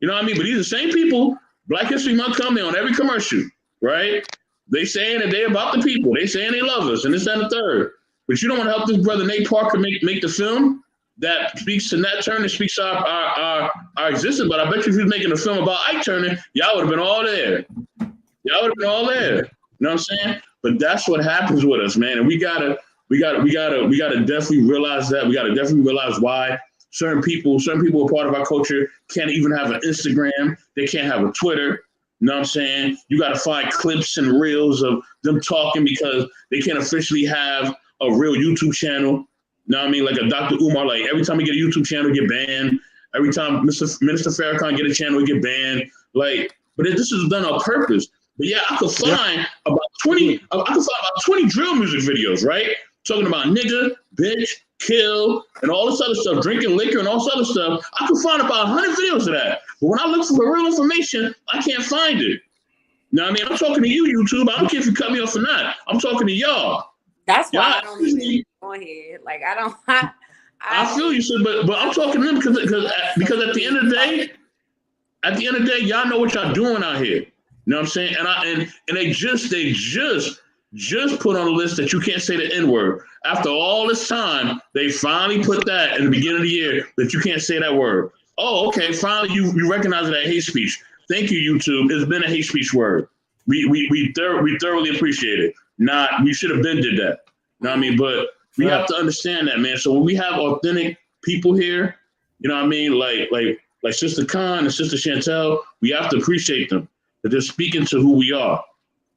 You know what I mean? But these are the same people. Black History Month come in on every commercial, right? They saying that they're about the people. They saying they love us, and this, that, and the third. But you don't want to help this brother Nate Parker make the film that speaks to Nat Turner, speaks to our existence. But I bet you if he was making a film about Ike Turner, y'all would have been all there. Y'all would have been all there. You know what I'm saying? But that's what happens with us, man. And we gotta definitely realize that. We gotta definitely realize why certain people are part of our culture can't even have an Instagram. They can't have a Twitter. You know what I'm saying? You got to find clips and reels of them talking because they can't officially have a real YouTube channel. You know what I mean? Like a Dr. Umar, like every time he get a YouTube channel, he get banned. Every time Minister Farrakhan get a channel, he get banned. Like, but this is done on purpose. But yeah, I could find about 20 drill music videos, right? Talking about nigga, bitch, kill, and all this other stuff, drinking liquor and all this other stuff. I could find about 100 videos of that. But when I look for real information, I can't find it. You know what I mean? I'm talking to you, YouTube. I don't care if you cut me off or not. I'm talking to y'all. That's why I don't even go on here. Like, I feel you, sir, but I'm talking to them because at the end of the day, y'all know what y'all doing out here. You know what I'm saying? And they just put on a list that you can't say the N-word. After all this time, they finally put that in the beginning of the year that you can't say that word. Oh, okay. Finally, you recognize that hate speech. Thank you, YouTube. It's been a hate speech word. We thoroughly appreciate it. We should have been did that. You know what I mean? But we have to understand that, man. So when we have authentic people here, you know what I mean? Like Sister Khan and Sister Chantel, we have to appreciate them. That they're speaking to who we are.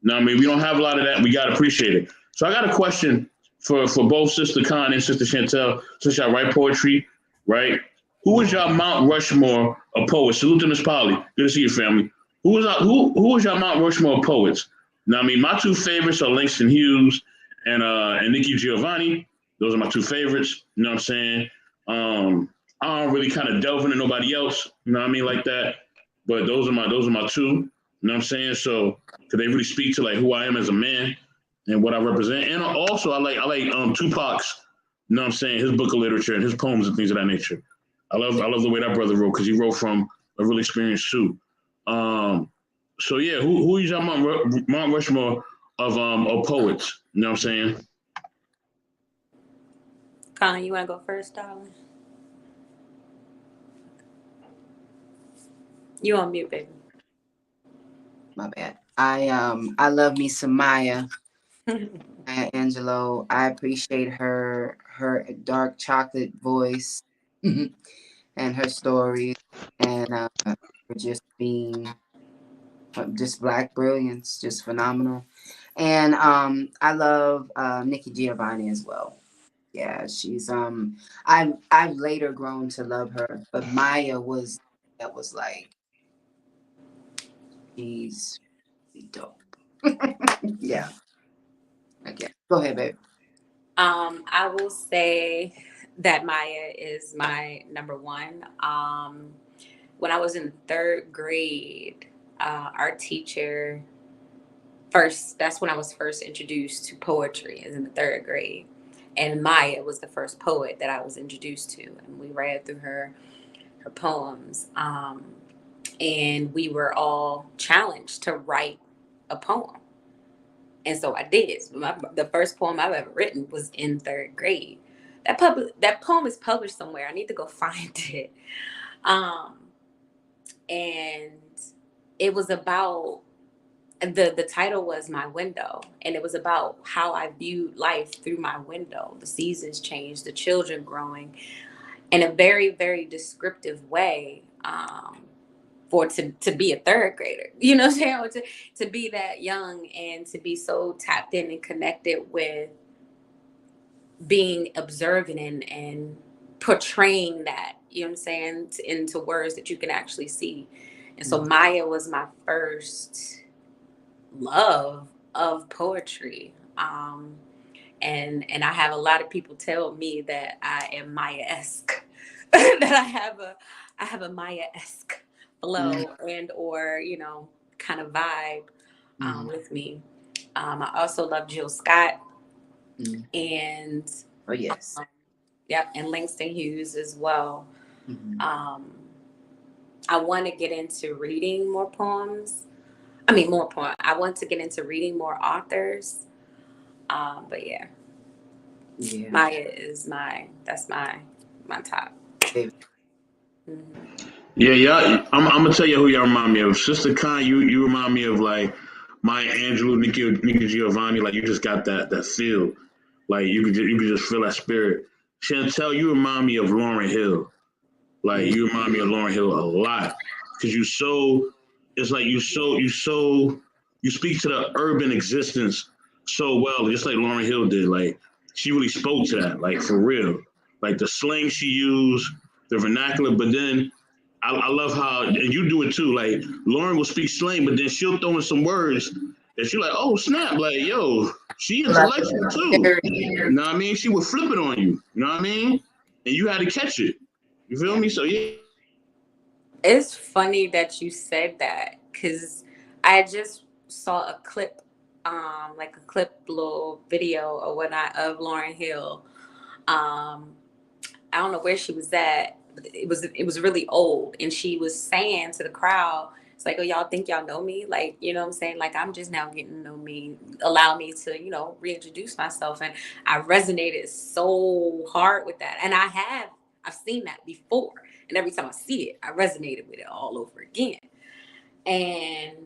You know what I mean? We don't have a lot of that. We got to appreciate it. So I got a question for both Sister Khan and Sister Chantel, since y'all write poetry, right? Who is y'all Mount Rushmore of poets? Salute to Miss Polly. Good to see you, family. Who is y'all Mount Rushmore of poets? Now, I mean, my two favorites are Langston Hughes and Nikki Giovanni. Those are my two favorites. You know what I'm saying? I don't really kind of delve into nobody else. You know what I mean, like that. But those are my two. You know what I'm saying? So, because they really speak to like who I am as a man and what I represent. And also, I like Tupac's. You know what I'm saying? His book of literature and his poems and things of that nature. I love the way that brother wrote because he wrote from a real experience too. So yeah, who is y'all Mount Rushmore of poets? You know what I'm saying? Khan, you want to go first, darling? You on mute, baby. My bad. I love me some Maya Angelou. I appreciate her dark chocolate voice and her stories and for just being just Black brilliance, just phenomenal. And I love Nikki Giovanni as well. Yeah, she's I've later grown to love her, but Maya was like she's dope. Yeah. Okay. Go ahead, babe. I will say that Maya is my number one. When I was in third grade, our teacher that's when I was first introduced to poetry, is in the third grade. And Maya was the first poet that I was introduced to. And we read through her poems. And we were all challenged to write a poem. And so I did. The first poem I've ever written was in third grade. That poem is published somewhere. I need to go find it. And it was about the title was My Window, and it was about how I viewed life through my window. The seasons changed, the children growing, in a very, very descriptive way, for to be a third grader, you know what I'm saying? Or to be that young and to be so tapped in and connected with being observant and portraying that, you know what I'm saying, into words that you can actually see. And so Maya was my first love of poetry. And I have a lot of people tell me that I am Maya-esque, that I have a Maya-esque flow and or, you know, kind of vibe with me. I also love Jill Scott and and Langston Hughes as well. I want to get into reading more poems. I want to get into reading more authors. But Maya is my top. Yeah. I'm gonna tell you who y'all remind me of. Sister Khan, you remind me of like Maya Angelou, Nikki Giovanni. Like you just got that feel. Like you could just feel that spirit. Chantel, you remind me of Lauryn Hill. Like you remind me of Lauryn Hill a lot because you speak to the urban existence so well, just like Lauryn Hill did. Like she really spoke to that, like for real. Like the slang she used, the vernacular, but then I love how, and you do it too. Like Lauren will speak slang, but then she'll throw in some words that you're like, oh snap, like yo, she intellectual too. You know what I mean? She would flip it on you. You know what I mean? And you had to catch it. You feel me? So yeah. It's funny that you said that because I just saw a clip, like a clip little video or whatnot of Lauryn Hill. I don't know where she was at. It was really old, and she was saying to the crowd, it's like, oh, y'all think y'all know me? Like, you know what I'm saying? Like, I'm just now getting to know me. Allow me to, you know, reintroduce myself. And I resonated so hard with that. And I've seen that before. And every time I see it, I resonated with it all over again. And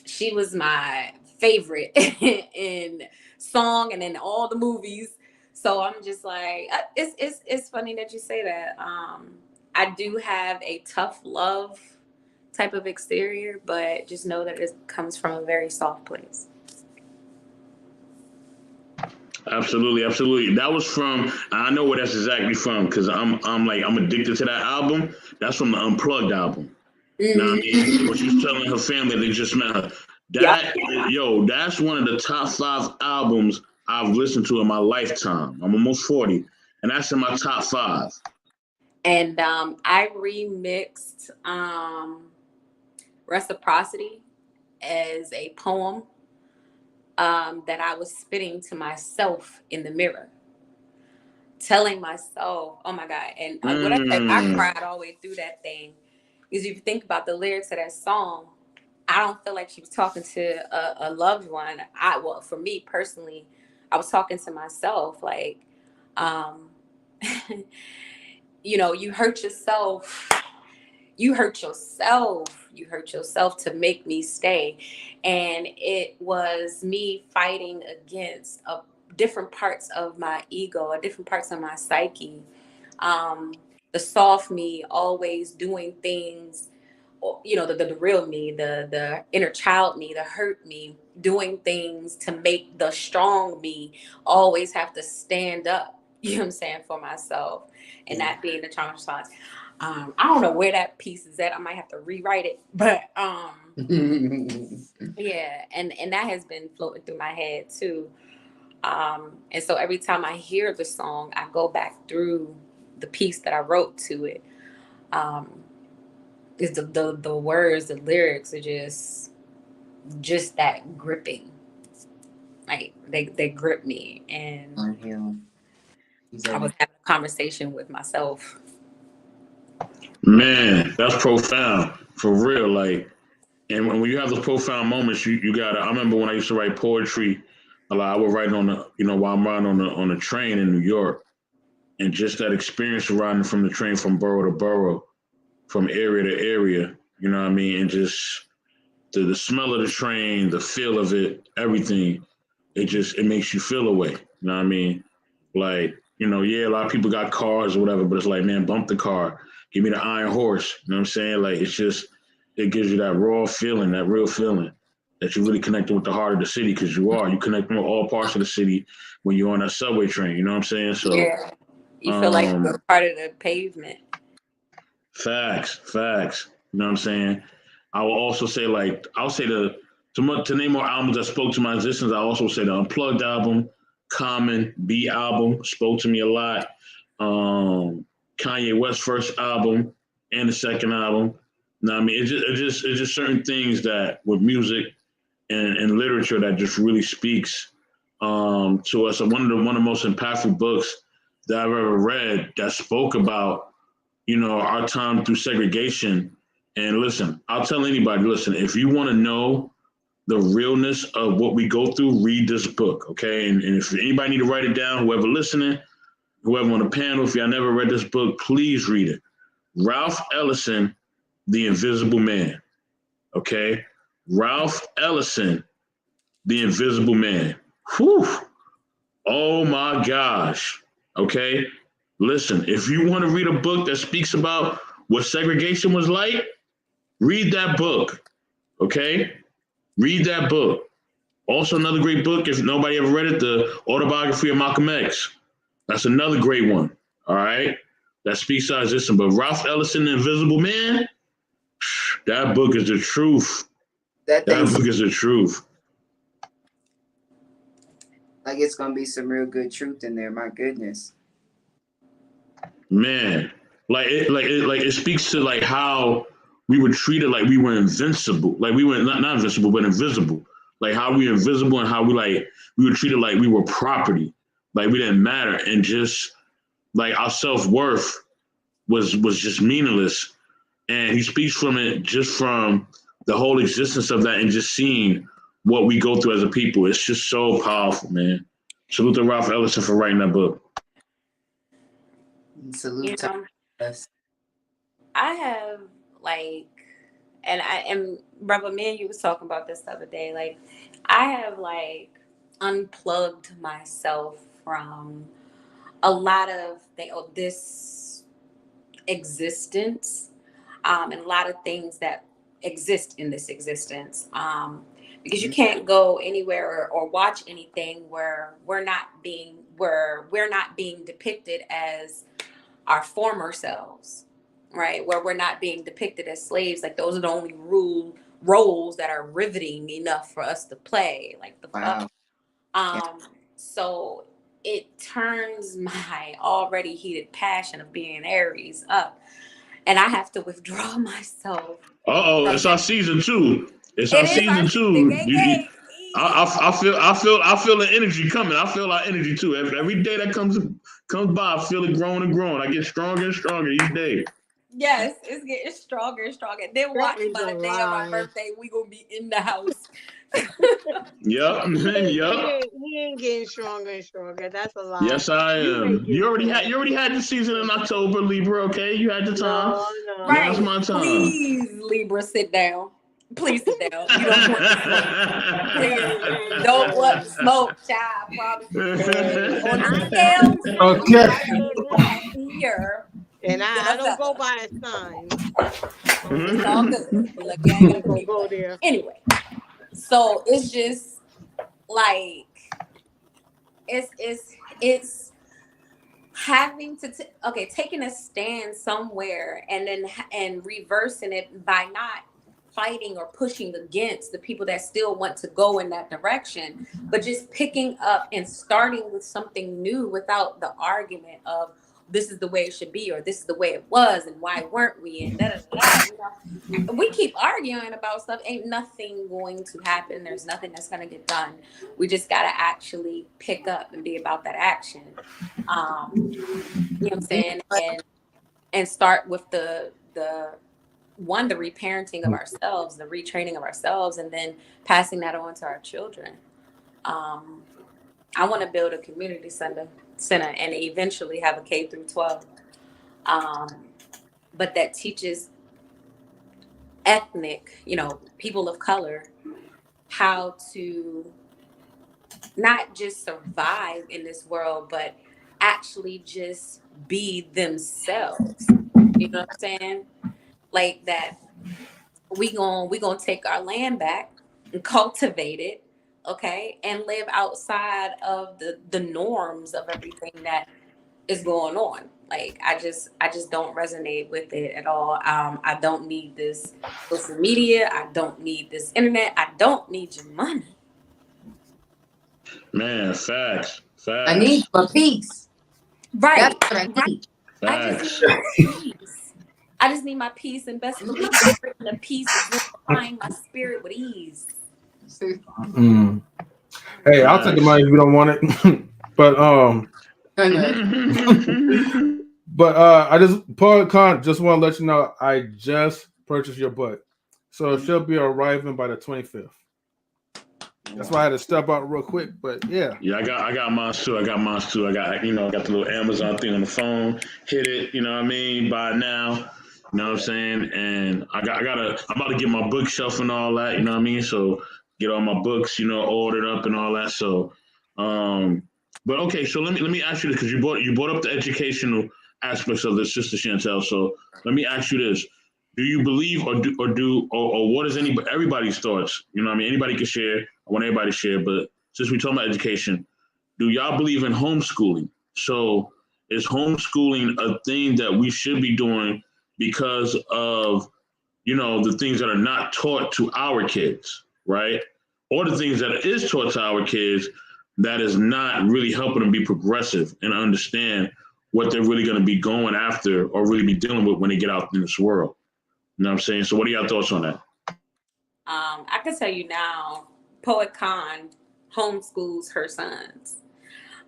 she was my favorite in song and in all the movies. So I'm just like, it's funny that you say that. I do have a tough love type of exterior, but just know that it comes from a very soft place. Absolutely. That was from, I know where that's exactly from because I'm addicted to that album. That's from the Unplugged album. You know what I mean? When she was telling her family they just met her. That's one of the top 5 albums I've listened to in my lifetime. I'm almost 40, and that's in my top 5. And I remixed Reciprocity as a poem that I was spitting to myself in the mirror, telling myself, oh my God. And what I cried all the way through that thing. Because if you think about the lyrics of that song, I don't feel like she was talking to a loved one. Well, for me personally, I was talking to myself, like, you know, you hurt yourself to make me stay. And it was me fighting against different parts of my ego, or different parts of my psyche. The soft me always doing things, you know, the real me, the inner child me, the hurt me, doing things to make the strong me always have to stand up, you know what I'm saying, for myself, and that being the trauma response. I don't know where that piece is at. I might have to rewrite it, but yeah, and that has been floating through my head too. And so every time I hear the song, I go back through the piece that I wrote to it. Is the words, the lyrics are just that gripping. Like they grip me, and I was having a conversation with myself. Man, that's profound for real. Like, and when you have those profound moments, you gotta. I remember when I used to write poetry, I would write on the, you know, while I'm riding on the train in New York, and just that experience of riding from the train from borough to borough, from area to area, you know what I mean, and just the smell of the train, the feel of it, everything, it makes you feel away. You know what I mean? Like, you know, yeah, a lot of people got cars or whatever, but it's like, man, bump the car. Give me the iron horse. You know what I'm saying? Like, it gives you that raw feeling, that real feeling that you're really connected with the heart of the city, because you connect with all parts of the city when you're on that subway train. You know what I'm saying? So yeah, you feel like you're part of the pavement. Facts. You know what I'm saying? I will also say, like, to name more albums that spoke to my existence, I also say the Unplugged album, Common, B album spoke to me a lot. Kanye West's first album and the second album. You know what I mean? It's just certain things that with music and literature that just really speaks to us. One of the most impactful books that I've ever read that spoke about, you know, our time through segregation. And listen, I'll tell anybody, listen, if you want to know the realness of what we go through, read this book, okay? And if anybody need to write it down, whoever listening, whoever on the panel, if y'all never read this book, please read it. Ralph Ellison, The Invisible Man, okay? Ralph Ellison, The Invisible Man. Whew. Oh my gosh, okay? Listen, if you want to read a book that speaks about what segregation was like, read that book, okay? Read that book. Also, another great book, if nobody ever read it, the autobiography of Malcolm X. That's another great one, all right? That speaks to our existence. But Ralph Ellison, The Invisible Man, that book is the truth. That book is the truth. Like, it's going to be some real good truth in there. My goodness. Man, it speaks to like how we were treated like we were invincible. Like we were not invincible, but invisible. Like how we were invisible and how we were treated like we were property. Like we didn't matter. And just like our self-worth was just meaningless. And he speaks from it, just from the whole existence of that and just seeing what we go through as a people. It's just so powerful, man. Salute to Ralph Ellison for writing that book. Salute to us. I have and Brother, me and you was talking about this the other day. Like, I have unplugged myself from a lot of this existence, and a lot of things that exist in this existence. Because you can't go anywhere or watch anything where we're not being depicted as our former selves, right? Where we're not being depicted as slaves. Like, those are the only roles that are riveting enough for us to play. Like, the fuck. So it turns my already heated passion of being an Aries up, and I have to withdraw myself. It's our season 2. It's our season 2. I feel the energy coming. I feel our energy too. Every day that comes by, I feel it growing and growing. I get stronger and stronger each day. Yes, it's getting stronger and stronger. Then watch by the day of my birthday, we gonna be in the house. Yep. He ain't getting stronger and stronger. That's a lie. Yes, I am. You already had the season in October, Libra. Okay, you had the time. No. Right. Now's my time. Please, Libra, sit down. Please sit down. You don't want to smoke. Don't want to smoke, child. Probably on the scale. Okay. Here. And I don't go by a sign. It's all good. Look, I ain't gonna go there. Anyway, so it's just like it's having to taking a stand somewhere and reversing it by not fighting or pushing against the people that still want to go in that direction, but just picking up and starting with something new without the argument of this is the way it should be or this is the way it was and why weren't we, and we keep arguing about stuff. Ain't nothing going to happen. There's nothing that's going to get done. We just got to actually pick up and be about that action. You know what I'm saying? And start with the reparenting of ourselves, the retraining of ourselves, and then passing that on to our children. I want to build a community center and eventually have a K-12, but that teaches ethnic, people of color, how to not just survive in this world, but actually just be themselves. You know what I'm saying? Like that we gonna take our land back and cultivate it, okay, and live outside of the norms of everything that is going on. Like I just don't resonate with it at all. I don't need this social media. I don't need this internet. I don't need your money. Man, facts. I need my peace. Right. That's what I need. Facts. I just need my peace, and best believe the peace is going to find my spirit with ease. Hey, I'll take the money if you don't want it. But I just Paul Khan just want to let you know I just purchased your book, so it should be arriving by the 25th. That's why I had to step out real quick, but yeah. Yeah, I got mine too. I got got the little Amazon thing on the phone. Hit it, you know what I mean? Buy it now. You know what I'm saying? And I'm about to get my bookshelf and all that, you know what I mean? So get all my books, ordered up and all that. So but okay, so let me ask you this, because you brought up the educational aspects of this, Sister Chantel. So let me ask you this. Do you believe or what is everybody's thoughts? You know what I mean? Anybody can share. I want everybody to share, but since we're talking about education, do y'all believe in homeschooling? So is homeschooling a thing that we should be doing because of, the things that are not taught to our kids, right? Or the things that is taught to our kids that is not really helping them be progressive and understand what they're really going to be going after or really be dealing with when they get out in this world. You know what I'm saying? So what are your thoughts on that? I can tell you now, Poet Khan homeschools her sons.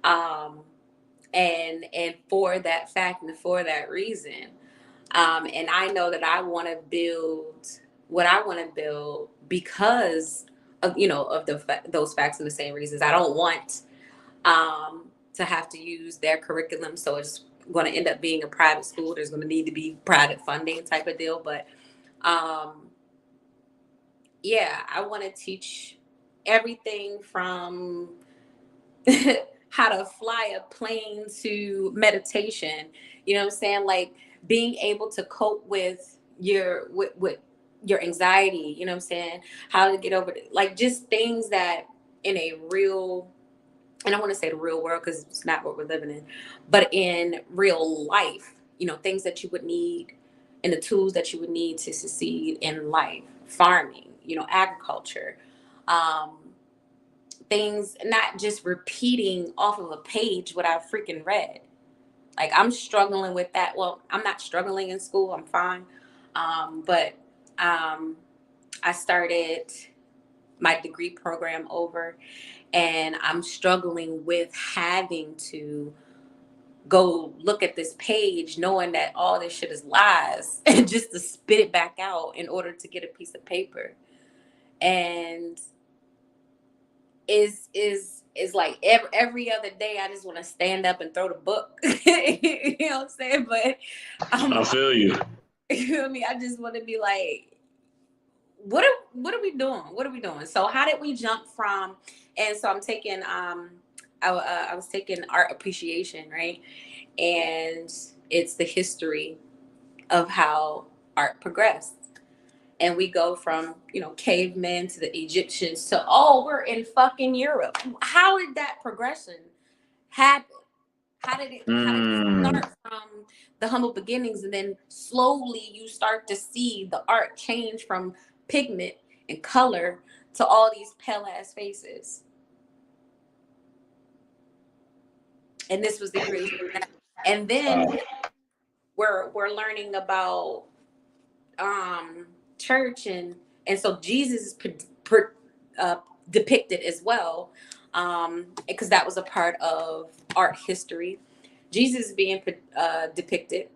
And for that fact and for that reason. And I know that I want to build what I want to build because of, those facts and the same reasons. I don't want to have to use their curriculum. So it's going to end up being a private school. There's going to need to be private funding type of deal. But yeah, I want to teach everything from how to fly a plane to meditation. You know what I'm saying? Like being able to cope with your anxiety, you know what I'm saying? How to get over it. Like just things that in a real, and I want to say the real world because it's not what we're living in, but in real life, things that you would need and the tools that you would need to succeed in life, farming, agriculture, things, not just repeating off of a page what I've freaking read. Like I'm struggling with that. Well, I'm not struggling in school. I'm fine. But I started my degree program over and I'm struggling with having to go look at this page knowing that all this shit is lies and just to spit it back out in order to get a piece of paper. And is like every other day I just want to stand up and throw the book. You know what I'm saying? But I feel you. You know what I mean? I just want to be like, what are we doing? What are we doing? So how did we jump from? And so I'm taking I was taking art appreciation, right? And it's the history of how art progressed. And we go from, cavemen to the Egyptians to, we're in fucking Europe. How did that progression happen? How did it start from the humble beginnings and then slowly you start to see the art change from pigment and color to all these pale ass faces? And this was the great. And then we're learning about church and so Jesus is depicted as well, because that was a part of art history. Jesus being depicted,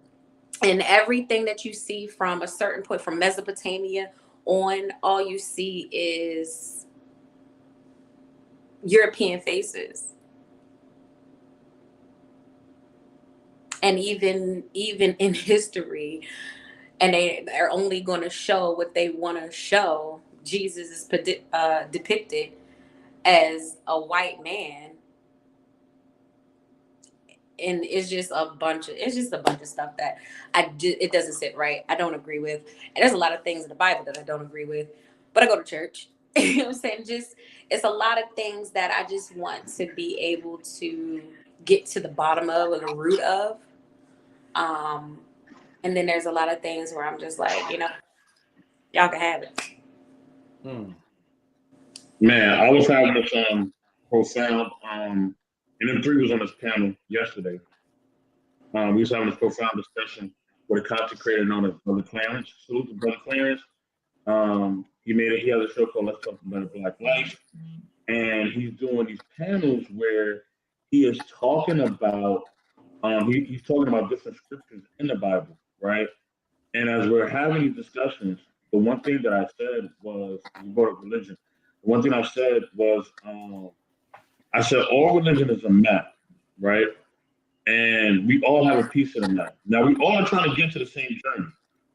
and everything that you see from a certain point from Mesopotamia on, all you see is European faces. And even in history, and they're only going to show what they want to show. Jesus is depicted as a white man, and it's just a bunch of stuff that it doesn't sit right. I don't agree with, and there's a lot of things in the Bible that I don't agree with, but I go to church. You know what I'm saying? Just, it's a lot of things that I just want to be able to get to the bottom of, or the root of. And then there's a lot of things where I'm just like, y'all can have it. Man, I was having this profound and then three was on this panel yesterday. We was having this profound discussion with a content creator known as Brother Clarence. Salute to Brother Clarence. He has a show called Let's Talk About Black Life, and he's doing these panels where he is talking about he's talking about different scriptures in the Bible, right? And as we're having these discussions, the one thing that I said was, we brought up religion. The one thing I said was, I said all religion is a map, right? And we all have a piece of the map. Now we all are trying to get to the same journey,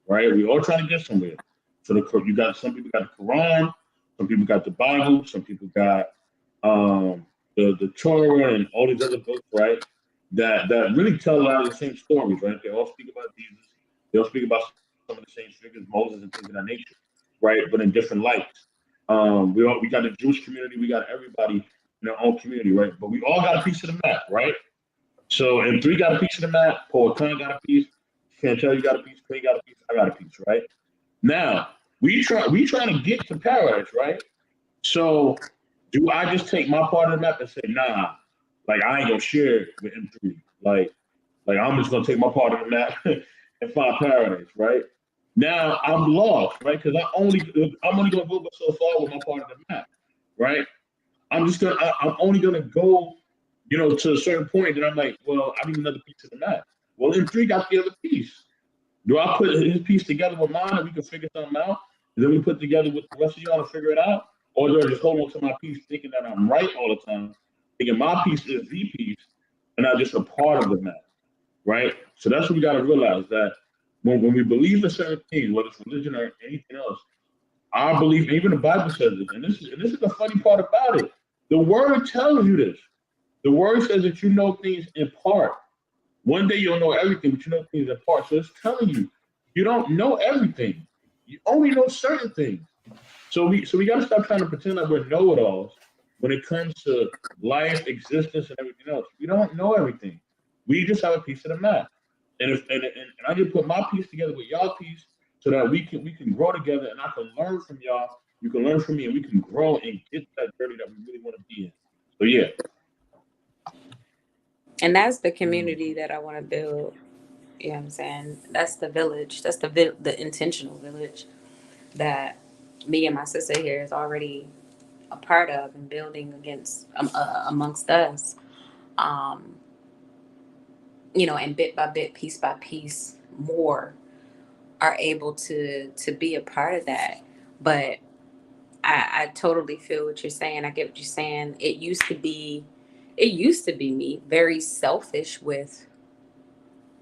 right? We all trying to get somewhere. So you got, some people got the Quran, some people got the Bible, some people got the Torah and all these other books, right? That really tell a lot of the same stories, right? They all speak about Jesus. They all speak about some of the same figures, Moses and things of that nature, right? But in different lights. We got the Jewish community, we got everybody in our own community, right? But we all got a piece of the map, right? So, and three got a piece of the map, Paul Khan got a piece, Chantel, you got a piece, Craig got a piece, I got a piece, right? Now, we trying to get to paradise, right? So, do I just take my part of the map and say, nah, like I ain't gonna share it with M3. Like I'm just gonna take my part of the map and find paradise, right? Now I'm lost, right? Because I'm only gonna go so far with my part of the map, right? I'm only gonna go, to a certain point. Then I'm like, well, I need another piece of the map. Well, M3 got the other piece. Do I put his piece together with mine and we can figure something out? And then we put together with the rest of y'all to figure it out? Or do I just hold on to my piece thinking that I'm right all the time, thinking my piece is the piece and I'm just a part of the map, right? So that's what we got to realize, that when we believe in certain things, whether it's religion or anything else, our belief, even the Bible says it, and this is the funny part about it. The word tells you this. The word says that you know things in part. One day you'll know everything, but you know things in part. So it's telling you, you don't know everything. You only know certain things. So we got to stop trying to pretend like we're know-it-alls when it comes to life, existence, and everything else. We don't know everything. We just have a piece of the map. And I just put my piece together with y'all piece so that we can grow together, and I can learn from y'all. You can learn from me, and we can grow and get that journey that we really want to be in. So yeah. And that's the community that I want to build. You know what I'm saying? That's the village. That's the intentional village that me and my sister here is already a part of and building amongst us. And bit by bit, piece by piece, more are able to be a part of that. But I totally feel what you're saying. I get what you're saying. It used to be me very selfish with.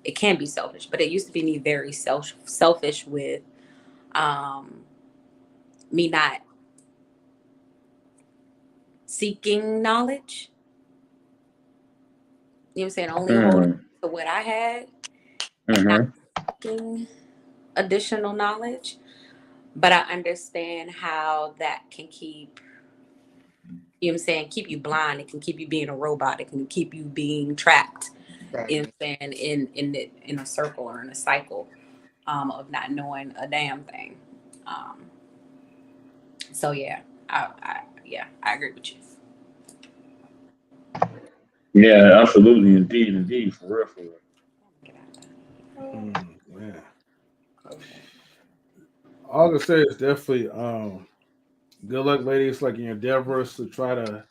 It can be selfish, but it used to be me very selfish with me not seeking knowledge. You know what I'm saying? Only holding to what I had and not seeking additional knowledge. But I understand how that can keep, you know what I'm saying, keep you blind. It can keep you being a robot. It can keep you being trapped, you know what I'm saying, in a circle or in a cycle of not knowing a damn thing. So yeah, I agree with you. Yeah, absolutely, indeed, for real. Yeah. All I can say is definitely good luck, ladies, like in your endeavors to try to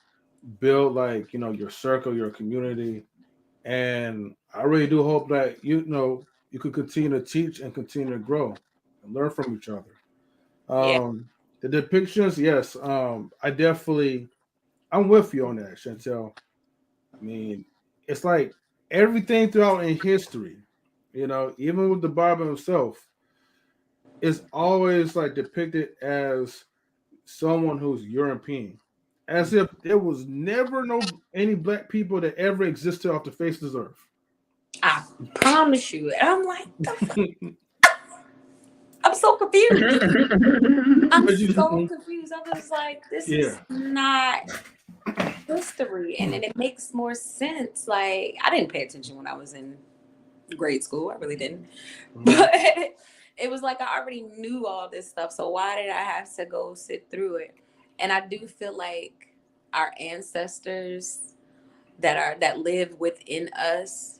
build your circle, your community. And I really do hope that you could continue to teach and continue to grow and learn from each other. The depictions, yes, I'm with you on that, Chantel. I mean, it's like everything throughout in history, even with the Bible itself, is always like depicted as someone who's European, as if there was never any black people that ever existed off the face of this earth. I promise you. And I'm like, I'm so confused. I'm so confused. I was like, this is not history. And then it makes more sense. Like, I didn't pay attention when I was in grade school. I really didn't. But it was like I already knew all this stuff. So why did I have to go sit through it? And I do feel like our ancestors that live within us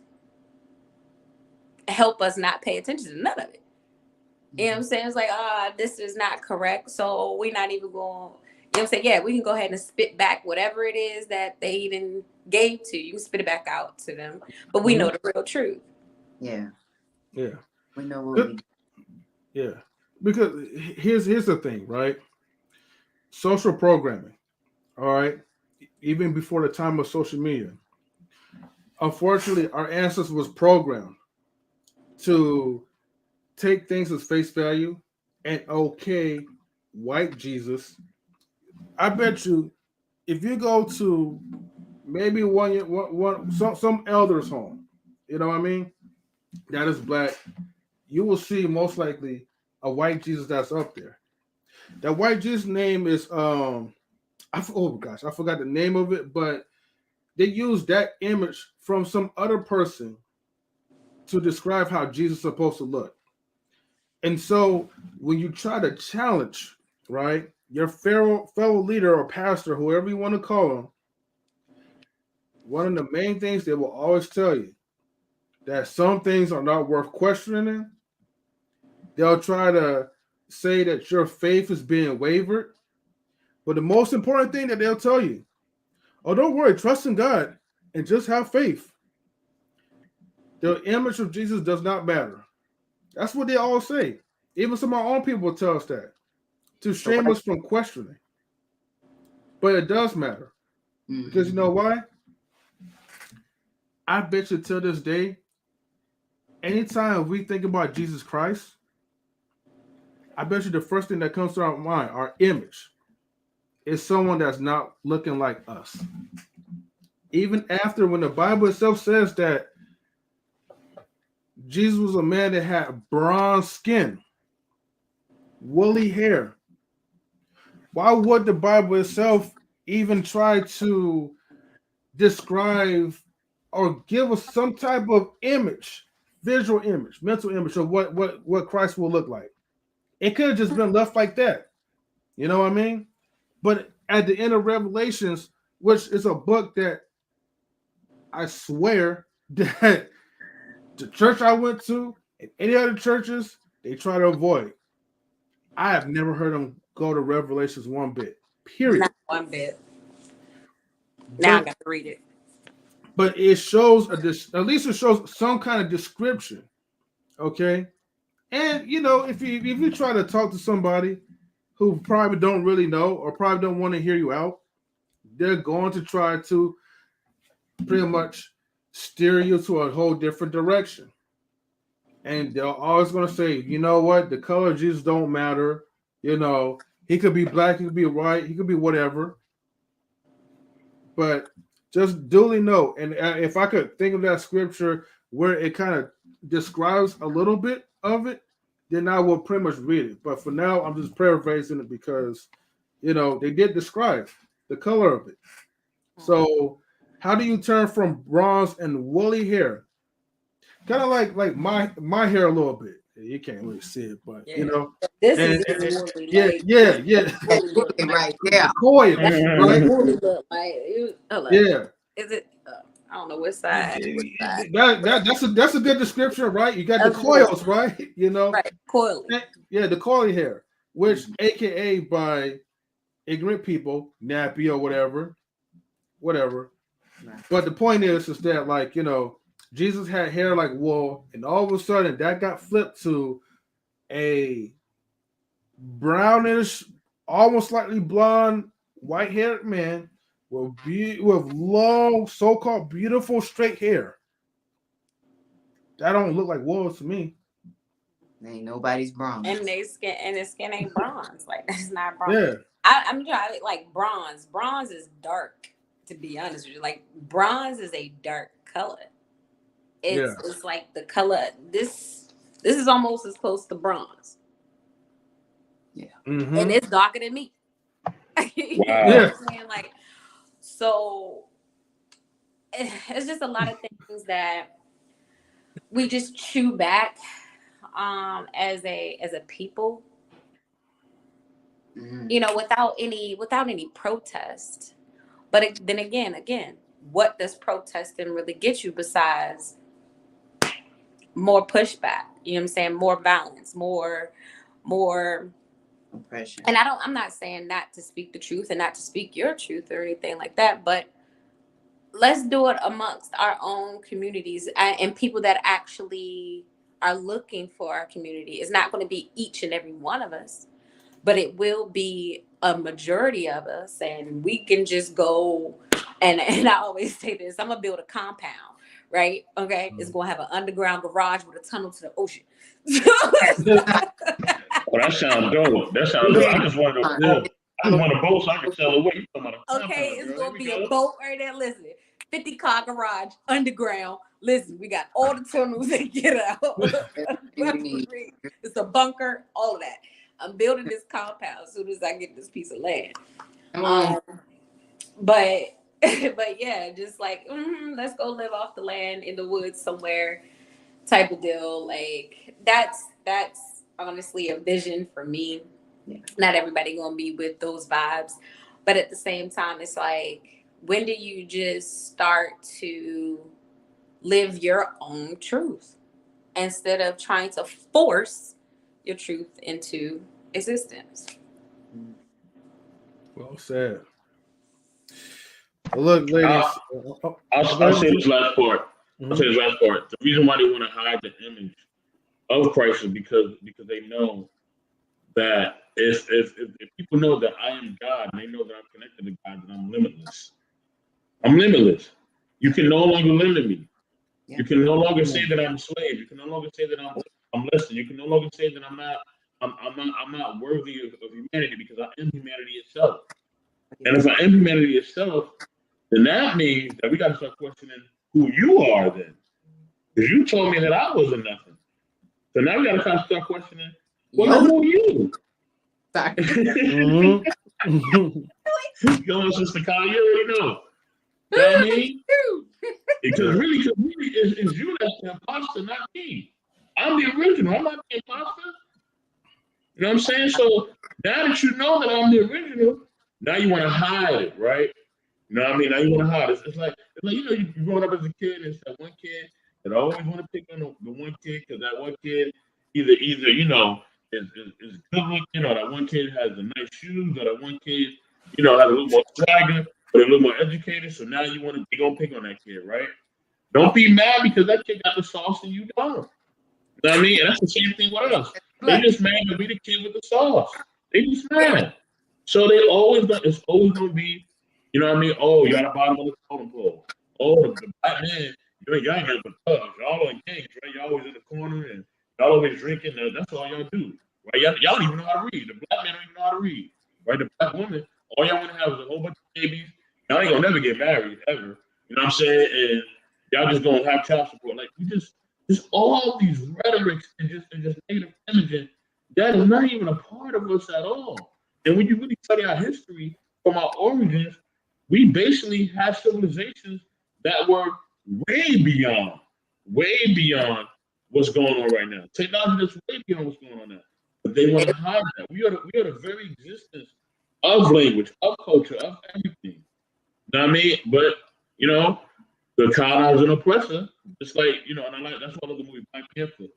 help us not pay attention to none of it. You know what I'm saying? It's like, this is not correct. So we're not even going, you know what I'm saying? Yeah, we can go ahead and spit back whatever it is that they even gave to you. You can spit it back out to them. But we know the real truth. Yeah. Yeah. We know what we do. Yeah. Because here's the thing, right? Social programming. All right. Even before the time of social media. Unfortunately, our ancestors was programmed to take things as face value and okay white Jesus. I bet you if you go to maybe some elder's home, you know what I mean, that is black, you will see most likely a white Jesus that's up there. That white Jesus name is oh gosh, I forgot the name of it, but they use that image from some other person to describe how Jesus is supposed to look. And so when you try to challenge, right, your fellow leader or pastor, whoever you want to call them, one of the main things they will always tell you that some things are not worth questioning. They'll try to say that your faith is being wavered. But the most important thing that they'll tell you, oh, don't worry, trust in God and just have faith. The image of Jesus does not matter. That's what they all say. Even some of our own people tell us that to shame us from questioning. But it does matter. Because you know why? I bet you till this day, anytime we think about Jesus Christ, I bet you the first thing that comes to our mind, our image, is someone that's not looking like us. Even after when the Bible itself says that Jesus was a man that had bronze skin, woolly hair. Why would the Bible itself even try to describe or give us some type of image, visual image, mental image of what Christ will look like? It could have just been left like that. You know what I mean? But at the end of Revelations, which is a book that I swear that the church I went to and any other churches, they try to avoid. I have never heard them go to Revelations one bit. Period. Not one bit. Now I got to read it. But it shows at least it shows some kind of description. Okay. And you know, if you try to talk to somebody who probably don't really know or probably don't want to hear you out, they're going to try to pretty much steer you to a whole different direction. And they're always going to say, you know what, the color of Jesus don't matter. You know, he could be black, he could be white, he could be whatever. But just duly know, and if I could think of that scripture where it kind of describes a little bit of it, then I will pretty much read it. But for now, I'm just paraphrasing it because, you know, they did describe the color of it. So how do you turn from bronze and woolly hair? Kind of like my hair a little bit. You can't really see it, but you know, this is woolly, yeah. Right, yeah. Coils, right? Woolly look like yeah. Is it? I don't know what side. That's a good description, right? You got the coils, right? You know, right? Coily. Yeah, the coily hair, which AKA by ignorant people, nappy or whatever. But the point is that, like, you know, Jesus had hair like wool, and all of a sudden that got flipped to a brownish, almost slightly blonde, white-haired man with long, so-called beautiful straight hair. That don't look like wool to me. Ain't nobody's bronze. And their skin ain't bronze. Like, that's not bronze. Yeah. I'm trying like bronze. Bronze is dark, to be honest with you. Like, bronze is a dark color. It's like the color. This is almost as close to bronze. Yeah. Mm-hmm. And it's darker than me. You know Wow. what I'm saying? Like, so it's just a lot of things that we just chew back as a people. Mm-hmm. You know, without any protest. But then again, what does protesting really get you besides more pushback? You know what I'm saying? More violence, more oppression. And I'm not saying not to speak the truth and not to speak your truth or anything like that, but let's do it amongst our own communities and people that actually are looking for our community. It's not going to be each and every one of us, but it will be a majority of us, and we can just go and I always say this, I'm gonna build a compound, right? Okay. It's gonna have an underground garage with a tunnel to the ocean. Well, that sounds dope. That sounds dope. I just want a boat so I can sell away. Okay, it's gonna be a boat right there. Listen, 50-car garage, underground. Listen, we got all the tunnels that get out. It's a bunker, all of that. I'm building this compound as soon as I get this piece of land. But yeah, just like let's go live off the land in the woods somewhere, type of deal. Like that's honestly a vision for me. Yeah. Not everybody gonna be with those vibes, but at the same time, it's like, when do you just start to live your own truth instead of trying to force your truth into existence? Well said. Well, look, ladies. I'll say this last part. I'll say this last part. The reason why they want to hide the image of Christ is because they know that if people know that I am God and they know that I'm connected to God, then I'm limitless. I'm limitless. You can no longer limit me. Yeah. You can no longer say that I'm a slave. You can no longer say that I'm less than. You can no longer say that I'm not worthy of humanity, because I am humanity itself. And if I am humanity itself, then that means that we got to start questioning who you are then. Because you told me that I wasn't nothing. So now we got to kind of start questioning, well, who are you? Go on, Sister Kyle, you already know. You know what I mean? Because really, it's you that's the imposter, not me. I'm the original. I'm not the imposter. You know what I'm saying? So now that you know that I'm the original, now you want to hide it, right? You know what I mean? Now you want to hide it. It's like you know, you growing up as a kid, and it's that one kid that always want to pick on the one kid, because that one kid either you know is good looking, or that one kid has the nice shoes, or that one kid, you know, has a little more swagger, but a little more educated. So now you want to pick on that kid, right? Don't be mad because that kid got the sauce and you don't. You know what I mean? And that's the same thing with us. They just mad to be the kid with the sauce. They just mad. So it's always gonna be, you know what I mean? Oh, you're at the bottom of the totem pole. Oh, the black man, y'all ain't got but thugs. Y'all in gangs, right? Y'all always in the corner and y'all always drinking. That's all y'all do, right? Y'all don't even know how to read. The black man don't even know how to read, right? The black woman, all y'all want to have is a whole bunch of babies. Y'all ain't gonna never get married ever. You know what I'm saying? And y'all just gonna have child support. Like, we just all these rhetorics and just negative imaging that is not even a part of us at all. And when you really study our history from our origins, we basically have civilizations that were way beyond what's going on right now. Technology that's way beyond what's going on now. But they want to hide that. We are the very existence of language, of culture, of everything. You know what I mean? But, you know, the colonizer and oppressor, just like, you know, and that's why I love the movie Black Panther.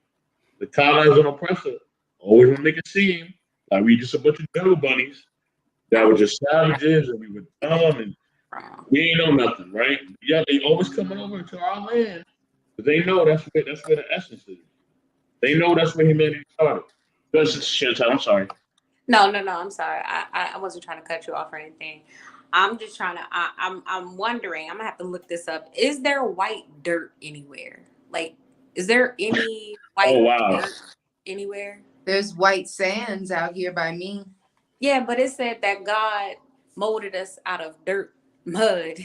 The colonizer and oppressor always want to make it seem like we just a bunch of devil bunnies that were just savages and we were dumb and we ain't know nothing, right? Yeah, they always coming over to our land because they know that's where the essence is. They know that's where humanity started. I'm sorry. No, I'm sorry. I wasn't trying to cut you off or anything. I'm just trying to. I'm wondering. I'm gonna have to look this up. Is there white dirt anywhere? Like, is there any white? Oh wow! Dirt? anywhere? There's white sands out here by me. Yeah, but it said that God molded us out of dirt, mud,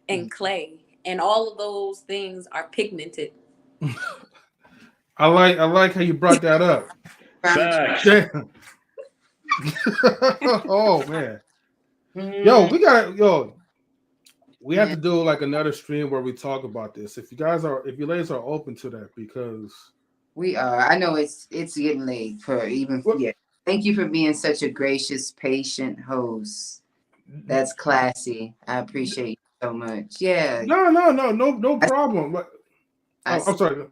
and clay, and all of those things are pigmented. I like how you brought that up. Facts. Oh man. We have to do like another stream where we talk about this. If you ladies are open to that, because we are. I know it's getting late for even. Yeah. Thank you for being such a gracious, patient host. That's classy. I appreciate you so much. Yeah. No problem. I'm sorry.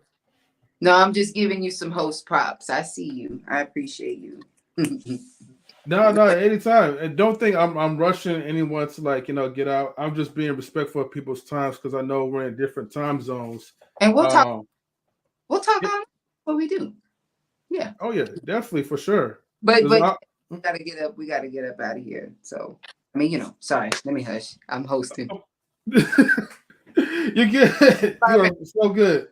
No, I'm just giving you some host props. I see you. I appreciate you. No, anytime. And don't think I'm rushing anyone to get out. I'm just being respectful of people's times because I know we're in different time zones. And we'll talk. We'll talk on what we do. Yeah. Oh yeah, definitely for sure. But we gotta get up. We gotta get up out of here. So I mean, sorry. Let me hush. I'm hosting. You're good. You're so good.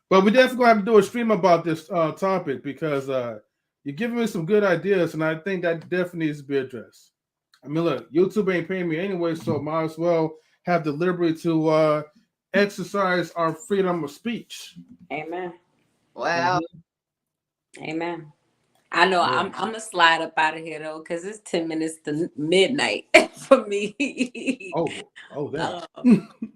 But we definitely gonna have to do a stream about this topic because you're giving me some good ideas, and I think that definitely needs to be addressed. I mean, look, YouTube ain't paying me anyway, so might as well have the liberty to exercise our freedom of speech. Amen. Wow. Amen. I know I'm gonna slide up out of here though, because it's 10 minutes to midnight for me. That.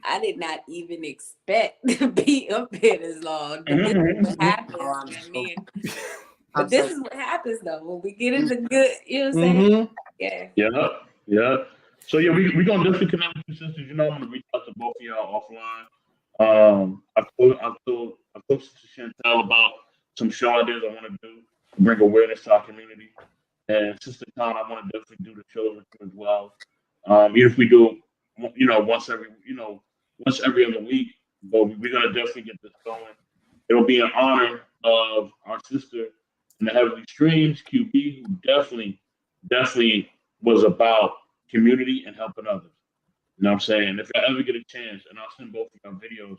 I did not even expect to be up here this long. But this is what happens. But this is what happens though when we get into good. You know what I'm saying? Yeah. Yeah. So yeah, we gonna definitely connect with you sisters. I'm gonna reach out to both of y'all offline. I told Sister Chantel about some show ideas I want to do to bring awareness to our community, and Sister Khan, I want to definitely do the show with you as well. Even if we do, once every other week, but we're gonna definitely get this going. It'll be in honor of our sister in the Heavenly Streams, QueBee, who definitely was about community and helping others. You know what I'm saying? If I ever get a chance, and I'll send both of y'all videos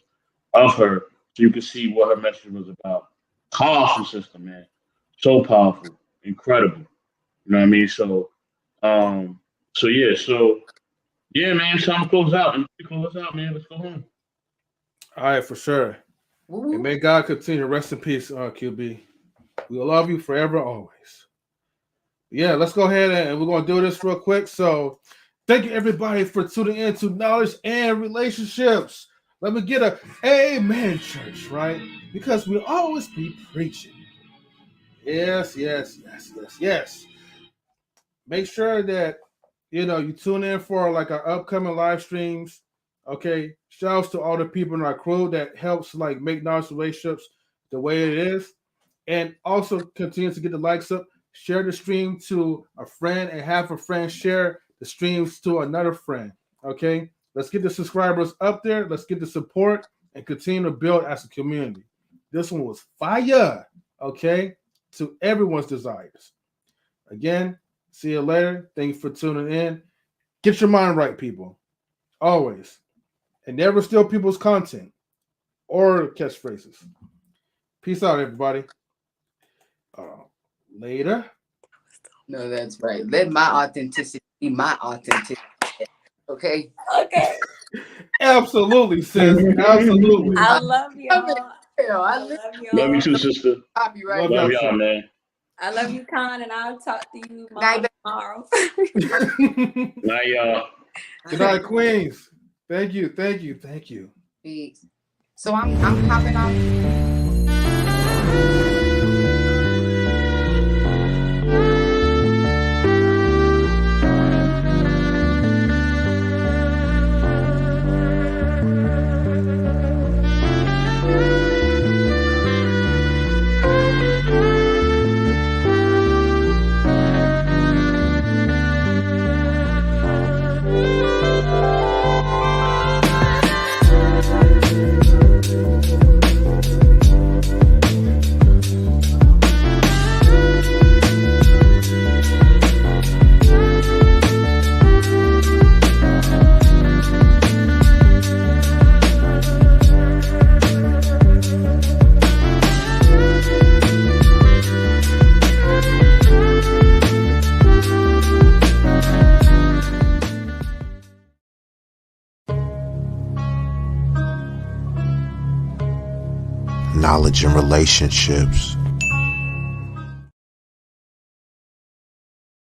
of her so you can see what her message was about. Powerful sister, man. So powerful. Incredible. You know what I mean? So yeah, man, it's time to close out. And close us out, man. Let's go home. All right, for sure. And may God continue. Rest in peace, QueBee. We love you forever, always. Yeah, let's go ahead and we're going to do this real quick. So thank you, everybody, for tuning in to Knowledge and Relationships. Let me get a amen, church, right? Because we'll always be preaching. Yes. Make sure that, you tune in for like our upcoming live streams. Okay. Shouts to all the people in our crew that helps like make Knowledge Relationships the way it is. And also continue to get the likes up. Share the stream to a friend and have a friend share the streams to another friend. Okay. Let's get the subscribers up there. Let's get the support and continue to build as a community. This one was fire. Okay. To everyone's desires. Again, see you later. Thank you for tuning in. Get your mind right, people. Always. And never steal people's content or catchphrases. Peace out, everybody. Later. No, that's right. Let my authenticity be my authenticity. Okay. Absolutely, sis. Absolutely. I love y'all. I love y'all. Love you too, sister. Copyright. Love y'all, man. I love you, Khan, and I'll talk to you tomorrow. Night, y'all. Good night, Queens. Thank you. Peace. So I'm hopping off. knowledge in relationships.